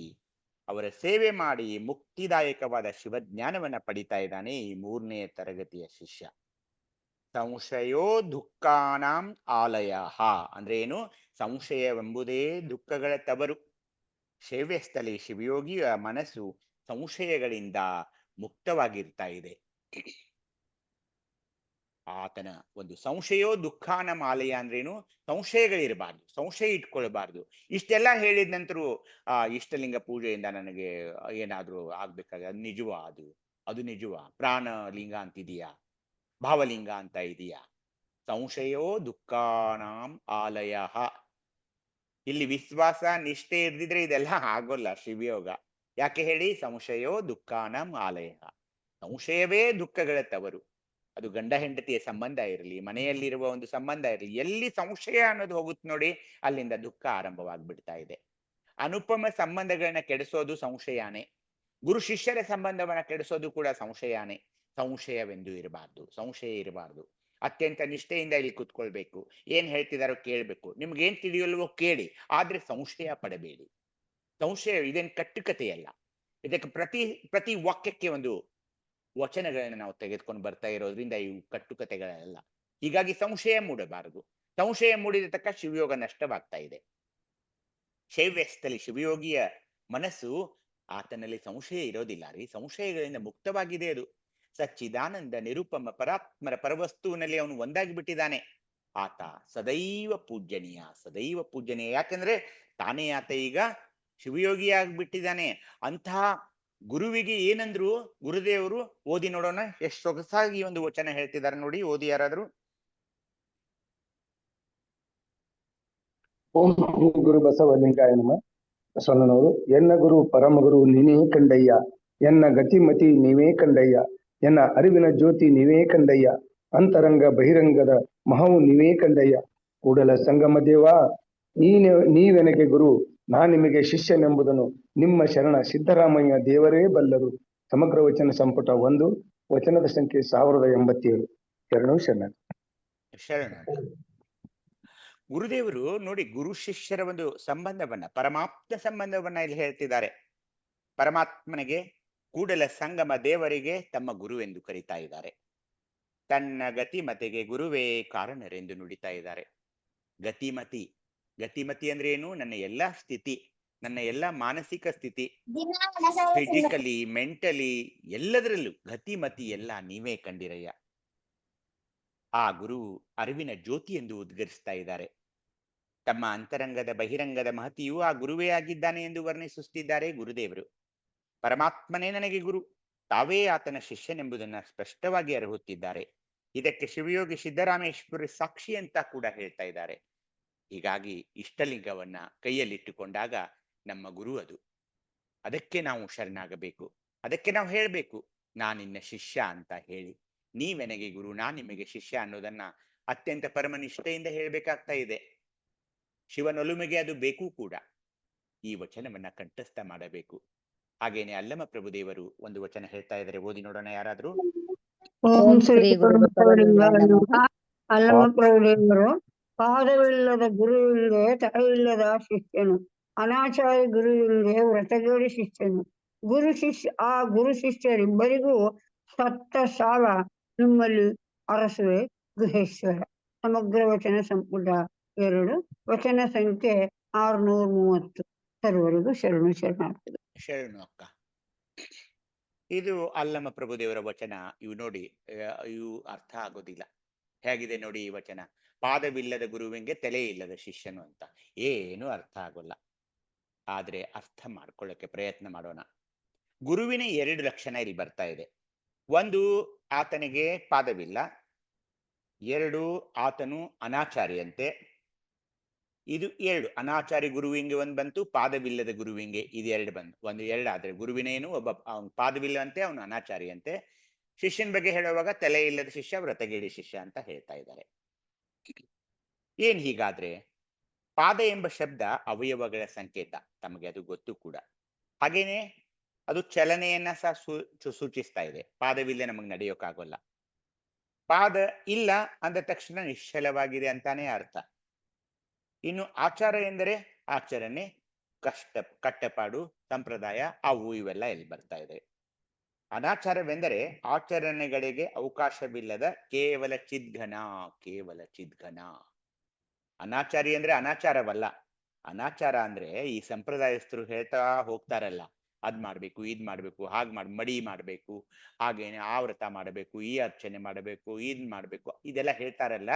ಅವರ ಸೇವೆ ಮಾಡಿ ಮುಕ್ತಿದಾಯಕವಾದ ಶಿವಜ್ಞಾನವನ್ನ ಪಡಿತಾ ಇದ್ದಾನೆ ಈ 3ನೇ ತರಗತಿಯ ಶಿಷ್ಯ. ಸಂಶಯೋ ದುಃಖಾನಾಂ ಆಲಯ ಅಂದ್ರೆ ಏನು? ಸಂಶಯವೆಂಬುದೇ ದುಃಖಗಳ ತವರು. ಶೈವ್ಯಸ್ಥಲಿ ಶಿವಯೋಗಿಯ ಮನಸ್ಸು ಸಂಶಯಗಳಿಂದ ಮುಕ್ತವಾಗಿರ್ತಾ ಇದೆ. ಆತನ ಒಂದು ಸಂಶಯೋ ದುಃಖಾನ ಮಾಲಯ ಅಂದ್ರೇನು? ಸಂಶಯಗಳಿರಬಾರ್ದು, ಸಂಶಯ ಇಟ್ಕೊಳ್ಬಾರ್ದು. ಇಷ್ಟೆಲ್ಲ ಹೇಳಿದ ನಂತರ ಇಷ್ಟಲಿಂಗ ಪೂಜೆಯಿಂದ ನನಗೆ ಏನಾದ್ರೂ ಆಗ್ಬೇಕಾಗ ನಿಜವಾ? ಅದು ನಿಜವಾ? ಪ್ರಾಣಲಿಂಗ ಅಂತಿದೀಯಾ, ಭಾವಲಿಂಗ ಅಂತ ಇದೆಯಾ? ಸಂಶಯೋ ದುಃಖಾನಾಂ ಆಲಯ. ಇಲ್ಲಿ ವಿಶ್ವಾಸ ನಿಷ್ಠೆ ಇರ್ದಿದ್ರೆ ಇದೆಲ್ಲ ಆಗೋಲ್ಲ ಶಿವಯೋಗ. ಯಾಕೆ ಹೇಳಿ? ಸಂಶಯೋ ದುಃಖಾನಾಂ ಆಲಯ. ಸಂಶಯವೇ ದುಃಖಗಳ ತವರು. ಅದು ಗಂಡ ಹೆಂಡತಿಯ ಸಂಬಂಧ ಇರಲಿ, ಮನೆಯಲ್ಲಿರುವ ಒಂದು ಸಂಬಂಧ ಇರಲಿ, ಎಲ್ಲಿ ಸಂಶಯ ಅನ್ನೋದು ಹೋಗುತ್ತೆ ನೋಡಿ, ಅಲ್ಲಿಂದ ದುಃಖ ಆರಂಭವಾಗ್ಬಿಡ್ತಾ ಇದೆ. ಅನುಪಮ ಸಂಬಂಧಗಳನ್ನ ಕೆಡಿಸೋದು ಸಂಶಯಾನೇ. ಗುರು ಶಿಷ್ಯರ ಸಂಬಂಧವನ್ನ ಕೆಡಿಸೋದು ಕೂಡ ಸಂಶಯಾನೇ. ಸಂಶಯ ಇರಬಾರ್ದು. ಅತ್ಯಂತ ನಿಷ್ಠೆಯಿಂದ ಇಲ್ಲಿ ಕುತ್ಕೊಳ್ಬೇಕು. ಏನ್ ಹೇಳ್ತಿದಾರೋ ಕೇಳ್ಬೇಕು. ನಿಮ್ಗೇನ್ ತಿಳಿಯಲ್ವೋ ಕೇಳಿ, ಆದ್ರೆ ಸಂಶಯ ಪಡಬೇಡಿ. ಸಂಶಯ ಇದೇನ್ ಕಟ್ಟುಕತೆಯಲ್ಲ. ಇದಕ್ಕೆ ಪ್ರತಿ ವಾಕ್ಯಕ್ಕೆ ಒಂದು ವಚನಗಳನ್ನ ನಾವು ತೆಗೆದುಕೊಂಡು ಬರ್ತಾ ಇರೋದ್ರಿಂದ ಇವು ಕಟ್ಟುಕತೆಗಳಲ್ಲ. ಹೀಗಾಗಿ ಸಂಶಯ ಮೂಡಬಾರದು. ಸಂಶಯ ಮೂಡಿದ ತಕ್ಕ ಶಿವಯೋಗ ನಷ್ಟವಾಗ್ತಾ ಇದೆ. ಶೈವ್ಯಸ್ಥಲಿ ಶಿವಯೋಗಿಯ ಮನಸ್ಸು, ಆತನಲ್ಲಿ ಸಂಶಯ ಇರೋದಿಲ್ಲ ರೀ. ಸಂಶಯಗಳಿಂದ ಮುಕ್ತವಾಗಿದೆ ಅದು. ಸಚ್ಚಿದಾನಂದ ನಿರುಪಮ ಪರಾತ್ಮರ ಪರವಸ್ತುವಿನಲ್ಲಿ ಅವನು ಒಂದಾಗಿ ಬಿಟ್ಟಿದ್ದಾನೆ. ಆತ ಸದೈವ ಪೂಜ್ಯನೀಯ. ಯಾಕಂದ್ರೆ ತಾನೇ ಆತ ಈಗ ಶಿವಯೋಗಿಯಾಗ್ಬಿಟ್ಟಿದ್ದಾನೆ. ಅಂತಹ ಗುರುವಿಗೆ ಏನಂದ್ರು ಗುರುದೇವರು? ಓದಿ ನೋಡೋಣ ಎಷ್ಟು ಸೊಗಸಾಗಿ ಒಂದು ವಚನ ಹೇಳ್ತಿದ್ದಾರೆ ನೋಡಿ. ಓದಿ ಯಾರಾದ್ರು. ಓಂ ಶ್ರೀ ಗುರು ಬಸವಲಿಂಗಾಯ ನಮಃ. ಬಸವಣ್ಣನವರು, ಎನ್ನ ಗುರು ಪರಮಗುರು ನೀನೇ ಕಂಡಯ್ಯ, ಎನ್ನ ಗತಿಮತಿ ನೀವೇ ಕಂಡಯ್ಯ, ಎನ್ನ ಅರಿವಿನ ಜ್ಯೋತಿ ನೀವೇ ಕಂಡಯ್ಯ, ಅಂತರಂಗ ಬಹಿರಂಗದ ಮಹವು ನೀವೇ ಕಂಡಯ್ಯ, ಕೂಡಲ ಸಂಗಮ ದೇವ ನೀವೆನಗೆ ಗುರು, ನಾ ನಿಮಗೆ ಶಿಷ್ಯನೆಂಬುದನ್ನು ನಿಮ್ಮ ಶರಣ ಸಿದ್ದರಾಮಯ್ಯ ದೇವರೇ ಬಲ್ಲರು. ಸಮಗ್ರ ವಚನ ಸಂಪುಟ 1, ವಚನದ ಸಂಖ್ಯೆ 1087. ಶರಣು ಶರಣ. ಶರಣ. ಗುರುದೇವರು ನೋಡಿ, ಗುರು ಶಿಷ್ಯರ ಒಂದು ಸಂಬಂಧವನ್ನ, ಪರಮಾತ್ಮ ಸಂಬಂಧವನ್ನ ಇಲ್ಲಿ ಹೇಳ್ತಿದ್ದಾರೆ. ಪರಮಾತ್ಮನಿಗೆ, ಕೂಡಲ ಸಂಗಮ ದೇವರಿಗೆ ತಮ್ಮ ಗುರು ಎಂದು ಕರೀತಾ ಇದ್ದಾರೆ. ತನ್ನ ಗತಿಮತಿಗೆ ಗುರುವೇ ಕಾರಣರೆಂದು ನುಡಿತಾ ಇದ್ದಾರೆ. ಗತಿಮತಿ, ಗತಿಮತಿ ಅಂದ್ರೆ ಏನು? ನನ್ನ ಎಲ್ಲಾ ಸ್ಥಿತಿ, ನನ್ನ ಎಲ್ಲಾ ಮಾನಸಿಕ ಸ್ಥಿತಿ, ಫಿಸಿಕಲಿ, ಮೆಂಟಲಿ, ಎಲ್ಲದರಲ್ಲೂ ಗತಿಮತಿ ಎಲ್ಲ ನೀವೇ ಕಂಡಿರಯ್ಯ. ಆ ಗುರು ಅರಿವಿನ ಜ್ಯೋತಿ ಎಂದು ಉದ್ಗರಿಸ್ತಾ ಇದ್ದಾರೆ. ತಮ್ಮ ಅಂತರಂಗದ ಬಹಿರಂಗದ ಮಹತಿಯು ಆ ಗುರುವೇ ಆಗಿದ್ದಾನೆ ಎಂದು ವರ್ಣಿಸುತ್ತಿದ್ದಾರೆ ಗುರುದೇವರು. ಪರಮಾತ್ಮನೇ ನನಗೆ ಗುರು, ತಾವೇ ಆತನ ಶಿಷ್ಯನೆಂಬುದನ್ನು ಸ್ಪಷ್ಟವಾಗಿ ಅರಿಹುತ್ತಿದ್ದಾರೆ. ಇದಕ್ಕೆ ಶಿವಯೋಗಿ ಸಿದ್ದರಾಮೇಶ್ವರ ಸಾಕ್ಷಿ ಅಂತ ಕೂಡ ಹೇಳ್ತಾ ಇದ್ದಾರೆ. ಹೀಗಾಗಿ ಇಷ್ಟಲಿಂಗವನ್ನ ಕೈಯಲ್ಲಿಟ್ಟುಕೊಂಡಾಗ ನಮ್ಮ ಗುರು ಅದು. ಅದಕ್ಕೆ ನಾವು ಶರಣಾಗಬೇಕು, ಅದಕ್ಕೆ ನಾವು ಹೇಳಬೇಕು, ನಾನಿನ್ನ ಶಿಷ್ಯ ಅಂತ ಹೇಳಿ. ನೀವೆನಗೆ ಗುರು, ನಾನು ನಿಮಗೆ ಶಿಷ್ಯ ಅನ್ನೋದನ್ನ ಅತ್ಯಂತ ಪರಮನಿಷ್ಠೆಯಿಂದ ಹೇಳಬೇಕಾಗ್ತಾ ಇದೆ. ಶಿವನೊಲುಮೆಗೆ ಅದು ಬೇಕು ಕೂಡ. ಈ ವಚನವನ್ನ ಕಂಠಸ್ಥ ಮಾಡಬೇಕು. ಹಾಗೇನೆ ಅಲ್ಲಮ ಪ್ರಭುದೇವರು ಒಂದು ವಚನ ಹೇಳ್ತಾ ಇದ್ದಾರೆ, ಓದಿ ನೋಡೋಣ ಯಾರಾದ್ರೂ. ಓಂ ಶ್ರೀ ಗುರು ಬಸವಲಿಂಗಾಯ ನಮಃ. ಅಲ್ಲಮ ಪ್ರಭುದೇವರು, ಪಾದವಿಲ್ಲದ ಗುರುವಿಲ್ಲದೆ ತಲೆಯಿಲ್ಲದ ಶಿಷ್ಯನು, ಅನಾಚಾರಿ ಗುರುವಿಲ್ಲದೆ ವ್ರತಗೇಡಿ ಶಿಷ್ಯನು. ಗುರು ಶಿಷ್ಯರಿಬ್ಬರಿಗೂ ಸತ್ತ ಸಾಲ ನಿಮ್ಮಲ್ಲಿ ಅರಸುವೆ ಗುಹೇಶ್ವರ. ಸಮಗ್ರ ವಚನ ಸಂಪುಟ 2, ವಚನ ಸಂಖ್ಯೆ 630. ಸರ್ವರಿಗೂ ಶರಣು ಶರಣಾರ್ಥಿಗಳು. ಶರಣು ಅಕ್ಕ. ಇದು ಅಲ್ಲಮ ಪ್ರಭುದೇವರ ವಚನ. ಇವು ನೋಡಿ, ಇವು ಅರ್ಥ ಆಗೋದಿಲ್ಲ. ಹೇಗಿದೆ ನೋಡಿ ಈ ವಚನ. ಪಾದವಿಲ್ಲದ ಗುರುವಿಗೆ ತಲೆ ಇಲ್ಲದ ಶಿಷ್ಯನು ಅಂತ. ಏನು ಅರ್ಥ ಆಗೋಲ್ಲ. ಆದ್ರೆ ಅರ್ಥ ಮಾಡ್ಕೊಳ್ಳಕ್ಕೆ ಪ್ರಯತ್ನ ಮಾಡೋಣ. ಗುರುವಿನ 2 ಲಕ್ಷಣ ಇಲ್ಲಿ ಬರ್ತಾ ಇದೆ. 1, ಆತನಿಗೆ ಪಾದವಿಲ್ಲ. 2, ಆತನು ಅನಾಚಾರಿಯಂತೆ. ಇದು 2. ಅನಾಚಾರಿ ಗುರುವಿಂಗೆ 1 ಬಂತು, ಪಾದವಿಲ್ಲದ ಗುರುವಿಂಗೆ ಇದು 2 ಬಂತು. 1, 2 ಆದ್ರೆ ಗುರುವಿನೇನು, ಒಬ್ಬ ಪಾದವಿಲ್ಲ ಅಂತೆ, ಅವನು ಅನಾಚಾರಿ ಅಂತೆ. ಶಿಷ್ಯನ ಬಗ್ಗೆ ಹೇಳುವಾಗ ತಲೆ ಇಲ್ಲದ ಶಿಷ್ಯ, ವ್ರತಗೇಡಿ ಶಿಷ್ಯ ಅಂತ ಹೇಳ್ತಾ ಇದ್ದಾರೆ. ಏನ್ ಹೀಗಾದ್ರೆ? ಪಾದ ಎಂಬ ಶಬ್ದ ಅವಯವಗಳ ಸಂಕೇತ, ತಮಗೆ ಅದು ಗೊತ್ತು ಕೂಡ. ಹಾಗೇನೆ ಅದು ಚಲನೆಯನ್ನ ಸಹ ಸೂಚಿಸ್ತಾ ಇದೆ. ಪಾದವಿಲ್ಲ ನಮಗೆ ನಡೆಯೋಕ್ಕಾಗೋಲ್ಲ. ಪಾದ ಇಲ್ಲ ಅಂದ ತಕ್ಷಣ ನಿಶ್ಚಲವಾಗಿದೆ ಅಂತಾನೆ ಅರ್ಥ. ಇನ್ನು ಆಚಾರ ಎಂದರೆ ಆಚರಣೆ, ಕಟ್ಟಪಾಡು, ಸಂಪ್ರದಾಯ, ಅವು ಇವೆಲ್ಲ ಎಲ್ಲಿ ಬರ್ತಾ ಇದೆ. ಅನಾಚಾರವೆಂದರೆ ಆಚರಣೆಗಳಿಗೆ ಅವಕಾಶವಿಲ್ಲದ ಕೇವಲ ಚಿದ್ಘನ, ಕೇವಲ ಚಿದ್ಘನ. ಅನಾಚಾರಿ ಅಂದ್ರೆ ಅನಾಚಾರವಲ್ಲ. ಅನಾಚಾರ ಅಂದ್ರೆ ಈ ಸಂಪ್ರದಾಯಸ್ಥರು ಹೇಳ್ತಾ ಹೋಗ್ತಾರಲ್ಲ, ಅದ್ ಮಾಡ್ಬೇಕು, ಇದ್ ಮಾಡ್ಬೇಕು, ಮಡಿ ಮಾಡ್ಬೇಕು, ಹಾಗೇನೆ ಆ ವ್ರತ ಮಾಡಬೇಕು, ಈ ಅರ್ಚನೆ ಮಾಡಬೇಕು, ಇದ್ ಮಾಡ್ಬೇಕು, ಇದೆಲ್ಲ ಹೇಳ್ತಾರಲ್ಲ,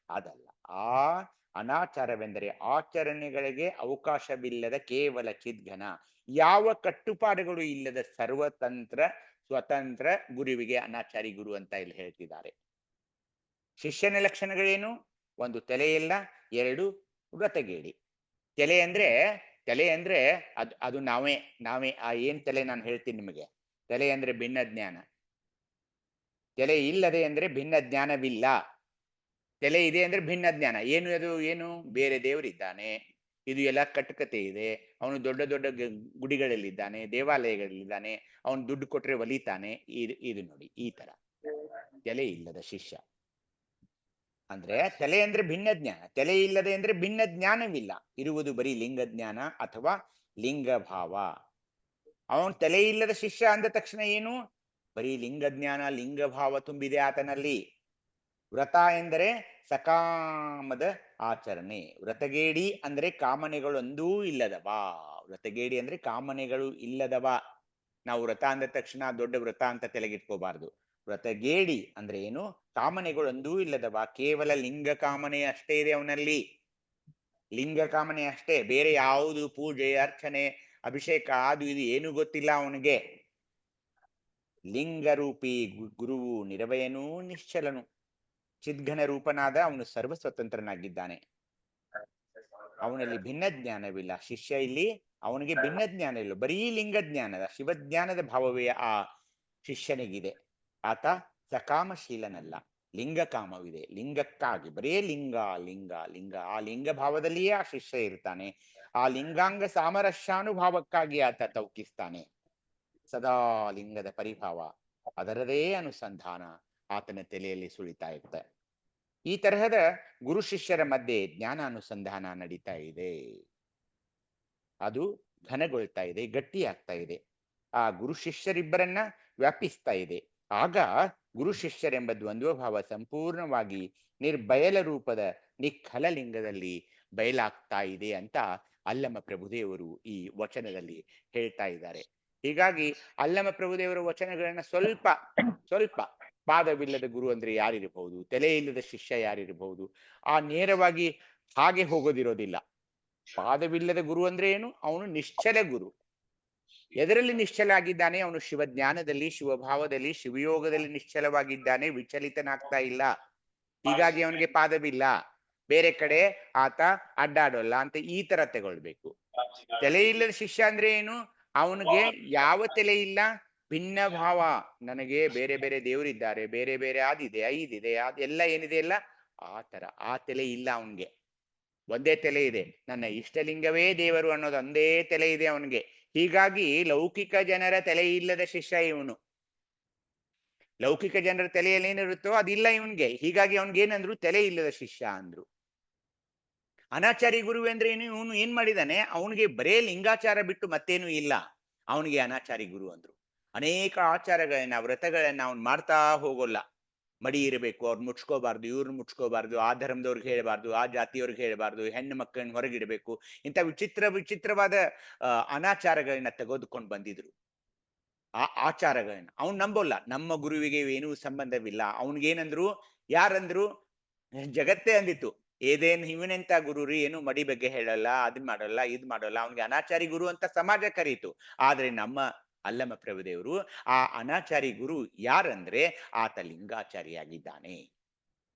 ಅದಲ್ಲ. ಆ ಅನಾಚಾರವೆಂದರೆ ಆಚರಣೆಗಳಿಗೆ ಅವಕಾಶವಿಲ್ಲದ ಕೇವಲ ಚಿದ್ಘನ, ಯಾವ ಕಟ್ಟುಪಾಡುಗಳು ಇಲ್ಲದ ಸರ್ವತಂತ್ರ ಸ್ವತಂತ್ರ ಗುರುವಿಗೆ ಅನಾಚಾರಿ ಗುರು ಅಂತ ಇಲ್ಲಿ ಹೇಳ್ತಿದ್ದಾರೆ. ಶಿಷ್ಯನ ಲಕ್ಷಣಗಳೇನು? 1, ತಲೆಯಿಲ್ಲ. 2, ವ್ರತಗೇಡಿ. ತಲೆ ಅಂದ್ರೆ ಅದು ನಾವೇ ಏನ್ ತಲೆ ನಾನು ಹೇಳ್ತೀನಿ ನಿಮಗೆ. ತಲೆ ಅಂದ್ರೆ ಭಿನ್ನ ಜ್ಞಾನ. ತಲೆ ಇಲ್ಲದೆ ಅಂದ್ರೆ ಭಿನ್ನ ಜ್ಞಾನವಿಲ್ಲ. ತಲೆ ಇದೆ ಅಂದ್ರೆ ಭಿನ್ನ ಜ್ಞಾನ. ಏನು ಬೇರೆ ದೇವರಿದ್ದಾನೆ, ಇದು ಎಲ್ಲ ಕಟ್ಟುಕತೆ ಇದೆ, ಅವನು ದೊಡ್ಡ ದೊಡ್ಡ ಗುಡಿಗಳಲ್ಲಿದ್ದಾನೆ, ದೇವಾಲಯಗಳಲ್ಲಿದ್ದಾನೆ, ಅವನು ದುಡ್ಡು ಕೊಟ್ರೆ ಒಲಿತಾನೆ. ಇದು ನೋಡಿ, ಈ ತರ ತಲೆ ಇಲ್ಲದ ಶಿಷ್ಯ ಅಂದ್ರೆ. ತಲೆ ಅಂದ್ರೆ ಭಿನ್ನ ಜ್ಞಾನ, ತಲೆ ಇಲ್ಲದೆ ಅಂದ್ರೆ ಭಿನ್ನ ಜ್ಞಾನವಿಲ್ಲ. ಇರುವುದು ಬರೀ ಲಿಂಗ ಜ್ಞಾನ ಅಥವಾ ಲಿಂಗ ಭಾವ. ಅವನು ತಲೆ ಇಲ್ಲದ ಶಿಷ್ಯ ಅಂದ ತಕ್ಷಣ ಏನು? ಬರೀ ಲಿಂಗ ಜ್ಞಾನ, ಲಿಂಗ ಭಾವ ತುಂಬಿದೆ ಆತನಲ್ಲಿ. ವ್ರತ ಎಂದರೆ ಸಕಾಮದ ಆಚರಣೆ. ವ್ರತಗೇಡಿ ಅಂದ್ರೆ ಕಾಮನೆಗಳೊಂದೂ ಇಲ್ಲದವ. ವ್ರತಗೇಡಿ ಅಂದ್ರೆ ಕಾಮನೆಗಳು ಇಲ್ಲದವ. ನಾವು ವ್ರತ ಅಂದ ತಕ್ಷಣ ದೊಡ್ಡ ವ್ರತ ಅಂತ ತಲೆಗಿಟ್ಕೋಬಾರ್ದು. ವ್ರತಗೇಡಿ ಅಂದ್ರೆ ಏನು? ಕಾಮನೆಗಳೊಂದೂ ಇಲ್ಲದವ. ಕೇವಲ ಲಿಂಗ ಕಾಮನೆ ಅಷ್ಟೇ ಇದೆ ಅವನಲ್ಲಿ. ಲಿಂಗ ಕಾಮನೆ ಅಷ್ಟೇ, ಬೇರೆ ಯಾವುದು ಪೂಜೆ, ಅರ್ಚನೆ, ಅಭಿಷೇಕ ಅದು ಇದು ಏನು ಗೊತ್ತಿಲ್ಲ ಅವನಿಗೆ. ಲಿಂಗರೂಪಿ ಗುರುವು ನಿರವಯನೂ ನಿಶ್ಚಲನು, ಚಿದ್ಘನ ರೂಪನಾದ ಅವನು ಸರ್ವ ಸ್ವತಂತ್ರನಾಗಿದ್ದಾನೆ. ಅವನಲ್ಲಿ ಭಿನ್ನ ಜ್ಞಾನವಿಲ್ಲ. ಶಿಷ್ಯ ಇಲ್ಲಿ ಅವನಿಗೆ ಭಿನ್ನ ಜ್ಞಾನ ಇಲ್ಲ, ಬರೀ ಲಿಂಗ ಜ್ಞಾನದ ಶಿವಜ್ಞಾನದ ಭಾವವೇ ಆ ಶಿಷ್ಯನಿಗಿದೆ. ಆತ ಸಕಾಮಶೀಲನಲ್ಲ, ಲಿಂಗ ಕಾಮವಿದೆ. ಲಿಂಗಕ್ಕಾಗಿ ಬರೇ ಲಿಂಗ ಲಿಂಗ ಲಿಂಗ, ಆ ಲಿಂಗ ಭಾವದಲ್ಲಿಯೇ ಆ ಶಿಷ್ಯ ಇರ್ತಾನೆ. ಆ ಲಿಂಗಾಂಗ ಸಾಮರಸ್ಯಾನುಭಾವಕ್ಕಾಗಿ ಆತ ತೌಕಿಸ್ತಾನೆ. ಸದಾ ಲಿಂಗದ ಪರಿಭಾವ, ಅದರದೇ ಅನುಸಂಧಾನ ಆತನ ತಲೆಯಲ್ಲಿ ಸುಳಿತಾ ಇರ್ತಾರೆ. ಈ ತರಹದ ಗುರು ಶಿಷ್ಯರ ಮಧ್ಯೆ ಜ್ಞಾನ ಅನುಸಂಧಾನ ನಡೀತಾ ಇದೆ. ಅದು ಘನಗೊಳ್ತಾ ಇದೆ, ಗಟ್ಟಿಯಾಗ್ತಾ ಇದೆ. ಆ ಗುರು ಶಿಷ್ಯರಿಬ್ಬರನ್ನ ವ್ಯಾಪಿಸ್ತಾ ಇದೆ. ಆಗ ಗುರು ಶಿಷ್ಯರೆಂಬ ದ್ವಂದ್ವ ಭಾವ ಸಂಪೂರ್ಣವಾಗಿ ನಿರ್ಬಯಲ ರೂಪದ ನಿಖಲ ಲಿಂಗದಲ್ಲಿ ಬಯಲಾಗ್ತಾ ಇದೆ ಅಂತ ಅಲ್ಲಮ ಪ್ರಭುದೇವರು ಈ ವಚನದಲ್ಲಿ ಹೇಳ್ತಾ ಇದ್ದಾರೆ. ಹೀಗಾಗಿ ಅಲ್ಲಮ ಪ್ರಭುದೇವರ ವಚನಗಳನ್ನ ಸ್ವಲ್ಪ ಪಾದವಿಲ್ಲದ ಗುರು ಅಂದ್ರೆ ಯಾರಿರಬಹುದು, ತಲೆ ಇಲ್ಲದ ಶಿಷ್ಯ ಯಾರಿರಬಹುದು, ಆ ನೇರವಾಗಿ ಹಾಗೆ ಹೋಗೋದಿರೋದಿಲ್ಲ. ಪಾದವಿಲ್ಲದ ಗುರು ಅಂದ್ರೆ ಏನು? ಅವನು ನಿಶ್ಚಲ ಗುರು. ಎದರಲ್ಲಿ ನಿಶ್ಚಲ ಆಗಿದ್ದಾನೆ? ಅವನು ಶಿವಜ್ಞಾನದಲ್ಲಿ, ಶಿವಭಾವದಲ್ಲಿ, ಶಿವಯೋಗದಲ್ಲಿ ನಿಶ್ಚಲವಾಗಿದ್ದಾನೆ, ವಿಚಲಿತನಾಗ್ತಾ ಇಲ್ಲ. ಹೀಗಾಗಿ ಅವನಿಗೆ ಪಾದವಿಲ್ಲ, ಬೇರೆ ಕಡೆ ಆತ ಅಡ್ಡಾಡೋಲ್ಲ ಅಂತ ಈ ತರ ತಗೊಳ್ಬೇಕು. ತಲೆ ಇಲ್ಲದ ಶಿಷ್ಯ ಅಂದ್ರೆ ಏನು? ಅವನಿಗೆ ಯಾವ ತಲೆ ಇಲ್ಲ, ಭಿನ್ನ ಭಾವ. ನನಗೆ ಬೇರೆ ಬೇರೆ ದೇವರಿದ್ದಾರೆ, ಬೇರೆ ಬೇರೆ ಅದಿದೆ, ಐದಿದೆ, ಅದೆಲ್ಲ ಏನಿದೆ ಅಲ್ಲ, ಆ ತರ ಆ ತಲೆ ಇಲ್ಲ ಅವನ್ಗೆ. ಒಂದೇ ತಲೆ ಇದೆ, ನನ್ನ ಇಷ್ಟಲಿಂಗವೇ ದೇವರು ಅನ್ನೋದು ಒಂದೇ ತಲೆ ಇದೆ ಅವನಿಗೆ. ಹೀಗಾಗಿ ಲೌಕಿಕ ಜನರ ತಲೆ ಇಲ್ಲದ ಶಿಷ್ಯ ಇವನು. ಲೌಕಿಕ ಜನರ ತಲೆಯಲ್ಲಿ ಏನಿರುತ್ತೋ ಅದಿಲ್ಲ ಇವನ್ಗೆ. ಹೀಗಾಗಿ ಅವನ್ಗೇನಂದ್ರು ತಲೆ ಇಲ್ಲದ ಶಿಷ್ಯ ಅಂದ್ರು. ಅನಾಚಾರಿ ಗುರು ಅಂದ್ರೆ ಏನು? ಇವನು ಏನ್ ಮಾಡಿದಾನೆ? ಅವನಿಗೆ ಬರೇ ಲಿಂಗಾಚಾರ ಬಿಟ್ಟು ಮತ್ತೇನು ಇಲ್ಲ, ಅವನಿಗೆ ಅನಾಚಾರಿ ಗುರು ಅಂದ್ರು. ಅನೇಕ ಆಚಾರಗಳನ್ನ, ವ್ರತಗಳನ್ನ ಅವ್ನು ಮಾಡ್ತಾ ಹೋಗೋಲ್ಲ. ಮಡಿ ಇರಬೇಕು, ಅವ್ರು ಮುಚ್ಕೋಬಾರ್ದು, ಇವ್ರನ್ನ ಮುಚ್ಕೋಬಾರ್ದು, ಆ ಧರ್ಮದವ್ರಿಗೆ ಹೇಳಬಾರ್ದು, ಆ ಜಾತಿಯವ್ರಿಗೆ ಹೇಳಬಾರ್ದು, ಹೆಣ್ಣು ಮಕ್ಕಳನ್ನ ಹೊರಗಿಡಬೇಕು, ಇಂಥ ವಿಚಿತ್ರವಾದ ಅನಾಚಾರಗಳನ್ನ ತೆಗೆದುಕೊಂಡು ಬಂದಿದ್ರು. ಆ ಆಚಾರಗಳನ್ನ ಅವ್ನು ನಂಬೋಲ್ಲ. ನಮ್ಮ ಗುರುವಿಗೆ ಏನೂ ಸಂಬಂಧವಿಲ್ಲ. ಅವನಿಗೇನಂದ್ರು, ಯಾರಂದ್ರು? ಜಗತ್ತೇ ಅಂದಿತ್ತು, ಏದೇನ್ ಇವನೆಂತ ಗುರು ರೀ, ಏನು ಮಡಿ ಬಗ್ಗೆ ಹೇಳಲ್ಲ, ಅದ್ ಮಾಡಲ್ಲ, ಇದ್ ಮಾಡಲ್ಲ, ಅವನಿಗೆ ಅನಾಚಾರಿ ಗುರು ಅಂತ ಸಮಾಜ ಕರೀತು. ಆದ್ರೆ ನಮ್ಮ ಅಲ್ಲಮ ಪ್ರಭುದೇವರು ಆ ಅನಾಚಾರಿ ಗುರು ಯಾರಂದ್ರೆ ಆತ ಲಿಂಗಾಚಾರಿಯಾಗಿದ್ದಾನೆ.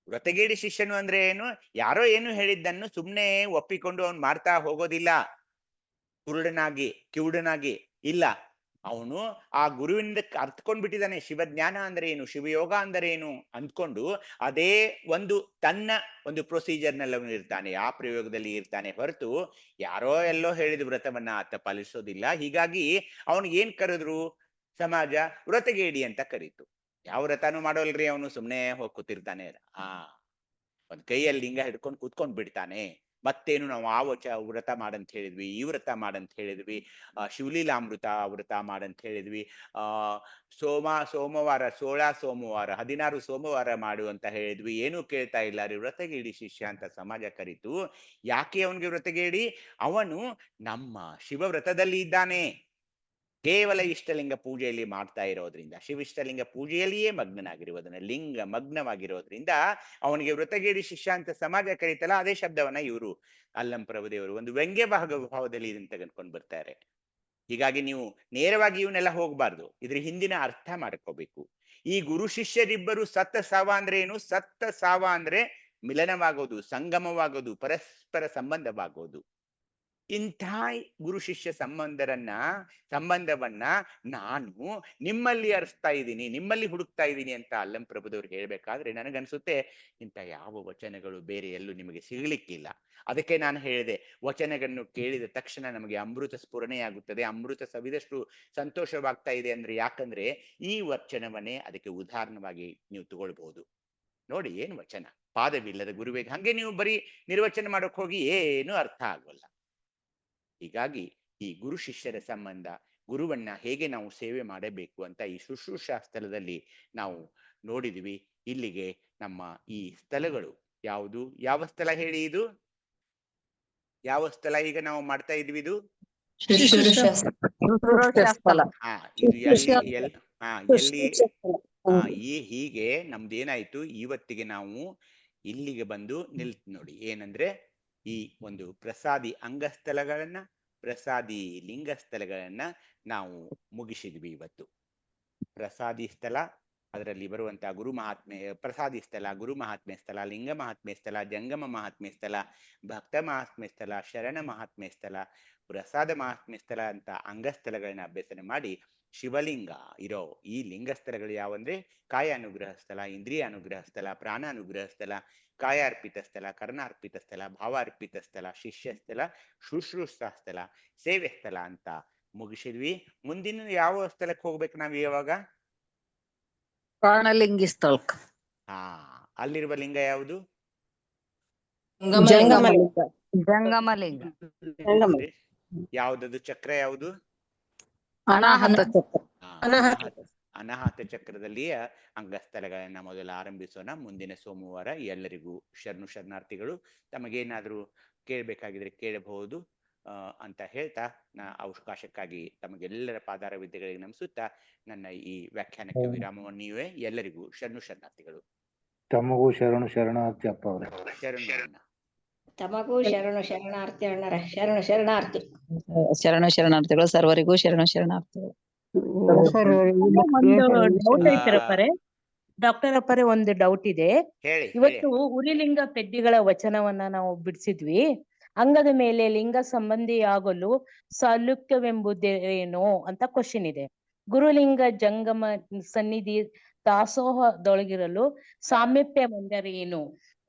ವ್ರತಗೇಡಿ ಶಿಷ್ಯನು ಅಂದ್ರೆ ಏನು? ಯಾರೋ ಏನು ಹೇಳಿದ್ದನ್ನು ಸುಮ್ನೆ ಒಪ್ಪಿಕೊಂಡು ಅವನು ಮಾಡ್ತಾ ಹೋಗೋದಿಲ್ಲ, ಕುರುಡನಾಗಿ ಕಿವುಡನಾಗಿ ಇಲ್ಲ. ಅವನು ಆ ಗುರುವಿನಿಂದ ಅರ್ಥಕೊಂಡ್ಬಿಟ್ಟಿದ್ದಾನೆ. ಶಿವಜ್ಞಾನ ಅಂದ್ರೆ ಏನು, ಶಿವಯೋಗ ಅಂದರೆ ಏನು ಅಂದ್ಕೊಂಡು ಅದೇ ತನ್ನ ಒಂದು ಪ್ರೊಸೀಜರ್ ನಲ್ಲಿ ಅವನು ಇರ್ತಾನೆ, ಆ ಪ್ರಯೋಗದಲ್ಲಿ ಇರ್ತಾನೆ ಹೊರತು ಯಾರೋ ಎಲ್ಲೋ ಹೇಳಿದ ವ್ರತವನ್ನ ಆತ ಪಾಲಿಸೋದಿಲ್ಲ. ಹೀಗಾಗಿ ಅವನಿಗೆ ಏನ್ ಕರೆದ್ರು ಸಮಾಜ? ವ್ರತಗೇಡಿ ಅಂತ ಕರೀತು. ಯಾವ ವ್ರತನೂ ಮಾಡೋಲ್ರಿ ಅವನು, ಸುಮ್ನೆ ಹೋಗಿ ಕೂತಿರ್ತಾನೆ. ಒಂದ್ ಕೈಯಲ್ಲಿ ಲಿಂಗ ಹಿಡ್ಕೊಂಡು ಕೂತ್ಕೊಂಡ್ ಬಿಡ್ತಾನೆ. ಮತ್ತೇನು ನಾವು ಆ ವ್ರತ ಮಾಡಂತ ಹೇಳಿದ್ವಿ, ಈ ವ್ರತ ಮಾಡಂತ ಹೇಳಿದ್ವಿ, ಶಿವಲೀಲಾಮೃತ ವ್ರತ ಮಾಡಂತ ಹೇಳಿದ್ವಿ, ಸೋಮವಾರ 16 ಸೋಮವಾರ 16 ಸೋಮವಾರ ಮಾಡು ಅಂತ ಹೇಳಿದ್ವಿ. ಏನೂ ಕೇಳ್ತಾ ಇಲ್ಲ ರೀ, ವ್ರತಗೇಡಿ ಶಿಷ್ಯ ಅಂತ ಸಮಾಜ ಕರೀತು. ಯಾಕೆ ಅವನಿಗೆ ವ್ರತಗೇಡಿ? ಅವನು ನಮ್ಮ ಶಿವವ್ರತದಲ್ಲಿ ಇದ್ದಾನೆ, ಕೇವಲ ಇಷ್ಟಲಿಂಗ ಪೂಜೆಯಲ್ಲಿ ಮಾಡ್ತಾ ಇರೋದ್ರಿಂದ, ಶಿವಿಷ್ಟಲಿಂಗ ಪೂಜೆಯಲ್ಲಿಯೇ ಮಗ್ನನಾಗಿರುವುದನ್ನ, ಲಿಂಗ ಮಗ್ನವಾಗಿರೋದ್ರಿಂದ ಅವನಿಗೆ ವ್ರತಗೇಡಿ ಶಿಷ್ಯ ಅಂತ ಸಮಾಜ ಕರೀತಲ್ಲ, ಅದೇ ಶಬ್ದವನ್ನ ಇವರು ಅಲ್ಲಂ ಪ್ರಭುದೇವರು ಒಂದು ವ್ಯಂಗ್ಯ ಭಾವದಲ್ಲಿ ಇದನ್ನ ತೆಗೆದುಕೊಂಡು ಬರ್ತಾರೆ. ಹೀಗಾಗಿ ನೀವು ನೇರವಾಗಿ ಇವನ್ನೆಲ್ಲ ಹೋಗ್ಬಾರ್ದು, ಇದ್ರ ಹಿಂದಿನ ಅರ್ಥ ಮಾಡ್ಕೋಬೇಕು. ಈ ಗುರು ಶಿಷ್ಯರಿಬ್ಬರು ಸತ್ತ ಸಾವ ಅಂದ್ರೆ ಏನು? ಸತ್ತ ಸಾವ ಅಂದ್ರೆ ಮಿಲನವಾಗೋದು, ಸಂಗಮವಾಗೋದು, ಪರಸ್ಪರ ಸಂಬಂಧವಾಗೋದು. ಇಂಥ ಗುರು ಶಿಷ್ಯ ಸಂಬಂಧವನ್ನ ನಾನು ನಿಮ್ಮಲ್ಲಿ ಅರಿಸ್ತಾ ಇದ್ದೀನಿ, ನಿಮ್ಮಲ್ಲಿ ಹುಡುಕ್ತಾ ಇದ್ದೀನಿ ಅಂತ ಅಲ್ಲಂ ಪ್ರಭುದವ್ರು ಹೇಳ್ಬೇಕಾದ್ರೆ ನನಗನ್ಸುತ್ತೆ ಇಂಥ ಯಾವ ವಚನಗಳು ಬೇರೆ ಎಲ್ಲೂ ನಿಮಗೆ ಸಿಗ್ಲಿಕ್ಕಿಲ್ಲ. ಅದಕ್ಕೆ ನಾನು ಹೇಳಿದೆ, ವಚನಗಳನ್ನು ಕೇಳಿದ ತಕ್ಷಣ ನಮಗೆ ಅಮೃತ ಸ್ಫುರಣೆಯಾಗುತ್ತದೆ, ಅಮೃತ ಸವಿದಷ್ಟು ಸಂತೋಷವಾಗ್ತಾ ಇದೆ. ಅಂದ್ರೆ ಯಾಕಂದ್ರೆ ಈ ವಚನವನ್ನೇ ಅದಕ್ಕೆ ಉದಾಹರಣವಾಗಿ ನೀವು ತಗೊಳ್ಬಹುದು. ನೋಡಿ ಏನು ವಚನ, ಪಾದವಿಲ್ಲದ ಗುರುವಿಗೆ. ಹಂಗೆ ನೀವು ಬರೀ ನಿರ್ವಚನ ಮಾಡೋಕ್ ಹೋಗಿ ಏನು ಅರ್ಥ ಆಗೋಲ್ಲ. ಹೀಗಾಗಿ ಈ ಗುರು ಶಿಷ್ಯರ ಸಂಬಂಧ, ಗುರುವನ್ನ ಹೇಗೆ ನಾವು ಸೇವೆ ಮಾಡಬೇಕು ಅಂತ ಈ ಶುಶ್ರೂಷಾ ಸ್ಥಳದಲ್ಲಿ ನಾವು ನೋಡಿದ್ವಿ. ಇಲ್ಲಿಗೆ ನಮ್ಮ ಈ ಸ್ಥಳಗಳು ಯಾವುದು, ಯಾವ ಸ್ಥಳ ಹೇಳಿ? ಇದು ಯಾವ ಸ್ಥಳ ಈಗ ನಾವು ಮಾಡ್ತಾ ಇದ್ವಿ? ಇದು ಹೀಗೆ ನಮ್ದೇನಾಯ್ತು, ಇವತ್ತಿಗೆ ನಾವು ಇಲ್ಲಿಗೆ ಬಂದು ನೋಡಿ. ಏನಂದ್ರೆ ಈ ಒಂದು ಪ್ರಸಾದಿ ಅಂಗಸ್ಥಳಗಳನ್ನ, ಪ್ರಸಾದಿ ಲಿಂಗ ಸ್ಥಳಗಳನ್ನ ನಾವು ಮುಗಿಸಿದ್ವಿ ಇವತ್ತು. ಪ್ರಸಾದಿ ಸ್ಥಳ, ಅದರಲ್ಲಿ ಬರುವಂತಹ ಗುರು ಮಹಾತ್ಮೆ, ಪ್ರಸಾದಿ ಸ್ಥಳ, ಗುರು ಮಹಾತ್ಮೆ ಸ್ಥಳ, ಲಿಂಗ ಮಹಾತ್ಮೆ ಸ್ಥಳ, ಜಂಗಮ ಮಹಾತ್ಮೆ ಸ್ಥಳ, ಭಕ್ತ ಮಹಾತ್ಮೆ ಸ್ಥಳ, ಶರಣ ಮಹಾತ್ಮೆ ಸ್ಥಳ, ಪ್ರಸಾದ ಮಹಾತ್ಮೆ ಸ್ಥಳ ಅಂತ ಅಂಗಸ್ಥಳಗಳನ್ನ ಅಭ್ಯಸನ ಮಾಡಿ ಶಿವಲಿಂಗ ಇರೋ ಈ ಲಿಂಗ ಸ್ಥಳಗಳು ಯಾವಂದ್ರೆ ಕಾಯ ಅನುಗ್ರಹ ಸ್ಥಳ, ಇಂದ್ರಿಯ ಅನುಗ್ರಹ ಸ್ಥಳ, ಪ್ರಾಣ ಅನುಗ್ರಹ ಸ್ಥಳ, ಕಾಯಾರ್ಪಿತ ಸ್ಥಳ, ಕರ್ಣಾರ್ಪಿತ ಸ್ಥಳ, ಭಾವಾರ್ಪಿತ ಸ್ಥಳ, ಶಿಷ್ಯ ಸ್ಥಳ, ಶುಶ್ರೂಷಾ ಸ್ಥಳ, ಸೇವೆ ಸ್ಥಳ ಅಂತ ಮುಗಿಸಿದ್ವಿ. ಮುಂದಿನ ಯಾವ ಸ್ಥಳಕ್ಕೆ ಹೋಗ್ಬೇಕು ನಾವ್ ಇವಾಗ? ಪ್ರಾಣಲಿಂಗಿ ಸ್ಥಳಕ್. ಹಾ, ಅಲ್ಲಿರುವ ಲಿಂಗ ಯಾವುದು? ಜಂಗಮಲಿಂಗ. ಜಂಗಮಲಿಂಗ. ಯಾವ್ದದು ಚಕ್ರ ಯಾವುದು? ಅನಾಹತ ಚಕ್ರ. ಅನಾಹತ ಚಕ್ರದಲ್ಲಿಯ ಅಂಗಸ್ಥಳಗಳನ್ನ ಮೊದಲು ಆರಂಭಿಸೋಣ. ಮುಂದಿನ ಸೋಮವಾರ. ಎಲ್ಲರಿಗೂ ಶರಣಾರ್ಥಿಗಳು. ತಮಗೇನಾದ್ರೂ ಕೇಳಬೇಕಾಗಿದ್ರೆ ಕೇಳಬಹುದು ಅಂತ ಹೇಳ್ತಾ ಅವಕಾಶಕ್ಕಾಗಿ ತಮಗೆಲ್ಲರ ಪಾದಾರ ವಿದ್ಯೆಗಳಿಗೆ ನಮಿಸುತ್ತಾ ನನ್ನ ಈ ವ್ಯಾಖ್ಯಾನಕ್ಕೆ ವಿರಾಮವನ್ನು ನೀವೇ. ಎಲ್ಲರಿಗೂ ಶರಣಾರ್ಥಿಗಳು. ತಮಗೂ ಶರಣಾರ್ಥಿ ಅಪ್ಪ ಅವರೇ. ಶರಣ. ತಮಗೂ ಶರಣಾರ್ಥಿ ಅಣ್ಣರ. ಶರಣಾರ್ಥಿ. ಶರಣಾರ್ಥಿಗಳು. ಸರ್ವರಿಗೂ ಶರಣಾರ್ಥಿಗಳು. ಒಂದು ಡೌಟ್ ಐತರಪ್ಪರೆ, ಡಾಕ್ಟರ್ ಅಪ್ಪರೆ, ಒಂದು ಡೌಟ್ ಇದೆ. ಇವತ್ತು ಉರಿಲಿಂಗ ಪೆದ್ದಿಗಳ ವಚನವನ್ನ ನಾವು ಬಿಡಿಸಿದ್ವಿ. ಅಂಗದ ಮೇಲೆ ಲಿಂಗ ಸಂಬಂಧಿಯಾಗಲು ಸಾಲುಕ್ಯವೆಂಬುದೇನೋ ಅಂತ ಕ್ವಶನ್ ಇದೆ. ಗುರುಲಿಂಗ ಜಂಗಮ ಸನ್ನಿಧಿ ದಾಸೋಹದೊಳಗಿರಲು ಸಾಮೀಪ್ಯವೆಂದರೆ ಏನು?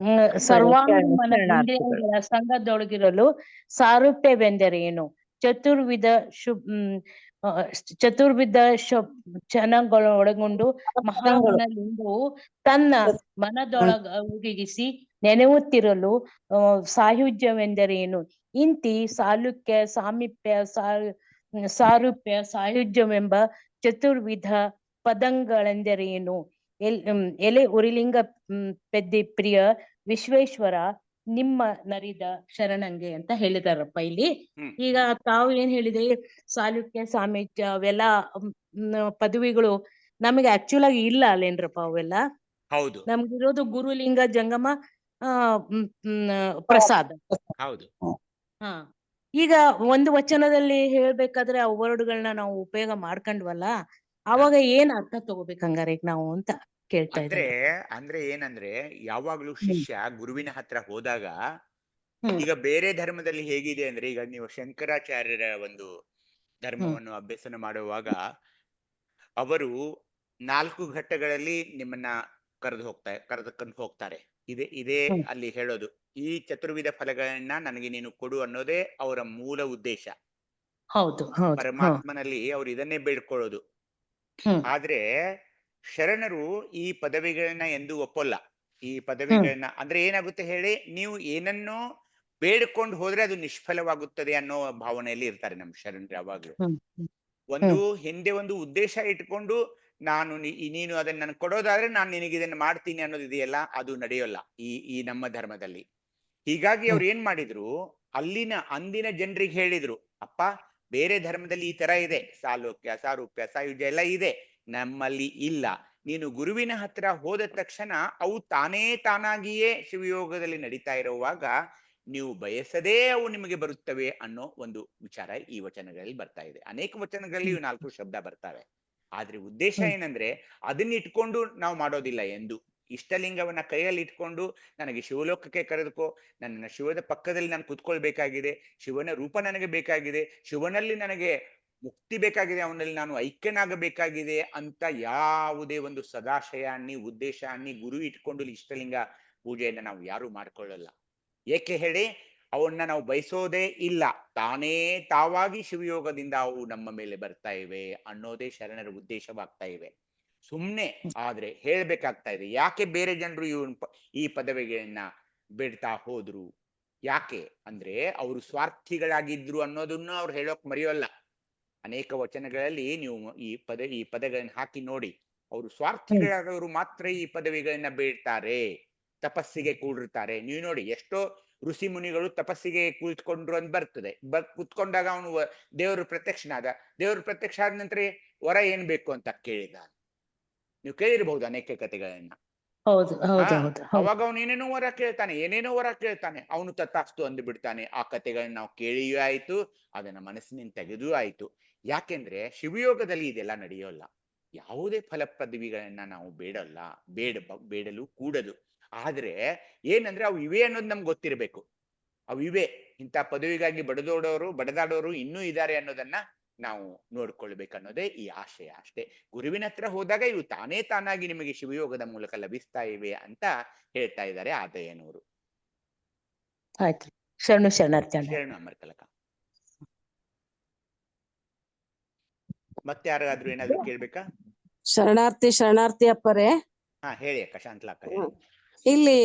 ಸರ್ವಾಂಗಮನ ಇಂದ್ರಿಯಗಳ ಸಂಘದೊಳಗಿರಲು ಸಾರೂಪ್ಯವೆಂದರೆ ಏನು? ಚತುರ್ವಿಧ ಕ್ಷಣಗಳೊಳಗೊಂಡು ಮಹಾಮನಲಿಂಗವು ತನ್ನ ಮನದೊಳಗಿಸಿ ನೆನೆಯುತ್ತಿರಲು ಸಾಯುಜ್ಯವೆಂದರೇನು? ಇಂತಿ ಸಾಲುಕ್ಯ, ಸಾಮೀಪ್ಯ, ಸಾರೂಪ್ಯ, ಸಾಯುಜ್ಯವೆಂಬ ಚತುರ್ವಿಧ ಪದಂಗಳೆಂದರೇನು? ಎಲೆ ಉರಿಲಿಂಗ ಪೆದ್ದಿ ಪ್ರಿಯ ವಿಶ್ವೇಶ್ವರ ನಿಮ್ಮ ನರಿದ ಶರಣಂಗೆ ಅಂತ ಹೇಳಿದಾರಪ್ಪ ಇಲ್ಲಿ. ಈಗ ತಾವು ಏನ್ ಹೇಳಿದ್ರಿ, ಸಾಲುಕ್ಯ, ಸಾಮೀಪ್ಯ ಅವೆಲ್ಲ ಪದವಿಗಳು ನಮಗೆ ಆಕ್ಚುಲ್ ಆಗಿ ಇಲ್ಲ ಅಲ್ಲೇನ್ರಪ್ಪ ಅವೆಲ್ಲ? ಹೌದು, ನಮ್ಗಿರೋದು ಗುರುಲಿಂಗ, ಜಂಗಮ, ಪ್ರಸಾದ. ಹೌದು. ಹಾ, ಈಗ ಒಂದು ವಚನದಲ್ಲಿ ಹೇಳ್ಬೇಕಾದ್ರೆ ಆ ವರ್ಡ್ಗಳನ್ನ ನಾವು ಉಪಯೋಗ ಮಾಡ್ಕೊಂಡ್ವಲ್ಲ, ಅವಾಗ ಏನ್ ಅರ್ಥ ತಗೋಬೇಕಂಗಾರೆ ನಾವು ಅಂತ ಕೇಳ್ತಾ ಇದ್ದಾರೆ. ಅಂದ್ರೆ ಏನಂದ್ರೆ, ಯಾವಾಗ್ಲೂ ಶಿಷ್ಯ ಗುರುವಿನ ಹತ್ರ ಹೋದಾಗ, ಈಗ ಬೇರೆ ಧರ್ಮದಲ್ಲಿ ಹೇಗಿದೆ ಅಂದ್ರೆ, ಈಗ ನೀವು ಶಂಕರಾಚಾರ್ಯರ ಒಂದು ಧರ್ಮವನ್ನು ಅಭ್ಯಸನ ಮಾಡುವಾಗ ಅವರು 4 ಘಟ್ಟಗಳಲ್ಲಿ ನಿಮ್ಮನ್ನ ಕರೆದುಕೊಂಡು ಹೋಗ್ತಾರೆ. ಇದೇ ಅಲ್ಲಿ ಹೇಳೋದು. ಈ ಚತುರ್ವಿಧ ಫಲಗಳನ್ನ ನನಗೆ ನೀನು ಕೊಡು ಅನ್ನೋದೇ ಅವರ ಮೂಲ ಉದ್ದೇಶ. ಹೌದು, ಪರಮಾತ್ಮನಲ್ಲಿ ಅವ್ರು ಇದನ್ನೇ ಬೇಡ್ಕೊಳ್ಳೋದು. ಆದ್ರೆ ಶರಣರು ಈ ಪದವಿಗಳನ್ನ ಎಂದು ಒಪ್ಪಲ್ಲ. ಈ ಪದವಿಗಳನ್ನ ಅಂದ್ರೆ ಏನಾಗುತ್ತೆ ಹೇಳಿ, ನೀವು ಏನನ್ನೋ ಬೇಡ್ಕೊಂಡು ಹೋದ್ರೆ ಅದು ನಿಷ್ಫಲವಾಗುತ್ತದೆ ಅನ್ನೋ ಭಾವನೆಯಲ್ಲಿ ಇರ್ತಾರೆ ನಮ್ಮ ಶರಣರು ಯಾವಾಗ್ಲೂ. ಹಿಂದೆ ಒಂದು ಉದ್ದೇಶ ಇಟ್ಕೊಂಡು ನೀನು ಅದನ್ನ ನನ್ಗೆ ಕೊಡೋದಾದ್ರೆ ನಾನು ನಿನಗೆ ಇದನ್ನ ಮಾಡ್ತೀನಿ ಅನ್ನೋದಿದೆಯಲ್ಲ, ಅದು ನಡೆಯೋಲ್ಲ ಈ ನಮ್ಮ ಧರ್ಮದಲ್ಲಿ. ಹೀಗಾಗಿ ಅವ್ರು ಏನ್ ಮಾಡಿದ್ರು, ಅಂದಿನ ಜನರಿಗೆ ಹೇಳಿದ್ರು, ಅಪ್ಪ ಬೇರೆ ಧರ್ಮದಲ್ಲಿ ಈ ತರ ಇದೆ, ಸಾಲೋಕ್ಯ, ಸಾರೂಪ್ಯ, ಸಾಯುಜ್ಯ ಎಲ್ಲ ಇದೆ, ನಮ್ಮಲ್ಲಿ ಇಲ್ಲ. ನೀನು ಗುರುವಿನ ಹತ್ರ ಹೋದ ತಕ್ಷಣ ಅವು ತಾನಾಗಿಯೇ ಶಿವಯೋಗದಲ್ಲಿ ನಡೀತಾ ಇರುವಾಗ ನೀವು ಬಯಸದೇ ಅವು ನಿಮಗೆ ಬರುತ್ತವೆ ಅನ್ನೋ ಒಂದು ವಿಚಾರ ಈ ವಚನಗಳಲ್ಲಿ ಬರ್ತಾ ಇದೆ. ಅನೇಕ ವಚನಗಳಲ್ಲಿ 4 ಶಬ್ದ ಬರ್ತವೆ. ಆದ್ರೆ ಉದ್ದೇಶ ಏನಂದ್ರೆ, ಅದನ್ನ ಇಟ್ಕೊಂಡು ನಾವು ಮಾಡೋದಿಲ್ಲ ಎಂದು. ಇಷ್ಟಲಿಂಗವನ್ನ ಕೈಯಲ್ಲಿ ಇಟ್ಕೊಂಡು ನನಗೆ ಶಿವಲೋಕಕ್ಕೆ ಕರೆದುಕೋ, ನನ್ನ ಶಿವದ ಪಕ್ಕದಲ್ಲಿ ನಾನು ಕುತ್ಕೊಳ್ಬೇಕಾಗಿದೆ, ಶಿವನ ರೂಪ ನನಗೆ ಬೇಕಾಗಿದೆ, ಶಿವನಲ್ಲಿ ನನಗೆ ಮುಕ್ತಿ ಬೇಕಾಗಿದೆ, ಅವನಲ್ಲಿ ನಾನು ಐಕ್ಯನಾಗಬೇಕಾಗಿದೆ ಅಂತ ಯಾವುದೇ ಒಂದು ಸದಾಶಯ ಉದ್ದೇಶ ಗುರು ಇಟ್ಕೊಂಡು ಇಷ್ಟಲಿಂಗ ಪೂಜೆಯನ್ನ ನಾವು ಯಾರು ಮಾಡ್ಕೊಳ್ಳಲ್ಲ. ಏಕೆ ಹೇಳಿ, ಅವನ್ನ ನಾವು ಬಯಸೋದೇ ಇಲ್ಲ, ತಾವಾಗಿ ಶಿವಯೋಗದಿಂದ ಅವು ನಮ್ಮ ಮೇಲೆ ಬರ್ತಾ ಇವೆ ಅನ್ನೋದೇ ಶರಣರ ಉದ್ದೇಶವಾಗ್ತಾ ಇವೆ. ಸುಮ್ನೆ ಆದ್ರೆ ಹೇಳ್ಬೇಕಾಗ್ತಾ ಇದೆ. ಯಾಕೆ ಬೇರೆ ಜನರು ಈ ಪದವಿಗಳನ್ನ ಬಿಡ್ತಾ ಹೋದ್ರು? ಯಾಕೆ ಅಂದ್ರೆ ಅವರು ಸ್ವಾರ್ಥಿಗಳಾಗಿದ್ರು ಅನ್ನೋದನ್ನು ಅವ್ರು ಹೇಳೋಕ್ ಮರೆಯೋಲ್ಲ. ಅನೇಕ ವಚನಗಳಲ್ಲಿ ನೀವು ಈ ಪದಗಳನ್ನ ಹಾಕಿ ನೋಡಿ. ಅವರು ಸ್ವಾರ್ಥಿಗಳಾದವರು ಮಾತ್ರ ಈ ಪದವಿಗಳನ್ನ ಬೇಡ್ತಾರೆ, ತಪಸ್ಸಿಗೆ ಕೂಡಿರ್ತಾರೆ. ನೀವು ನೋಡಿ, ಎಷ್ಟೋ ಋಷಿ ಮುನಿಗಳು ತಪಸ್ಸಿಗೆ ಕುಳಿತುಕೊಂಡ್ರು ಅಂತ ಬರ್ತದೆ. ಕುತ್ಕೊಂಡಾಗ ಅವನು ದೇವರು ಪ್ರತ್ಯಕ್ಷನಾದ. ದೇವರು ಪ್ರತ್ಯಕ್ಷ ಆದ ನಂತರ ವರ ಏನ್ ಬೇಕು ಅಂತ ಕೇಳಿದ. ನೀವು ಕೇಳಿರ್ಬಹುದು ಅನೇಕ ಕಥೆಗಳನ್ನ. ಅವಾಗ ಅವನು ಏನೇನೋ ವರ ಕೇಳ್ತಾನೆ, ಅವನು ತಥಾಸ್ತು ಅಂದು ಬಿಡ್ತಾನೆ. ಆ ಕಥೆಗಳನ್ನ ನಾವು ಕೇಳಿಯೂ ಆಯ್ತು, ಅದನ್ನ ಮನಸ್ಸಿನಿಂದ ತೆಗೆದೂ ಆಯ್ತು. ಯಾಕೆಂದ್ರೆ ಶಿವಯೋಗದಲ್ಲಿ ಇದೆಲ್ಲ ನಡೆಯೋಲ್ಲ. ಯಾವುದೇ ಫಲ ಪದವಿಗಳನ್ನ ನಾವು ಬೇಡಲು ಕೂಡದು. ಆದ್ರೆ ಏನಂದ್ರೆ ಅವು ಇವೆ ಅನ್ನೋದು ನಮ್ಗೆ ಗೊತ್ತಿರಬೇಕು. ಅವು ಇವೆ, ಇಂಥ ಪದವಿಗಾಗಿ ಬಡದಾಡೋರು ಇನ್ನೂ ಇದ್ದಾರೆ ಅನ್ನೋದನ್ನ ನಾವು ನೋಡ್ಕೊಳ್ಬೇಕನ್ನೋದೇ ಈ ಆಶಯ ಅಷ್ಟೇ. ಗುರುವಿನ ಹತ್ರ ಹೋದಾಗ ಇವು ತಾನಾಗಿ ನಿಮಗೆ ಶಿವಯೋಗದ ಮೂಲಕ ಲಭಿಸ್ತಾ ಇವೆ ಅಂತ ಹೇಳ್ತಾ ಇದ್ದಾರೆ ಆದಯ್ಯನವರು. ಆಯ್ತು, ಶರಣು ಶರಣಾರ್ಥಿ. ಶರಣು ಅಮರಕಲಕ. ಮತ್ತೆ ಯಾರಾದ್ರೂ ಏನಾದ್ರು ಕೇಳ್ಬೇಕಾ? ಶರಣಾರ್ಥಿ ಅಪ್ಪರೇ. ಹಾ ಹೇಳಿ ಅಕ್ಕ, ಶಾಂತಲಾಕ. ಇಲ್ಲಿ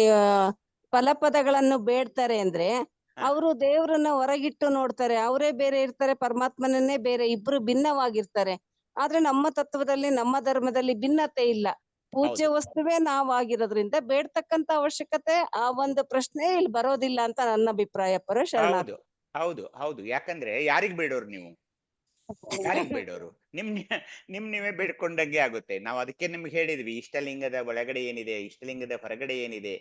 ಫಲಪದಗಳನ್ನು ಬೇಡ್ತಾರೆ ಅಂದ್ರೆ ಅವರು ದೇವ್ರನ್ನ ಹೊರಗಿಟ್ಟು ನೋಡ್ತಾರೆ, ಅವರೇ ಬೇರೆ ಇರ್ತಾರೆ, ಪರಮಾತ್ಮನನ್ನೇ ಬೇರೆ, ಇಬ್ರು ಭಿನ್ನವಾಗಿರ್ತಾರೆ. ಆದ್ರೆ ನಮ್ಮ ತತ್ವದಲ್ಲಿ, ನಮ್ಮ ಧರ್ಮದಲ್ಲಿ ಭಿನ್ನತೆ ಇಲ್ಲ. ಪೂಜ್ಯ ವಸ್ತುವೇ ನಾವಾಗಿರೋದ್ರಿಂದ ಬೇಡ್ತಕ್ಕಂತ ಅವಶ್ಯಕತೆ ಆ ಒಂದು ಪ್ರಶ್ನೆ ಇಲ್ಲಿ ಬರೋದಿಲ್ಲ ಅಂತ ನನ್ನ ಅಭಿಪ್ರಾಯ. ಪರ ಶರಣಾರ್ಥಿ. ಹೌದು. ಯಾಕಂದ್ರೆ ಯಾರಿಗ್ ಬೇಡೋರು ನೀವು? ಯಾರಿಗ್ ಬೇಡೋರು? ನೀವೇ ಬೇಡ್ಕೊಂಡಂಗೆ ಆಗುತ್ತೆ. ನಾವು ಅದಕ್ಕೆ ನಿಮ್ಗೆ ಹೇಳಿದ್ವಿ, ಇಷ್ಟಲಿಂಗದ ಒಳಗಡೆ ಏನಿದೆ, ಇಷ್ಟಲಿಂಗದ ಹೊರಗಡೆ ಏನಿದೆ.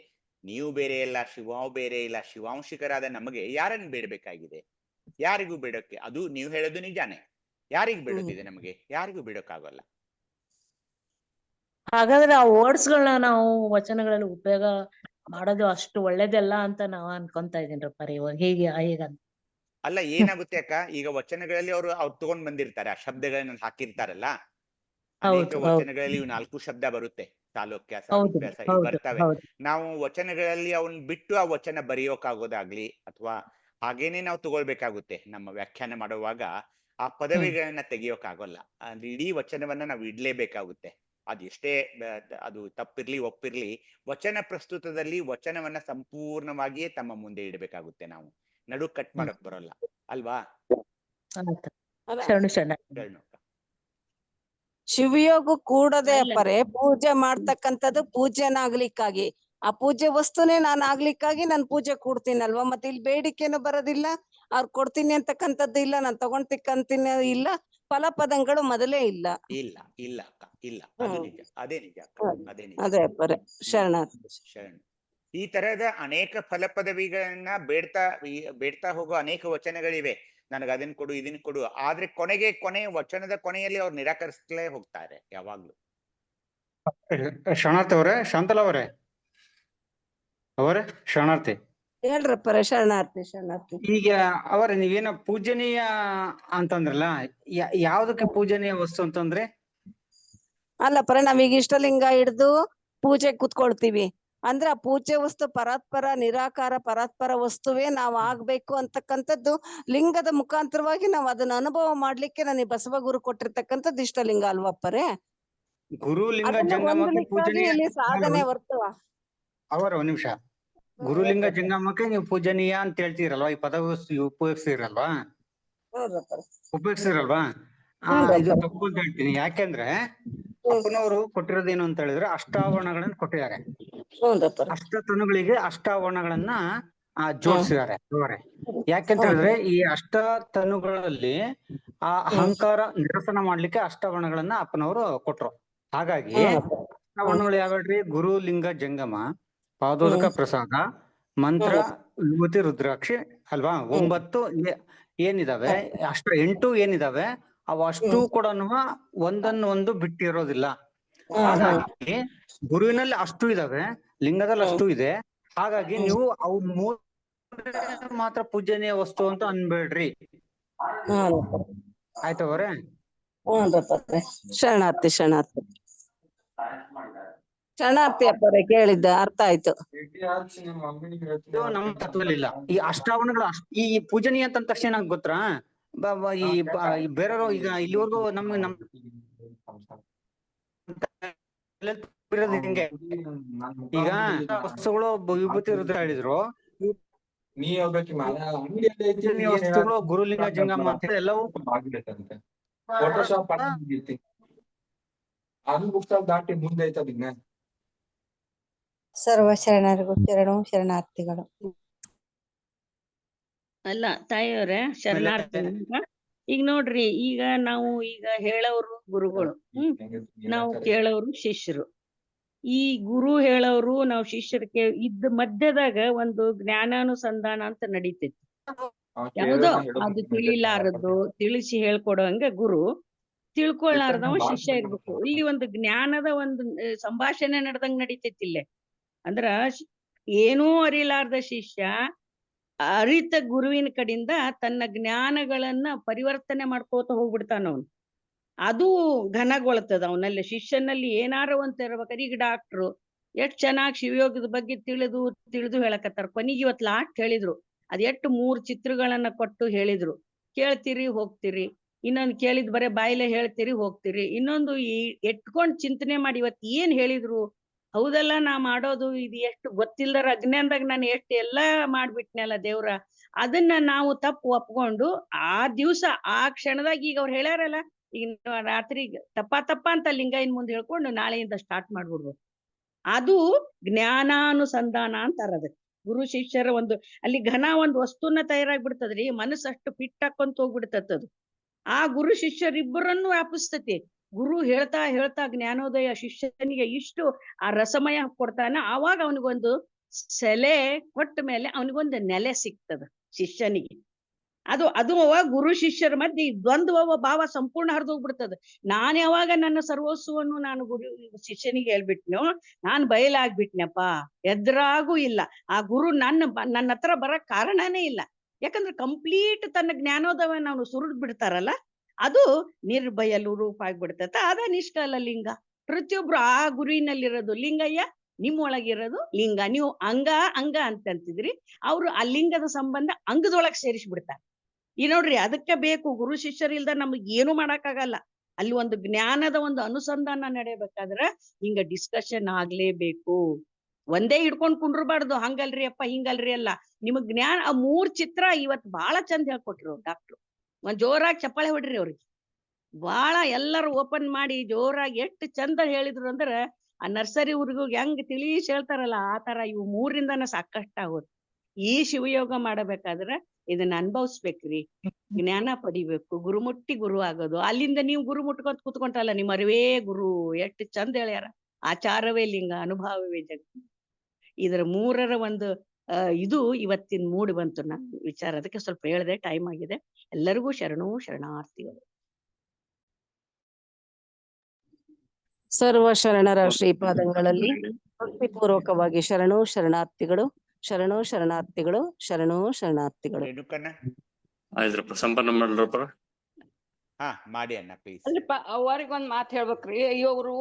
ನೀವು ಬೇರೆ ಇಲ್ಲ, ಶಿವಾವು ಬೇರೆ ಇಲ್ಲ. ಶಿವಾಂಶಿಕರಾದ ನಮಗೆ ಯಾರನ್ನು ಬೇಡಬೇಕಾಗಿದೆ? ಯಾರಿಗೂ ಬೇಡಕ್ಕೆ, ಅದು ನೀವು ಹೇಳೋದು ನಿಜಾನೇ. ಯಾರಿಗೂ ಬೇಡೋದಿದೆ ನಮಗೆ? ಯಾರಿಗೂ ಬೇಡಕ್ಕಾಗಲ್ಲ. ಹಾಗಾದ್ರೆ ಆ ವರ್ಡ್ಸ್ ಗಳನ್ನ ನಾವು ವಚನಗಳಲ್ಲಿ ಉಪಯೋಗ ಮಾಡೋದು ಅಷ್ಟು ಒಳ್ಳೇದಲ್ಲ ಅಂತ ನಾವು ಅನ್ಕೊಂತ ಇದೀನಿ ಇವಾಗ. ಹೇಗಂತ ಅಲ್ಲ, ಏನಾಗುತ್ತೆ ಅಕ್ಕ, ಈಗ ವಚನಗಳಲ್ಲಿ ಅವ್ರು ತಗೊಂಡ್ ಬಂದಿರ್ತಾರೆ, ಆ ಶಬ್ದಗಳನ್ನ ಹಾಕಿರ್ತಾರಲ್ಲ. ಅನೇಕ ವಚನಗಳಲ್ಲಿ 4 ಶಬ್ದ ಬರುತ್ತೆ, ಚಾಲುಕ್ಯ, ಸಾಲುಕ್ಯ, ಬರ್ತವೆ. ನಾವು ವಚನಗಳಲ್ಲಿ ಅವನ್ ಬಿಟ್ಟು ಆ ವಚನ ಬರೆಯೋಕಾಗೋದಾಗ್ಲಿ ಅಥವಾ ಹಾಗೇನೆ ನಾವು ತಗೊಳ್ಬೇಕಾಗುತ್ತೆ. ನಮ್ಮ ವ್ಯಾಖ್ಯಾನ ಮಾಡುವಾಗ ಆ ಪದವಿಗಳನ್ನ ತೆಗಿಯೋಕಾಗಲ್ಲ. ಅಂದ್ರೆ ಇಡೀ ವಚನವನ್ನ ನಾವು ಇಡ್ಲೇಬೇಕಾಗುತ್ತೆ. ಅದೆಷ್ಟೇ ಅದು ತಪ್ಪಿರ್ಲಿ ಒಪ್ಪಿರ್ಲಿ, ವಚನ ಪ್ರಸ್ತುತದಲ್ಲಿ ವಚನವನ್ನ ಸಂಪೂರ್ಣವಾಗಿಯೇ ತಮ್ಮ ಮುಂದೆ ಇಡಬೇಕಾಗುತ್ತೆ. ನಾವು ನಡು ಕಟ್ ಮಾಡಕ್ ಬರೋಲ್ಲ ಅಲ್ವಾ? ಶಿವಯೋಗ ಕೂಡದೆ ಅಪ್ಪರೆ ಪೂಜೆ ಮಾಡ್ತಕ್ಕಂಥದ್ದು ಪೂಜ್ಯನಾಗ್ಲಿಕ್ಕಾಗಿ. ಆ ಪೂಜೆ ವಸ್ತುನೇ ನಾನ್ ಆಗ್ಲಿಕ್ಕಾಗಿ ನಾನ್ ಪೂಜೆ ಕೂಡ್ತೀನಲ್ವಾ. ಮತ್ತೆ ಇಲ್ಲಿ ಬೇಡಿಕೆನು ಬರೋದಿಲ್ಲ, ಅವ್ರು ಕೊಡ್ತೀನಿ ಅಂತಕ್ಕಂಥದ್ದು ಇಲ್ಲ, ನಾನ್ ತಗೊಂಡ್ತಿಕ್ಕಂತೀನಿ ಇಲ್ಲ, ಫಲಪದಗಳು ಮೊದಲೇ ಇಲ್ಲ. ಇಲ್ಲ ಅಕ್ಕ, ಇಲ್ಲ. ಅದು ನಿಜ, ಅದೇ ನಿಜ ಅಕ್ಕ, ಅದೇ ನಿಜ. ಅದೇ ಅಪ್ಪರೆ ಶರಣಾರ್ಥಿ. ಶರಣ. ಈ ತರಹದ ಅನೇಕ ಫಲ ಪದವಿಗಳನ್ನ ಬೇಡ್ತಾ ಹೋಗೋ ಅನೇಕ ವಚನಗಳಿವೆ. ನನಗೆ ಅದನ್ನ ಕೊಡು, ಇದನ್ನ ಕೊಡು. ಆದ್ರೆ ವಚನದ ಕೊನೆಯಲ್ಲಿ ಅವ್ರು ನಿರಾಕರಿಸಲೇ ಹೋಗ್ತಾರೆ ಯಾವಾಗ್ಲೂ. ಶರಣಾರ್ಥಿ ಅವರೇ, ಶಾಂತಲಾ ಅವರೇ ಶರಣಾರ್ಥಿ ಹೇಳ್ರಪ್ಪರೆ. ಶರಣಾರ್ಥಿ. ಈಗ ಅವರೇ ನೀವೇನೋ ಪೂಜನೀಯ ಅಂತಂದ್ರಲ್ಲ, ಯಾವ್ದಕ್ಕೆ ಪೂಜನೀಯ ವಸ್ತು ಅಂತಂದ್ರೆ? ಅಲ್ಲಪ್ಪರೆ, ನಾವೀಗ ಇಷ್ಟಲಿಂಗ ಹಿಡ್ದು ಪೂಜೆ ಕೂತ್ಕೊಳ್ತೀವಿ ಅಂದ್ರೆ ಆ ಪೂಜ್ಯ ವಸ್ತು ಪರಾತ್ಪರ ನಿರಾಕಾರ ಪರಾತ್ಪರ ವಸ್ತುವೇ ನಾವ್ ಆಗ್ಬೇಕು ಅಂತಕ್ಕಂಥದ್ದು ಲಿಂಗದ ಮುಖಾಂತರವಾಗಿ ನಾವ್ ಅದನ್ನ ಅನುಭವ ಮಾಡ್ಲಿಕ್ಕೆ ನನಗೆ ಬಸವ ಗುರು ಕೊಟ್ಟಿರ್ತಕ್ಕಂಥದ್ದು ಇಷ್ಟಲಿಂಗ ಅಲ್ವಪ್ಪರೆ? ಗುರುಲಿಂಗ ಜಂಗಮಕ್ಕೆ ಪೂಜನೀಯ ಸಾಧನೆ ಹೊರ್ತು ಅವರ ಒಂದ್ ನಿಮಿಷ. ಗುರುಲಿಂಗ ಜಂಗಮಕ್ಕೆ ನೀವು ಪೂಜನೀಯ ಅಂತ ಹೇಳ್ತೀರಲ್ವಾ, ಈ ಪದ ಉಪಯೋಗಿಸ್ತಿರಲ್ವಾ? ಇದು ತಪ್ಪು ಅಂತ ಹೇಳ್ತೀನಿ. ಯಾಕೆಂದ್ರೆ ಅಪ್ಪನವರು ಕೊಟ್ಟಿರೋದೇನು ಅಂತ ಹೇಳಿದ್ರೆ ಅಷ್ಟಾವರಣಗಳನ್ನ ಕೊಟ್ಟಿದ್ದಾರೆ. ಅಷ್ಟತನುಗಳಿಗೆ ಅಷ್ಟಾವರಣಗಳನ್ನ ಜೋಡಿಸಿದ್ದಾರೆ ಅವರೇ. ಯಾಕೆಂತ ಹೇಳಿದ್ರೆ ಈ ಅಷ್ಟತನುಗಳಲ್ಲಿ ಆ ಅಹಂಕಾರ ನಿರಸನ ಮಾಡ್ಲಿಕ್ಕೆ ಅಷ್ಟಾವರಣಗಳನ್ನ ಅಪ್ಪನವರು ಕೊಟ್ರು. ಹಾಗಾಗಿ ಅಷ್ಟಾವರಣಗಳು ಯಾವ್ಯಾವ್ರಿ? ಗುರು ಲಿಂಗ ಜಂಗಮ, ಪಾದೋದಕ ಪ್ರಸಾದ, ಮಂತ್ರ, ವಿಭೂತಿ, ರುದ್ರಾಕ್ಷಿ ಅಲ್ವಾ? 9 ಏನಿದಾವೆ, 8 ಏನಿದಾವೆ ಅವು ಅಷ್ಟು ಕೂಡ ಒಂದನ್ನೊಂದು ಬಿಟ್ಟಿರೋದಿಲ್ಲ. ಹಾಗಾಗಿ ಗುರುವಿನಲ್ಲಿ ಅಷ್ಟು ಇದಾವೆ, ಲಿಂಗದಲ್ಲಿ ಅಷ್ಟು ಇದೆ. ಹಾಗಾಗಿ ನೀವು ಅವು 3 ಮಾತ್ರ ಪೂಜನೀಯ ವಸ್ತು ಅಂತ ಅನ್ಬೇಡ್ರಿ. ಆಯ್ತವ್ರೆ? ಶರಣಾರ್ಥಿ ಅಪ್ಪರೇ, ಕೇಳಿದ್ದ ಅರ್ಥ ಆಯ್ತು. ನಮ್ಮ ತತ್ವದಲ್ಲಿ ಇಲ್ಲ ಈ ಅಷ್ಟಾವರಣಗಳು. ಈ ಪೂಜನೀಯ ಅಂತ ತಕ್ಷಣ ನಂಗೆ ಗೊತ್ತಾ, ಈ ಬೇರೆಯವರು ಈಗ ಇಲ್ಲಿವರೆಗೂ ಹಿಂಗೆ ಈಗ ವಸ್ತುಗಳು ವಿಭೂತಿ ರುದ್ರ ಹೇಳಿದ್ರು, ವಸ್ತುಗಳು ಗುರುಲಿಂಗ ಜಂಗಮ ಅಂತ ಎಲ್ಲವೂ ಸರ್ವ ಶರಣರಿಗೂ ಶರಣಾರ್ಥಿಗಳು. ಅಲ್ಲ ತಾಯಿಯವ್ರೆ, ಶರಣಾರ್ಥಿ. ಈಗ ನೋಡ್ರಿ, ಈಗ ನಾವು ಹೇಳೋರು ಗುರುಗಳು, ನಾವು ಕೇಳೋರು ಶಿಷ್ಯರು. ಈ ಗುರು ಹೇಳೋರು ನಾವು ಶಿಷ್ಯರಿಗೆ ಇದ್ದ ಮಧ್ಯದಾಗ ಒಂದು ಜ್ಞಾನಾನುಸಂಧಾನ ಅಂತ ನಡೀತೈತಿ. ಯಾವುದೋ ಅದು ತಿಳಿಲಾರದ್ದು ತಿಳಿಸಿ ಹೇಳ್ಕೊಡೋ ಹಂಗ ಗುರು. ತಿಳ್ಕೊಳ್ಳಾರ್ದವ ಶಿಷ್ಯ ಇರ್ಬೇಕು. ಇಲ್ಲಿ ಒಂದು ಜ್ಞಾನದ ಒಂದು ಸಂಭಾಷಣೆ ನಡೆದಂಗ್ ನಡೀತೈತಿ ಇಲ್ಲೇ. ಅಂದ್ರ ಏನೂ ಅರಿಲಾರ್ದ ಶಿಷ್ಯ ಅರಿತ ಗುರುವಿನ ಕಡೆಯಿಂದ ತನ್ನ ಜ್ಞಾನಗಳನ್ನ ಪರಿವರ್ತನೆ ಮಾಡ್ಕೋತ ಹೋಗ್ಬಿಡ್ತಾನ ಅವನು. ಅದು ಘನಗೊಳ್ತದ ಅವನಲ್ಲಿ, ಶಿಷ್ಯನಲ್ಲಿ ಏನಾರ ಒಂದ್ ಇರ್ಬೇಕಾದ್ರೆ. ಈಗ ಡಾಕ್ಟ್ರು ಎಷ್ಟ್ ಚೆನ್ನಾಗಿ ಶಿವಯೋಗದ ಬಗ್ಗೆ ತಿಳಿದು ಹೇಳಕತ್ತಾರ. ಕೊನೆಗೆ ಇವತ್ ಲಾಸ್ಟ್ ಹೇಳಿದ್ರು, ಅದ್ 3 ಚಿತ್ರಗಳನ್ನ ಕೊಟ್ಟು ಹೇಳಿದ್ರು. ಕೇಳ್ತೀರಿ ಹೋಗ್ತೀರಿ, ಇನ್ನೊಂದು ಕೇಳಿದ್ ಬರೇ ಬಾಯಿಲೆ ಹೇಳ್ತೀರಿ ಹೋಗ್ತೀರಿ, ಇನ್ನೊಂದು ಎಟ್ಕೊಂಡ್ ಚಿಂತನೆ ಮಾಡಿ ಇವತ್ ಏನ್ ಹೇಳಿದ್ರು. ಹೌದಲ್ಲ, ನಾ ಮಾಡೋದು ಇದು ಎಷ್ಟು ಗೊತ್ತಿಲ್ದರ ಅಜ್ಞಾನದಾಗ ನಾನು ಎಷ್ಟು ಎಲ್ಲಾ ಮಾಡ್ಬಿಟ್ನಲ್ಲ ದೇವ್ರ. ಅದನ್ನ ನಾವು ತಪ್ಪು ಒಪ್ಕೊಂಡು ಆ ದಿವ್ಸ ಆ ಕ್ಷಣದಾಗ ಈಗ ಅವ್ರು ಹೇಳ್ಯಾರಲ್ಲ, ಈಗ ರಾತ್ರಿ ತಪ್ಪ ಅಂತ ಲಿಂಗಯ್ಯನ ಮುಂದೆ ಹೇಳ್ಕೊಂಡು ನಾಳೆಯಿಂದ ಸ್ಟಾರ್ಟ್ ಮಾಡ್ಬಿಡ್ಬೋದು. ಅದು ಜ್ಞಾನಾನುಸಂಧಾನ ಅಂತಾರ ಅದಕ್ಕೆ. ಗುರು ಶಿಷ್ಯರ ಒಂದು ಅಲ್ಲಿ ಘನ ಒಂದು ವಸ್ತುನ ತಯಾರಾಗ್ಬಿಡ್ತದ್ರಿ. ಮನಸ್ಸಷ್ಟು ಫಿಟ್ ಹಾಕೊಂತ ಹೋಗ್ಬಿಡ್ತದ. ಆ ಗುರು ಶಿಷ್ಯರಿಬ್ಬರನ್ನು ವ್ಯಾಪಿಸ್ತತಿ. ಗುರು ಹೇಳ್ತಾ ಜ್ಞಾನೋದಯ ಶಿಷ್ಯನಿಗೆ ಇಷ್ಟು ಆ ರಸಮಯ ಕೊಡ್ತಾನ. ಆವಾಗ ಅವನಿಗೊಂದು ಸೆಲೆ ಕೊಟ್ಟ ಮೇಲೆ ಅವನಿಗೊಂದು ನೆಲೆ ಸಿಗ್ತದ ಶಿಷ್ಯನಿಗೆ. ಅದು ಅವಾಗ ಗುರು ಶಿಷ್ಯರ ಮಧ್ಯೆ ದ್ವಂದ್ವ ಭಾವ ಸಂಪೂರ್ಣ ಹರಿದೋಗ್ಬಿಡ್ತದ. ನಾನ್ ಯಾವಾಗ ನನ್ನ ಸರ್ವಸ್ವವನ್ನು ನಾನು ಗುರು ಶಿಷ್ಯನಿಗೆ ಹೇಳ್ಬಿಟ್ನೋ, ನಾನ್ ಬಯಲಾಗ್ಬಿಟ್ನಪ್ಪ, ಎದ್ರಾಗೂ ಇಲ್ಲ. ಆ ಗುರು ನನ್ನ ಹತ್ರ ಬರಕ್ ಕಾರಣನೇ ಇಲ್ಲ. ಯಾಕಂದ್ರೆ ಕಂಪ್ಲೀಟ್ ತನ್ನ ಜ್ಞಾನೋದಯವನ್ನು ಅವನು ಸುರುಡ್ ಬಿಡ್ತಾರಲ್ಲ, ಅದು ನಿರ್ಭಯಲು ರೂಪ ಆಗ್ಬಿಡ್ತೈತ. ಅದ ನಿಷ್ಕಲ ಲಿಂಗ. ಪ್ರತಿಯೊಬ್ರು ಆ ಗುರುವಿನಲ್ಲಿರೋದು ಲಿಂಗಯ್ಯ, ನಿಮ್ಮೊಳಗಿರೋದು ಲಿಂಗ. ನೀವು ಅಂಗ ಅಂತಂತಿದ್ರಿ, ಅವ್ರು ಆ ಲಿಂಗದ ಸಂಬಂಧ ಅಂಗದೊಳಗ್ ಸೇರಿಸ್ಬಿಡ್ತಾರೆ. ಈ ನೋಡ್ರಿ, ಅದಕ್ಕೆ ಬೇಕು ಗುರು ಶಿಷ್ಯರಿಲ್ದ ನಮಗ್ ಏನು ಮಾಡಕ್ಕಾಗಲ್ಲ. ಅಲ್ಲಿ ಒಂದು ಜ್ಞಾನದ ಒಂದು ಅನುಸಂಧಾನ ನಡೆಯಬೇಕಾದ್ರ ಹಿಂಗ ಡಿಸ್ಕಷನ್ ಆಗ್ಲೇಬೇಕು. ಒಂದೇ ಹಿಡ್ಕೊಂಡ್ ಕುಂಡ್ರಬಾರ್ದು, ಹಂಗಲ್ರಿ ಅಪ್ಪ ಹಿಂಗಲ್ರಿ ಅಲ್ಲ. ನಿಮಗ್ ಜ್ಞಾನ ಆ 3 ಚಿತ್ರ ಇವತ್ ಬಾಳ ಚಂದ ಹೇಳ್ಕೊಟ್ರು ಡಾಕ್ಟ್ರು. ಒಂದ್ ಜೋರಾಗಿ ಚಪ್ಪಾಳೆ ಹೊಡ್ರಿ ಅವ್ರಿಗೆ. ಬಾಳ ಎಲ್ಲರೂ ಓಪನ್ ಮಾಡಿ ಜೋರಾಗಿ ಎಷ್ಟು ಚಂದ ಹೇಳಿದ್ರು ಅಂದ್ರ, ಆ ನರ್ಸರಿ ಹುಡುಗ ಹೆಂಗ್ ತಿಳಿಸಿ ಹೇಳ್ತಾರಲ್ಲ ಆ ತರ ಇವು 3ರಿಂದನ ಸಾಕಷ್ಟ ಆಗೋದು. ಈ ಶಿವಯೋಗ ಮಾಡಬೇಕಾದ್ರ ಇದನ್ನ ಅನುಭವಿಸ್ಬೇಕ್ರಿ. ಜ್ಞಾನ ಪಡಿಬೇಕು, ಗುರುಮುಟ್ಟಿ ಗುರು ಆಗೋದು. ಅಲ್ಲಿಂದ ನೀವು ಗುರು ಮುಟ್ಕೊಂತ ಕುತ್ಕೊಂತಲ್ಲ, ನಿಮ್ಮ ಅರಿವೇ ಗುರು. ಎಷ್ಟು ಚಂದ ಹೇಳ್ಯಾರ. ಆಚಾರವೇ ಲಿಂಗ, ಅನುಭವವೇ ಜಗತ್ತು. ಇದ್ರ 3ರ ಒಂದು ಇದು ಇವತ್ತಿನ ಮೂಡಿ ಬಂತು ನನ್ನ ವಿಚಾರ. ಅದಕ್ಕೆ ಸ್ವಲ್ಪ ಹೇಳ್ದೆ, ಟೈಮ್ ಆಗಿದೆ. ಎಲ್ಲರಿಗೂ ಶರಣಾರ್ಥಿಗಳು. ಸರ್ವ ಶರಣರ ಶ್ರೀಪಾದಂಗಳಲ್ಲಿ ಭಕ್ತಿಪೂರ್ವಕವಾಗಿ ಶರಣಾರ್ಥಿಗಳು. ಆಯ್ತ್ರಪ್ಪ, ಸಂಪನ್ನ ಮಾಡ್ರಪ್ಪ. ಮಾಡಿ ಅಣ್ಣ ಪ್ಲೀಸ್. ಅಲ್ಲಪ್ಪ, ಅವ್ರಿಗೊಂದ್ ಮಾತು ಹೇಳ್ಬೇಕ್ರಿ. ಇವರು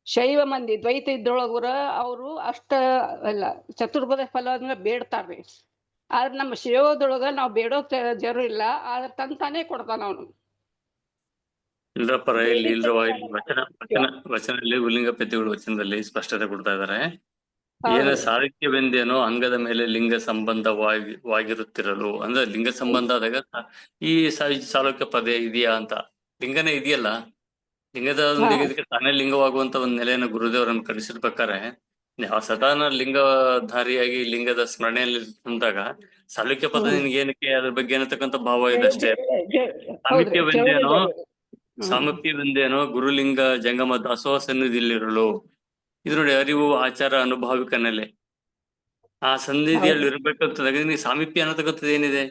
ಶೈವ ಮಂದಿ ದ್ವೈತ ಇದ್ರೊಳಗುರ ಅವರು ಅಷ್ಟ ಅಲ್ಲ ಚತುರ್ಪದ ಫಲ ಅಂದ್ರೆ ಬೇಡ್ತಾರ್ರಿ. ಆದ್ರೆ ನಮ್ಮ ಶಿವದೊಳಗ ನಾವ್ ಬೇಡೋ ಜರು ಇಲ್ಲ, ಆದ್ರೆ ತಂತಾನೆ ಕೊಡ್ತಾನ ಅವನು. ಇಲ್ರಪ್ಪ, ವಚನದಲ್ಲಿ ಉಲ್ಲಿಂಗ ಪೆತ್ತಿಗಳು ವಚನದಲ್ಲಿ ಸ್ಪಷ್ಟತೆ ಕೊಡ್ತಾ ಇದಾರೆ. ಏನ ಸಾಹಿತ್ಯವೆಂದೇನೋ ಅಂಗದ ಮೇಲೆ ಲಿಂಗ ಸಂಬಂಧವಾಗಿರುತ್ತಿರಲು. ಅಂದ್ರೆ ಲಿಂಗ ಸಂಬಂಧ ಆದಾಗ ಈ ಸಾಲೋಕ್ಯ ಪದ ಇದೆಯಾ ಅಂತ. ಲಿಂಗನೇ ಇದೆಯಲ್ಲ, ಲಿಂಗದೊಂದಿಗೆ ಇದಕ್ಕೆ ತಾನೇ ಲಿಂಗವಾಗುವಂತ ಒಂದ್ ನೆಲೆಯನ್ನು ಗುರುದೇವರನ್ನು ಕಲಿಸಿರ್ಬೇಕಾರೆ ಸದಾನ ಲಿಂಗಧಾರಿಯಾಗಿ ಲಿಂಗದ ಸ್ಮರಣೆಯಲ್ಲಿ ಅಂದಾಗ ಸಾಲುಕ್ಯ ಪದ ನಿನ್ಗೆ ಏನಕ್ಕೆ, ಅದ್ರ ಬಗ್ಗೆ ಏನತಕ್ಕಂಥ ಭಾವ ಇದೆ ಅಷ್ಟೇ. ಸಾಮೀಪ್ಯವೆಂದೇನೋ ಗುರುಲಿಂಗ ಜಂಗಮ ದಾಸೋಹ ಸನ್ನಿಧಿಯಲ್ಲಿರಲು. ಇದು ನೋಡಿ, ಅರಿವು ಆಚಾರ ಅನುಭಾವಿಕ ನೆಲೆ. ಆ ಸನ್ನಿಧಿಯಲ್ಲಿ ಇರ್ಬೇಕಂತಂದಾಗ ನಿಮಗೆ ಸಾಮೀಪ್ಯ ಅನ್ನತಕ್ಕಂಥದ್ದು ಏನಿದೆ?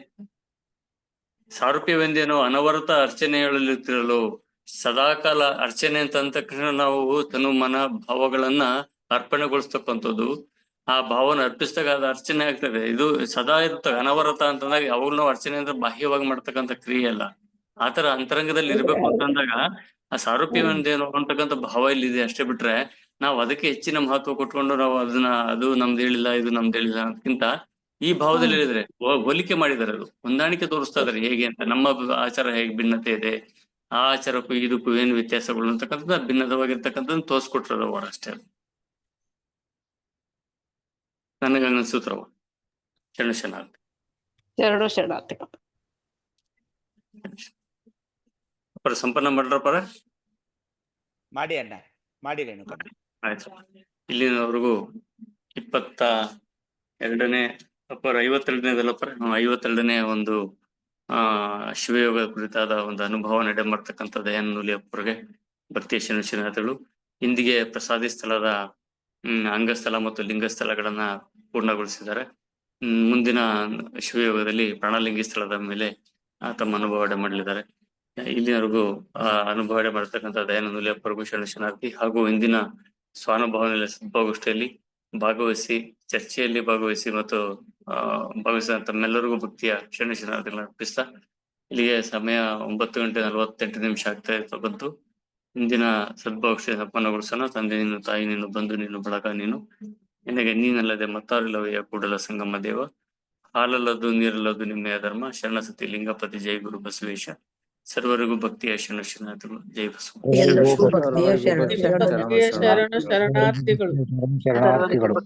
ಸಾರೂಪ್ಯವೆಂದೇನೋ ಅನವರತ ಅರ್ಚನೆಯಲ್ಲಿರ್ತಿರಲು. ಸದಾಕಾಲ ಅರ್ಚನೆ ಅಂತ ಅಂದ ತಕ್ಷಣ ನಾವು ತನು ಮನ ಭಾವಗಳನ್ನ ಅರ್ಪಣೆಗೊಳಿಸ್ತಕ್ಕಂಥದ್ದು. ಆ ಭಾವನ ಅರ್ಪಿಸಿದಾಗ ಅದು ಅರ್ಚನೆ ಆಗ್ತದೆ. ಇದು ಸದಾ ಇರ್ತದೆ ಅನವರತ ಅಂತಂದಾಗ ಯಾವಾಗ ನಾವು ಅರ್ಚನೆ ಅಂದ್ರೆ ಬಾಹ್ಯವಾಗಿ ಮಾಡ್ತಕ್ಕಂಥ ಕ್ರಿಯೆ ಅಲ್ಲ. ಆತರ ಅಂತರಂಗದಲ್ಲಿ ಇರ್ಬೇಕು ಅಂತಂದಾಗ ಆ ಸಾರೂಪ್ಯವೆಂದೇನೋ ಅಂತಕ್ಕಂಥ ಭಾವ ಇಲ್ಲಿದೆ ಅಷ್ಟೇ. ಬಿಟ್ರೆ ನಾವು ಅದಕ್ಕೆ ಹೆಚ್ಚಿನ ಮಹತ್ವ ಕೊಟ್ಕೊಂಡು ನಾವು ಅದು ನಮ್ದು ಹೇಳಿಲ್ಲ, ಇದು ನಮ್ದು ಹೇಳಿಲ್ಲ ಅನ್ನೋದಕ್ಕಿಂತ ಈ ಭಾವದಲ್ಲಿ ಹೇಳಿದ್ರೆ ಹೋಲಿಕೆ ಮಾಡಿದಾರೆ, ಅದು ಹೊಂದಾಣಿಕೆ ತೋರಿಸ್ತಾ ಇದಾರೆ ಹೇಗೆ ಅಂತ. ನಮ್ಮ ಆಚಾರ ಹೇಗೆ ಭಿನ್ನತೆ ಇದೆ, ಆ ಆಚಾರಕ್ಕೂ ಇದಕ್ಕೂ ಏನು ವ್ಯತ್ಯಾಸಗಳು ಅಂತಕ್ಕಂಥದ್ದು ಭಿನ್ನದವಾಗಿರ್ತಕ್ಕಂಥದ್ದು ತೋರಿಸ್ಕೊಟ್ರದ ಅವರು ಅಷ್ಟೇ. ನನಗೆ ಅನ್ಸುತ್ತವ. ಶರಣಾರ್ಥಿ ಸಂಪನ್ನ ಮಾಡ್ರಪ್ಪ. ಮಾಡಿ ಅಣ್ಣ, ಮಾಡಿ ರೇಣುಕ. ಆಯ್ತು. ಇಲ್ಲಿನವರೆಗೂ 22ನೇ 52ನೇ ಒಂದು ಶಿವಯೋಗ ಕುರಿತಾದ ಒಂದು ಅನುಭವ ನಡೆ ಮಾಡ್ತಕ್ಕಂಥ ದಯಾನಂದ ಅಪ್ಪರಿಗೆ ಭಕ್ತಿಯ ಶರಣಾರ್ಥಿಗಳು. ಇಂದಿಗೆ ಪ್ರಸಾದಿ ಸ್ಥಳದ ಅಂಗಸ್ಥಳ ಮತ್ತು ಲಿಂಗಸ್ಥಳಗಳನ್ನ ಪೂರ್ಣಗೊಳಿಸಿದ್ದಾರೆ. ಮುಂದಿನ ಶಿವಯೋಗದಲ್ಲಿ ಪ್ರಾಣಲಿಂಗಿ ಸ್ಥಳದ ಮೇಲೆ ತಮ್ಮ ಅನುಭವ ಮಾಡಲಿದ್ದಾರೆ. ಇಲ್ಲಿವರೆಗೂ ಅನುಭವ ಮಾಡ್ತಕ್ಕಂಥ ದಯಾನಂದ ನುಲಿಯಪ್ಪರಿಗೂ ಶರಣಾರ್ಥಿ ಹಾಗೂ ಇಂದಿನ ಸ್ವಾನುಭವ ಸದ್ಭಾವಗೋಷ್ಠಿಯಲ್ಲಿ ಭಾಗವಹಿಸಿ ಚರ್ಚೆಯಲ್ಲಿ ಭಾಗವಹಿಸಿ ಮತ್ತು ಭಾಗವಹಿಸಿದ ತಮ್ಮೆಲ್ಲರಿಗೂ ಭಕ್ತಿಯ ಶರಣಾರ್ಥಿಗಳನ್ನ ಅರ್ಪಿಸ್ತಾ ಇಲ್ಲಿಗೆ ಸಮಯ 9:48 ಆಗ್ತಾ ಬಂತು. ಇಂದಿನ ಸದ್ಭಾವಗೋಷ್ಠಿಯ ಸಂಪನ್ನಗೊಳಿಸೋಣ. ತಂದೆ ನೀನು, ತಾಯಿ ನೀನು, ಬಂಧು ನೀನು, ಬಳಗ ನೀನು, ನಿನಗೆ ನೀನಲ್ಲದೆ ಮತ್ತಾರಿಲ್ಲವಯ್ಯ ಕೂಡಲ ಸಂಗಮ ದೇವ. ಹಾಲಲ್ಲದು ನೀರಲ್ಲದು ನಿಮ್ಮೆಯ ಧರ್ಮ. ಶರಣಸತಿ ಲಿಂಗಪತಿ ಜೈ ಗುರು ಬಸವೇಶ. ಸರ್ವರಿಗೂ ಭಕ್ತಿಯ ಶರಣಾರ್ಥಿಗಳು. ಜೈ ಬಸವ. ಎಲ್ಲರಿಗೂ ಭಕ್ತಿಯ ಶರಣ ಶರಣಾರ್ಥಿಗಳು. ಶರಣಾರ್ಥಿಗಳು.